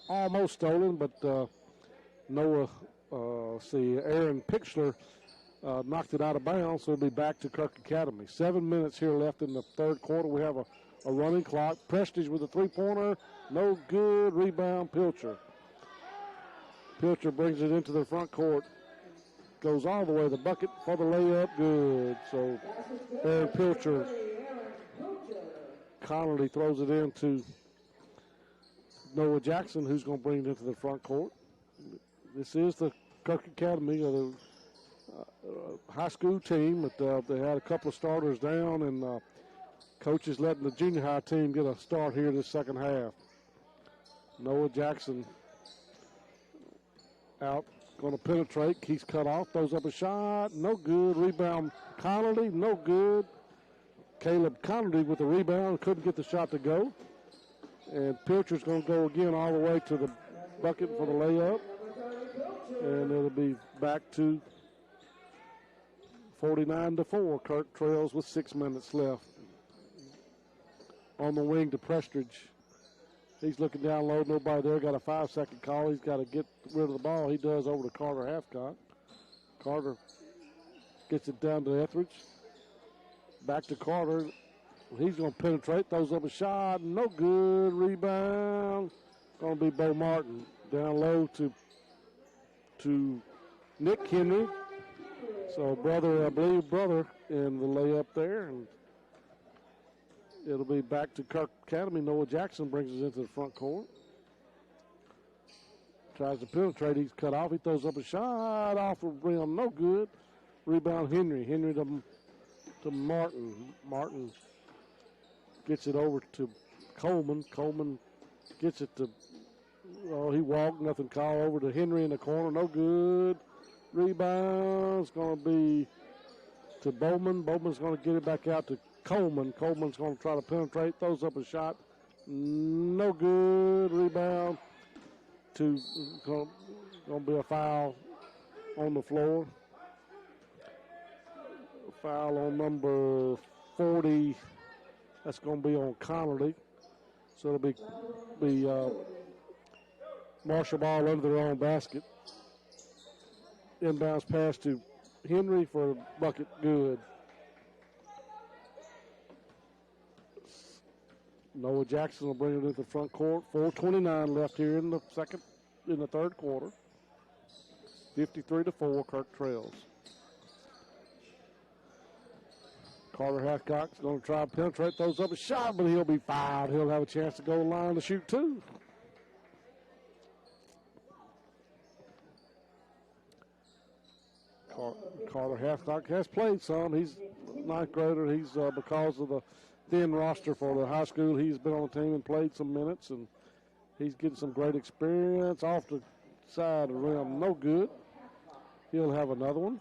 almost stolen, but Noah, Aaron Pixler knocked it out of bounds, so it'll be back to Kirk Academy. 7 minutes here left in the third quarter. We have a running clock. Prestige with a 3-pointer. No good. Rebound, Pilcher. Pilcher brings it into the front court. Goes all the way to the bucket for the layup. Good. So Aaron Pilcher. Connolly throws it into Noah Jackson, who's going to bring it into the front court. This is the Kirk Academy, the high school team, but they had a couple of starters down, and coach is letting the junior high team get a start here this second half. Noah Jackson out, going to penetrate. He's cut off, throws up a shot, no good. Rebound, Connolly, no good. Caleb Connolly with the rebound, couldn't get the shot to go. And Pilcher's going to go again all the way to the bucket for the layup. And it'll be back to 49-4. Kirk trails with 6 minutes left. On the wing to Prestridge. He's looking down low, nobody there. Got a 5-second call. He's got to get rid of the ball. He does over to Carter Halfcock. Carter gets it down to Etheridge. Back to Carter. He's going to penetrate, throws up a shot. No good. Rebound. Going to be Bo Martin. Down low to Nick Henry. So brother, I believe brother in the layup there. And it'll be back to Kirk Academy. Noah Jackson brings us into the front court. Tries to penetrate. He's cut off. He throws up a shot off of rim. No good. Rebound Henry. Henry to Martin. Martin gets it over to Coleman. Coleman gets it to, he walked. Nothing called. Over to Henry in the corner. No good. Rebound's going to be to Bowman. Bowman's going to get it back out to Coleman. Coleman's going to try to penetrate, throws up a shot. No good. Rebound to going to be a foul on the floor. Foul on number 40. That's going to be on Connolly. So it'll be Marshall ball under their own basket. Inbounds pass to Henry for a bucket. Good. Noah Jackson will bring it into the front court. 4:29 left here in the third quarter. 53-4, Kirk trails. Carter Hathcock's going to try to penetrate, throws up a shot, but he'll be fouled. He'll have a chance to go to the line to shoot two. Carter Hathcock has played some. He's ninth grader. He's because of the thin roster for the high school, he's been on the team and played some minutes, and he's getting some great experience. Off the side of the rim, no good. He'll have another one.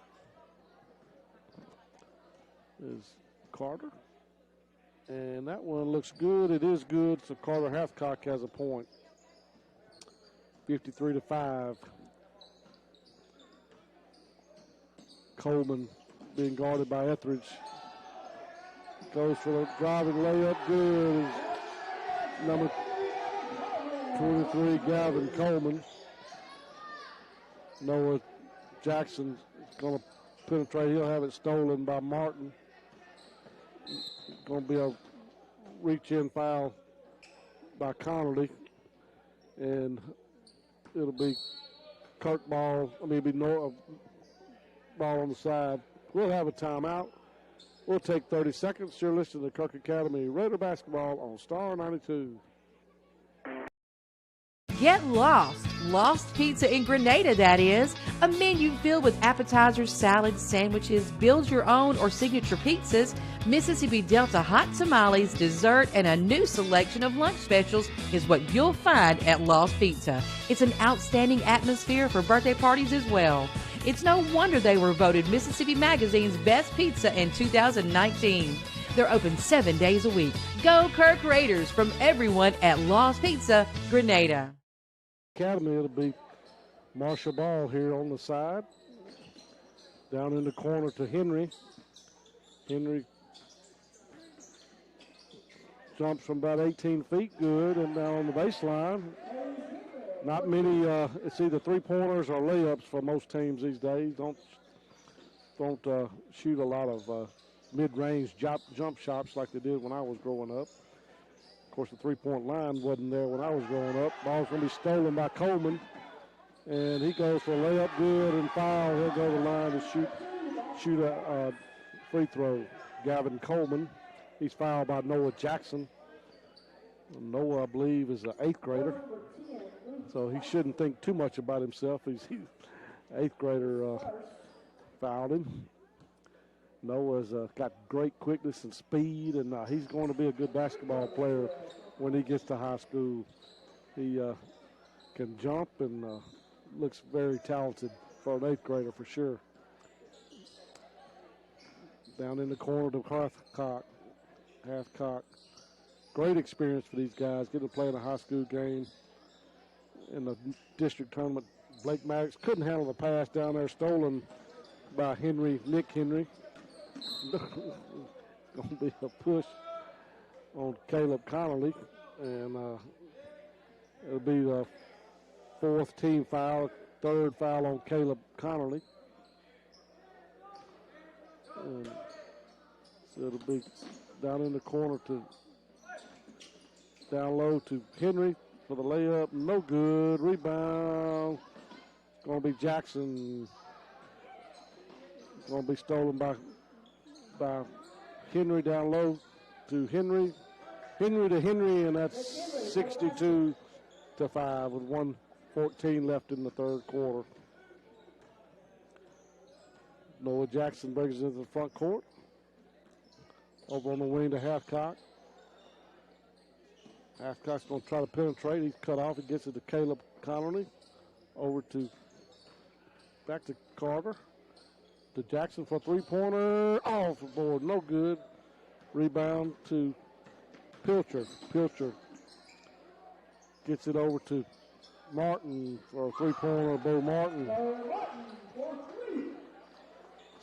Is Carter. And that one looks good. It is good, so Carter Hathcock has a point. 53-5. Coleman being guarded by Etheridge. Goes for the driving layup. Good. Number 23, Gavin Coleman. Noah Jackson is going to penetrate. He'll have it stolen by Martin. Going to be a reach-in foul by Connolly. And it'll be Kirk ball. It'll be ball on the side. We'll have a timeout. We'll take 30 seconds. You're listening to Kirk Academy Raider Basketball on Star 92. Get lost. Lost Pizza in Grenada, that is. A menu filled with appetizers, salads, sandwiches, build your own or signature pizzas, Mississippi Delta hot tamales, dessert, and a new selection of lunch specials is what you'll find at Lost Pizza. It's an outstanding atmosphere for birthday parties as well. It's no wonder they were voted Mississippi Magazine's best pizza in 2019. They're open 7 days a week. Go Kirk Raiders from everyone at Lost Pizza, Grenada. Academy, it'll be Marshall ball here on the side. Down in the corner to Henry. Henry jumps from about 18 feet, good, and down on the baseline. Not many, it's either three-pointers or layups for most teams these days. Don't shoot a lot of mid-range jump shots like they did when I was growing up. Of course, the three-point line wasn't there when I was growing up. Ball's going to be stolen by Coleman, and he goes for a layup, good, and foul. He'll go to the line to shoot a free throw. Gavin Coleman, he's fouled by Noah Jackson. Noah, I believe, is an eighth grader. So he shouldn't think too much about himself. He's eighth grader fouled him. Noah's got great quickness and speed, and he's going to be a good basketball player when he gets to high school. He can jump and looks very talented for an 8th grader for sure. Down in the corner to Hathcock. Great experience for these guys, getting to play in a high school game in the district tournament. Blake Maddox couldn't handle the pass down there, stolen by Nick Henry. Going to be a push on Caleb Connolly, and it'll be the 4th team foul, 3rd foul on Caleb Connolly. And so it'll be down in the corner to down low to Henry for the layup. No good. Rebound. It's going to be Jackson. It's going to be stolen by Henry down low to Henry. Henry to Henry, and that's 62-5 with 1:14 left in the 3rd quarter. Noah Jackson brings it into the front court. Over on the wing to Hathcock. Hathcock's going to try to penetrate. He's cut off. He gets it to Caleb Connolly. Back to Carter. To Jackson for a 3-pointer. Off the board. No good. Rebound to Pilcher. Pilcher gets it over to Martin for a 3-pointer. Bo Martin.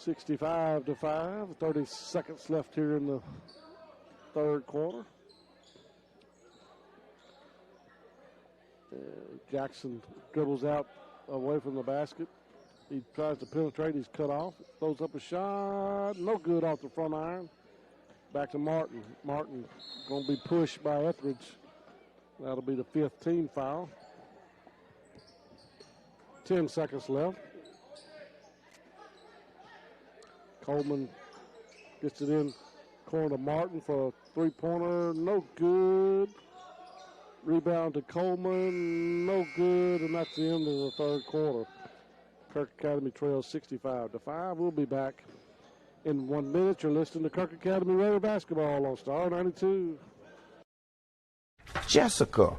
65-5. 30 seconds left here in the 3rd quarter. Jackson dribbles out away from the basket. He tries to penetrate. He's cut off. Throws up a shot. No good off the front iron. Back to Martin. Martin going to be pushed by Etheridge. That'll be the 5th team foul. 10 seconds left. Coleman gets it in corner to Martin for a 3-pointer. No good. Rebound to Coleman. No good. And that's the end of the 3rd quarter. Kirk Academy trails 65-5. We'll be back in 1 minute. You're listening to Kirk Academy Raider Basketball on Star 92. Jessica,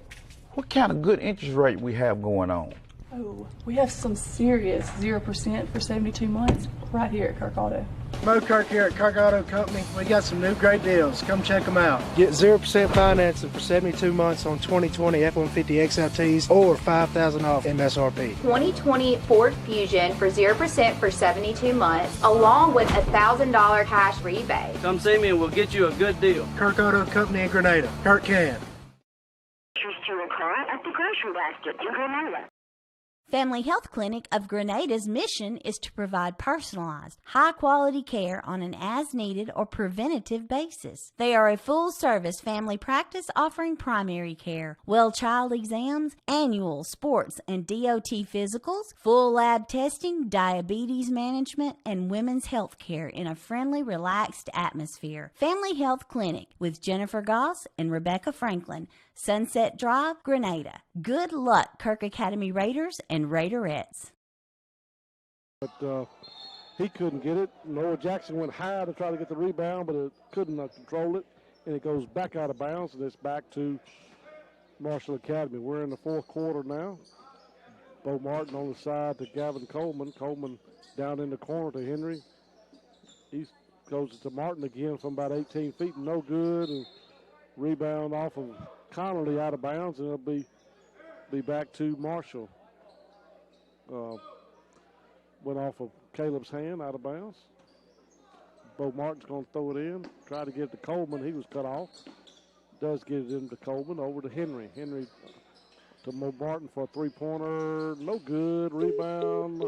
what kind of good interest rate we have going on? Oh, we have some serious 0% for 72 months right here at Kirk Auto. Mo Kirk here at Kirk Auto Company. We got some new great deals. Come check them out. Get 0% financing for 72 months on 2020 F-150 XLTs or $5,000 off MSRP. 2020 Ford Fusion for 0% for 72 months, along with a $1,000 cash rebate. Come see me and we'll get you a good deal. Kirk Auto Company in Grenada. Kirk can. To a car at the grocery basket in Grenada. Family Health Clinic of Grenada's mission is to provide personalized, high-quality care on an as-needed or preventative basis. They are a full-service family practice offering primary care, well child exams, annual sports and DOT physicals, full lab testing, diabetes management, and women's health care in a friendly, relaxed atmosphere. Family Health Clinic with Jennifer Goss and Rebecca Franklin, Sunset Drive, Grenada. Good luck, Kirk Academy Raiders and Raiderettes. But he couldn't get it. Noah Jackson went high to try to get the rebound, but it couldn't control it. And it goes back out of bounds, and it's back to Marshall Academy. We're in the 4th quarter now. Bo Martin on the side to Gavin Coleman. Coleman down in the corner to Henry. He goes to Martin again from about 18 feet. No good. And rebound off of Connolly out of bounds, and it'll be back to Marshall. Went off of Caleb's hand out of bounds. Bo Martin's going to throw it in. Try to get it to Coleman. He was cut off. Does get it into Coleman. Over to Henry. Henry to Bo Martin for a 3-pointer. No good. Rebound.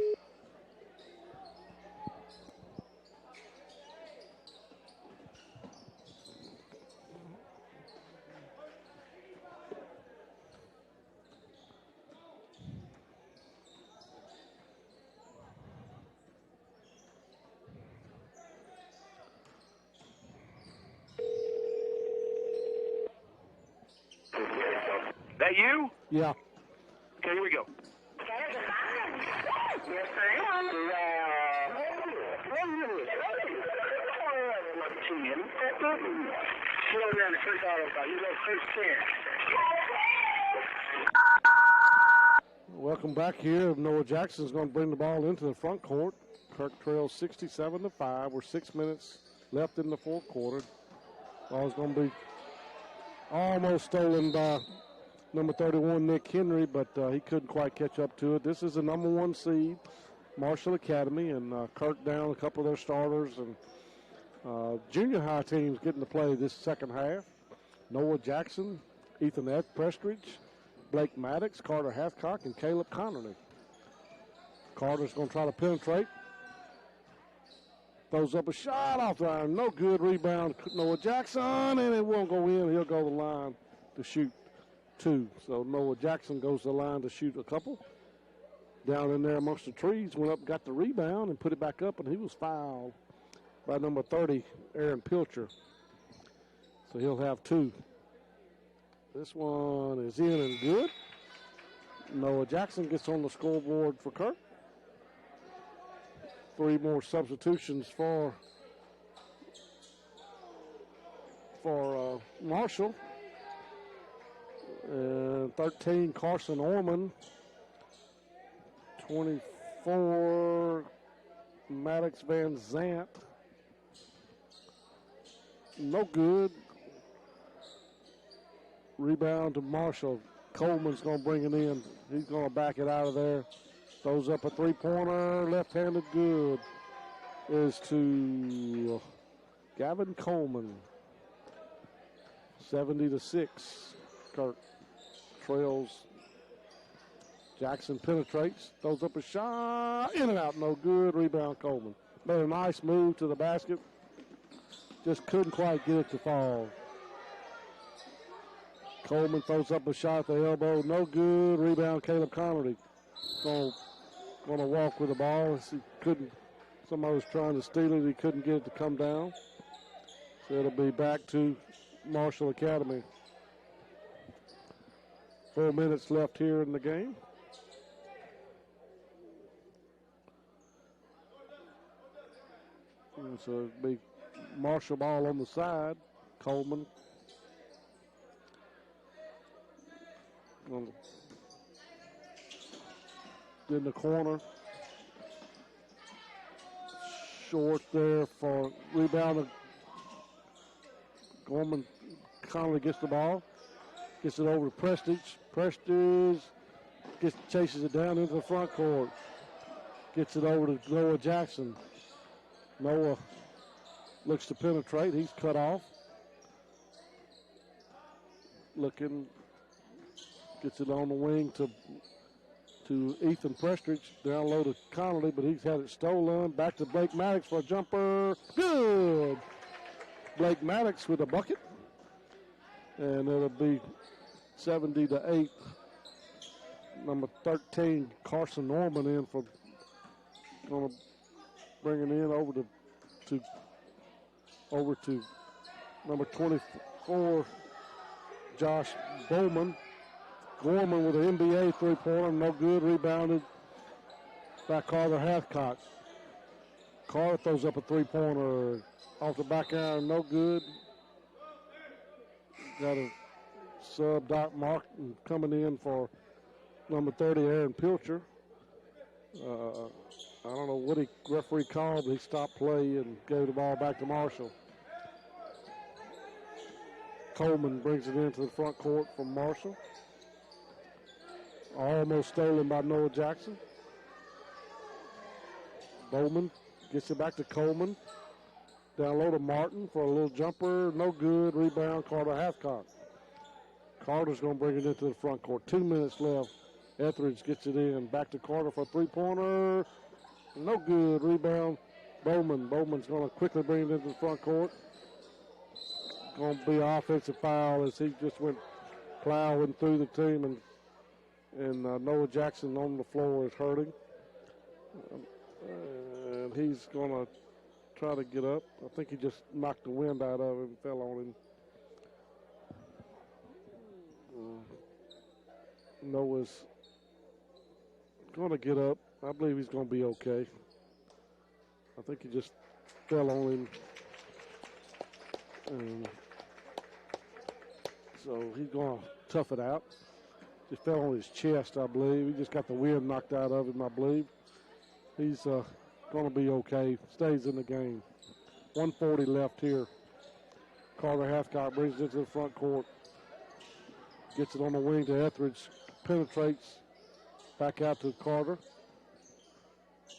That you? Yeah. Okay, here we go. Welcome back here. Noah Jackson's going to bring the ball into the front court. Kirk trails 67-5. We're 6 minutes left in the fourth quarter. Ball's going to be almost stolen by number 31, Nick Henry, but he couldn't quite catch up to it. This is the number 1 seed, Marshall Academy, and Kirk down a couple of their starters, and junior high teams getting to play this second half. Noah Jackson, Ethan Prestridge, Blake Maddox, Carter Hathcock, and Caleb Connerly. Carter's going to try to penetrate. Throws up a shot off the iron. No good. Rebound, Noah Jackson, and it won't go in. He'll go to the line to shoot 2. So Noah Jackson goes to the line to shoot a couple. Down in there amongst the trees, went up, got the rebound, and put it back up, and he was fouled by number 30, Aaron Pilcher. So he'll have 2. This one is in and good. Noah Jackson gets on the scoreboard for Kirk. 3 more substitutions for Marshall. And 13, Carson Orman. 24, Maddox Van Zant. No good. Rebound to Marshall. Coleman's going to bring it in. He's going to back it out of there. Throws up a 3-pointer. Left-handed good is to Gavin Coleman. 70-6. Kirk trails. Jackson penetrates. Throws up a shot. In and out. No good. Rebound Coleman. Made a nice move to the basket. Just couldn't quite get it to fall. Coleman throws up a shot at the elbow. No good. Rebound Caleb Connerly. Going to walk with the ball. He couldn't. Somebody was trying to steal it. He couldn't get it to come down. So it'll be back to Marshall Academy. 4 minutes left here in the game. And so it'll be Marshall ball on the side. Coleman. In the corner. Short there for rebound. Gorman Conley gets the ball. Gets it over to Prestige. Prestige chases it down into the front court. Gets it over to Noah Jackson. Noah looks to penetrate. He's cut off. Looking. Gets it on the wing to Ethan Prestridge. Down low to Connolly, but he's had it stolen. Back to Blake Maddox for a jumper. Good. Blake Maddox with a bucket. And it'll be 70-8. Number 13, Carson Norman in for going to bring it in over to number 24, Josh Bowman. Gorman with an NBA 3-pointer, no good. Rebounded by Carter Hathcock. Carter throws up a 3-pointer off the back iron, no good. Got a sub Doc Martin coming in for number 30, Aaron Pilcher. I don't know what referee called, but he stopped play and gave the ball back to Marshall. Coleman brings it into the front court from Marshall. Almost stolen by Noah Jackson. Bowman gets it back to Coleman. Down low to Martin for a little jumper. No good. Rebound, Carter Hathcock. Carter's going to bring it into the front court. 2 minutes left. Etheridge gets it in. Back to Carter for a 3-pointer. No good. Rebound, Bowman. Bowman's going to quickly bring it into the front court. Going to be an offensive foul as he just went plowing through the team, and Noah Jackson on the floor is hurting. And he's going to try to get up. I think he just knocked the wind out of him, fell on him. Noah's going to get up. I believe he's going to be okay. I think he just fell on him. And so he's going to tough it out. Just fell on his chest, I believe. He just got the wind knocked out of him, I believe. He's going to be okay. Stays in the game. 1:40 left here. Carter Hathcott brings it to the front court. Gets it on the wing to Etheridge. Penetrates. Back out to Carter.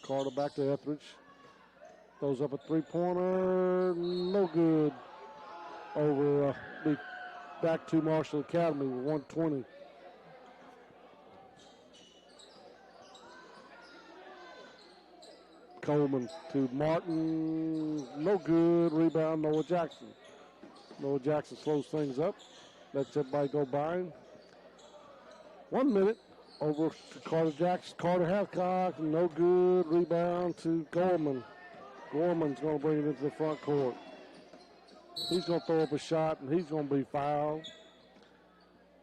Carter back to Etheridge. Throws up a three-pointer. No good. Over. Back to Marshall Academy with 1:20. Coleman to Martin. No good. Rebound, Noah Jackson. Noah Jackson slows things up. Lets everybody go by him. 1 minute. Over to Carter Jackson. Carter Hathcock. No good. Rebound to Gorman. Gorman's going to bring it into the front court. He's going to throw up a shot, and he's going to be fouled.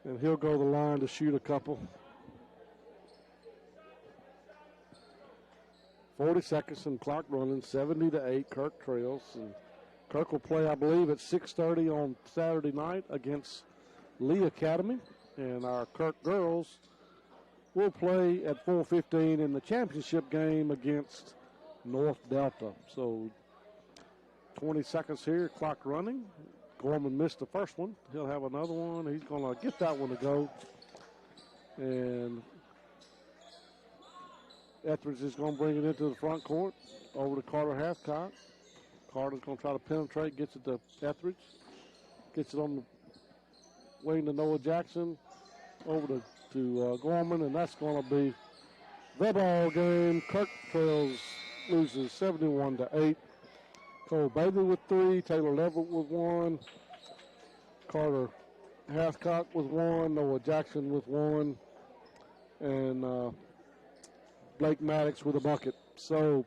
And he'll go to the line to shoot a couple. 40 seconds and clock running, 70-8. Kirk trails. And Kirk will play, I believe, at 6:30 on Saturday night against Lee Academy. And our Kirk girls will play at 4:15 in the championship game against North Delta. So 20 seconds here, clock running. Gorman missed the first one. He'll have another one. He's going to get that one to go. And Etheridge is going to bring it into the front court over to Carter Hathcock. Carter's going to try to penetrate, gets it to Etheridge. Gets it on the wing to Noah Jackson. Over to Gorman, and that's going to be the ball game. Kirk loses 71-8. Cole Bailey with 3, Taylor Leverett with 1, Carter Hathcock with 1, Noah Jackson with 1, and Blake Maddox with a bucket. So,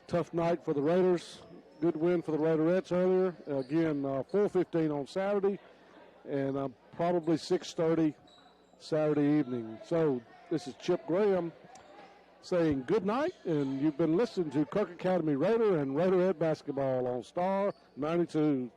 tough night for the Raiders. Good win for the Raiderettes earlier. Again, 4:15 on Saturday, and probably 6:30 Saturday evening. So, this is Chip Graham saying good night, and you've been listening to Kirk Academy Raider and Raiderette basketball on Star 92.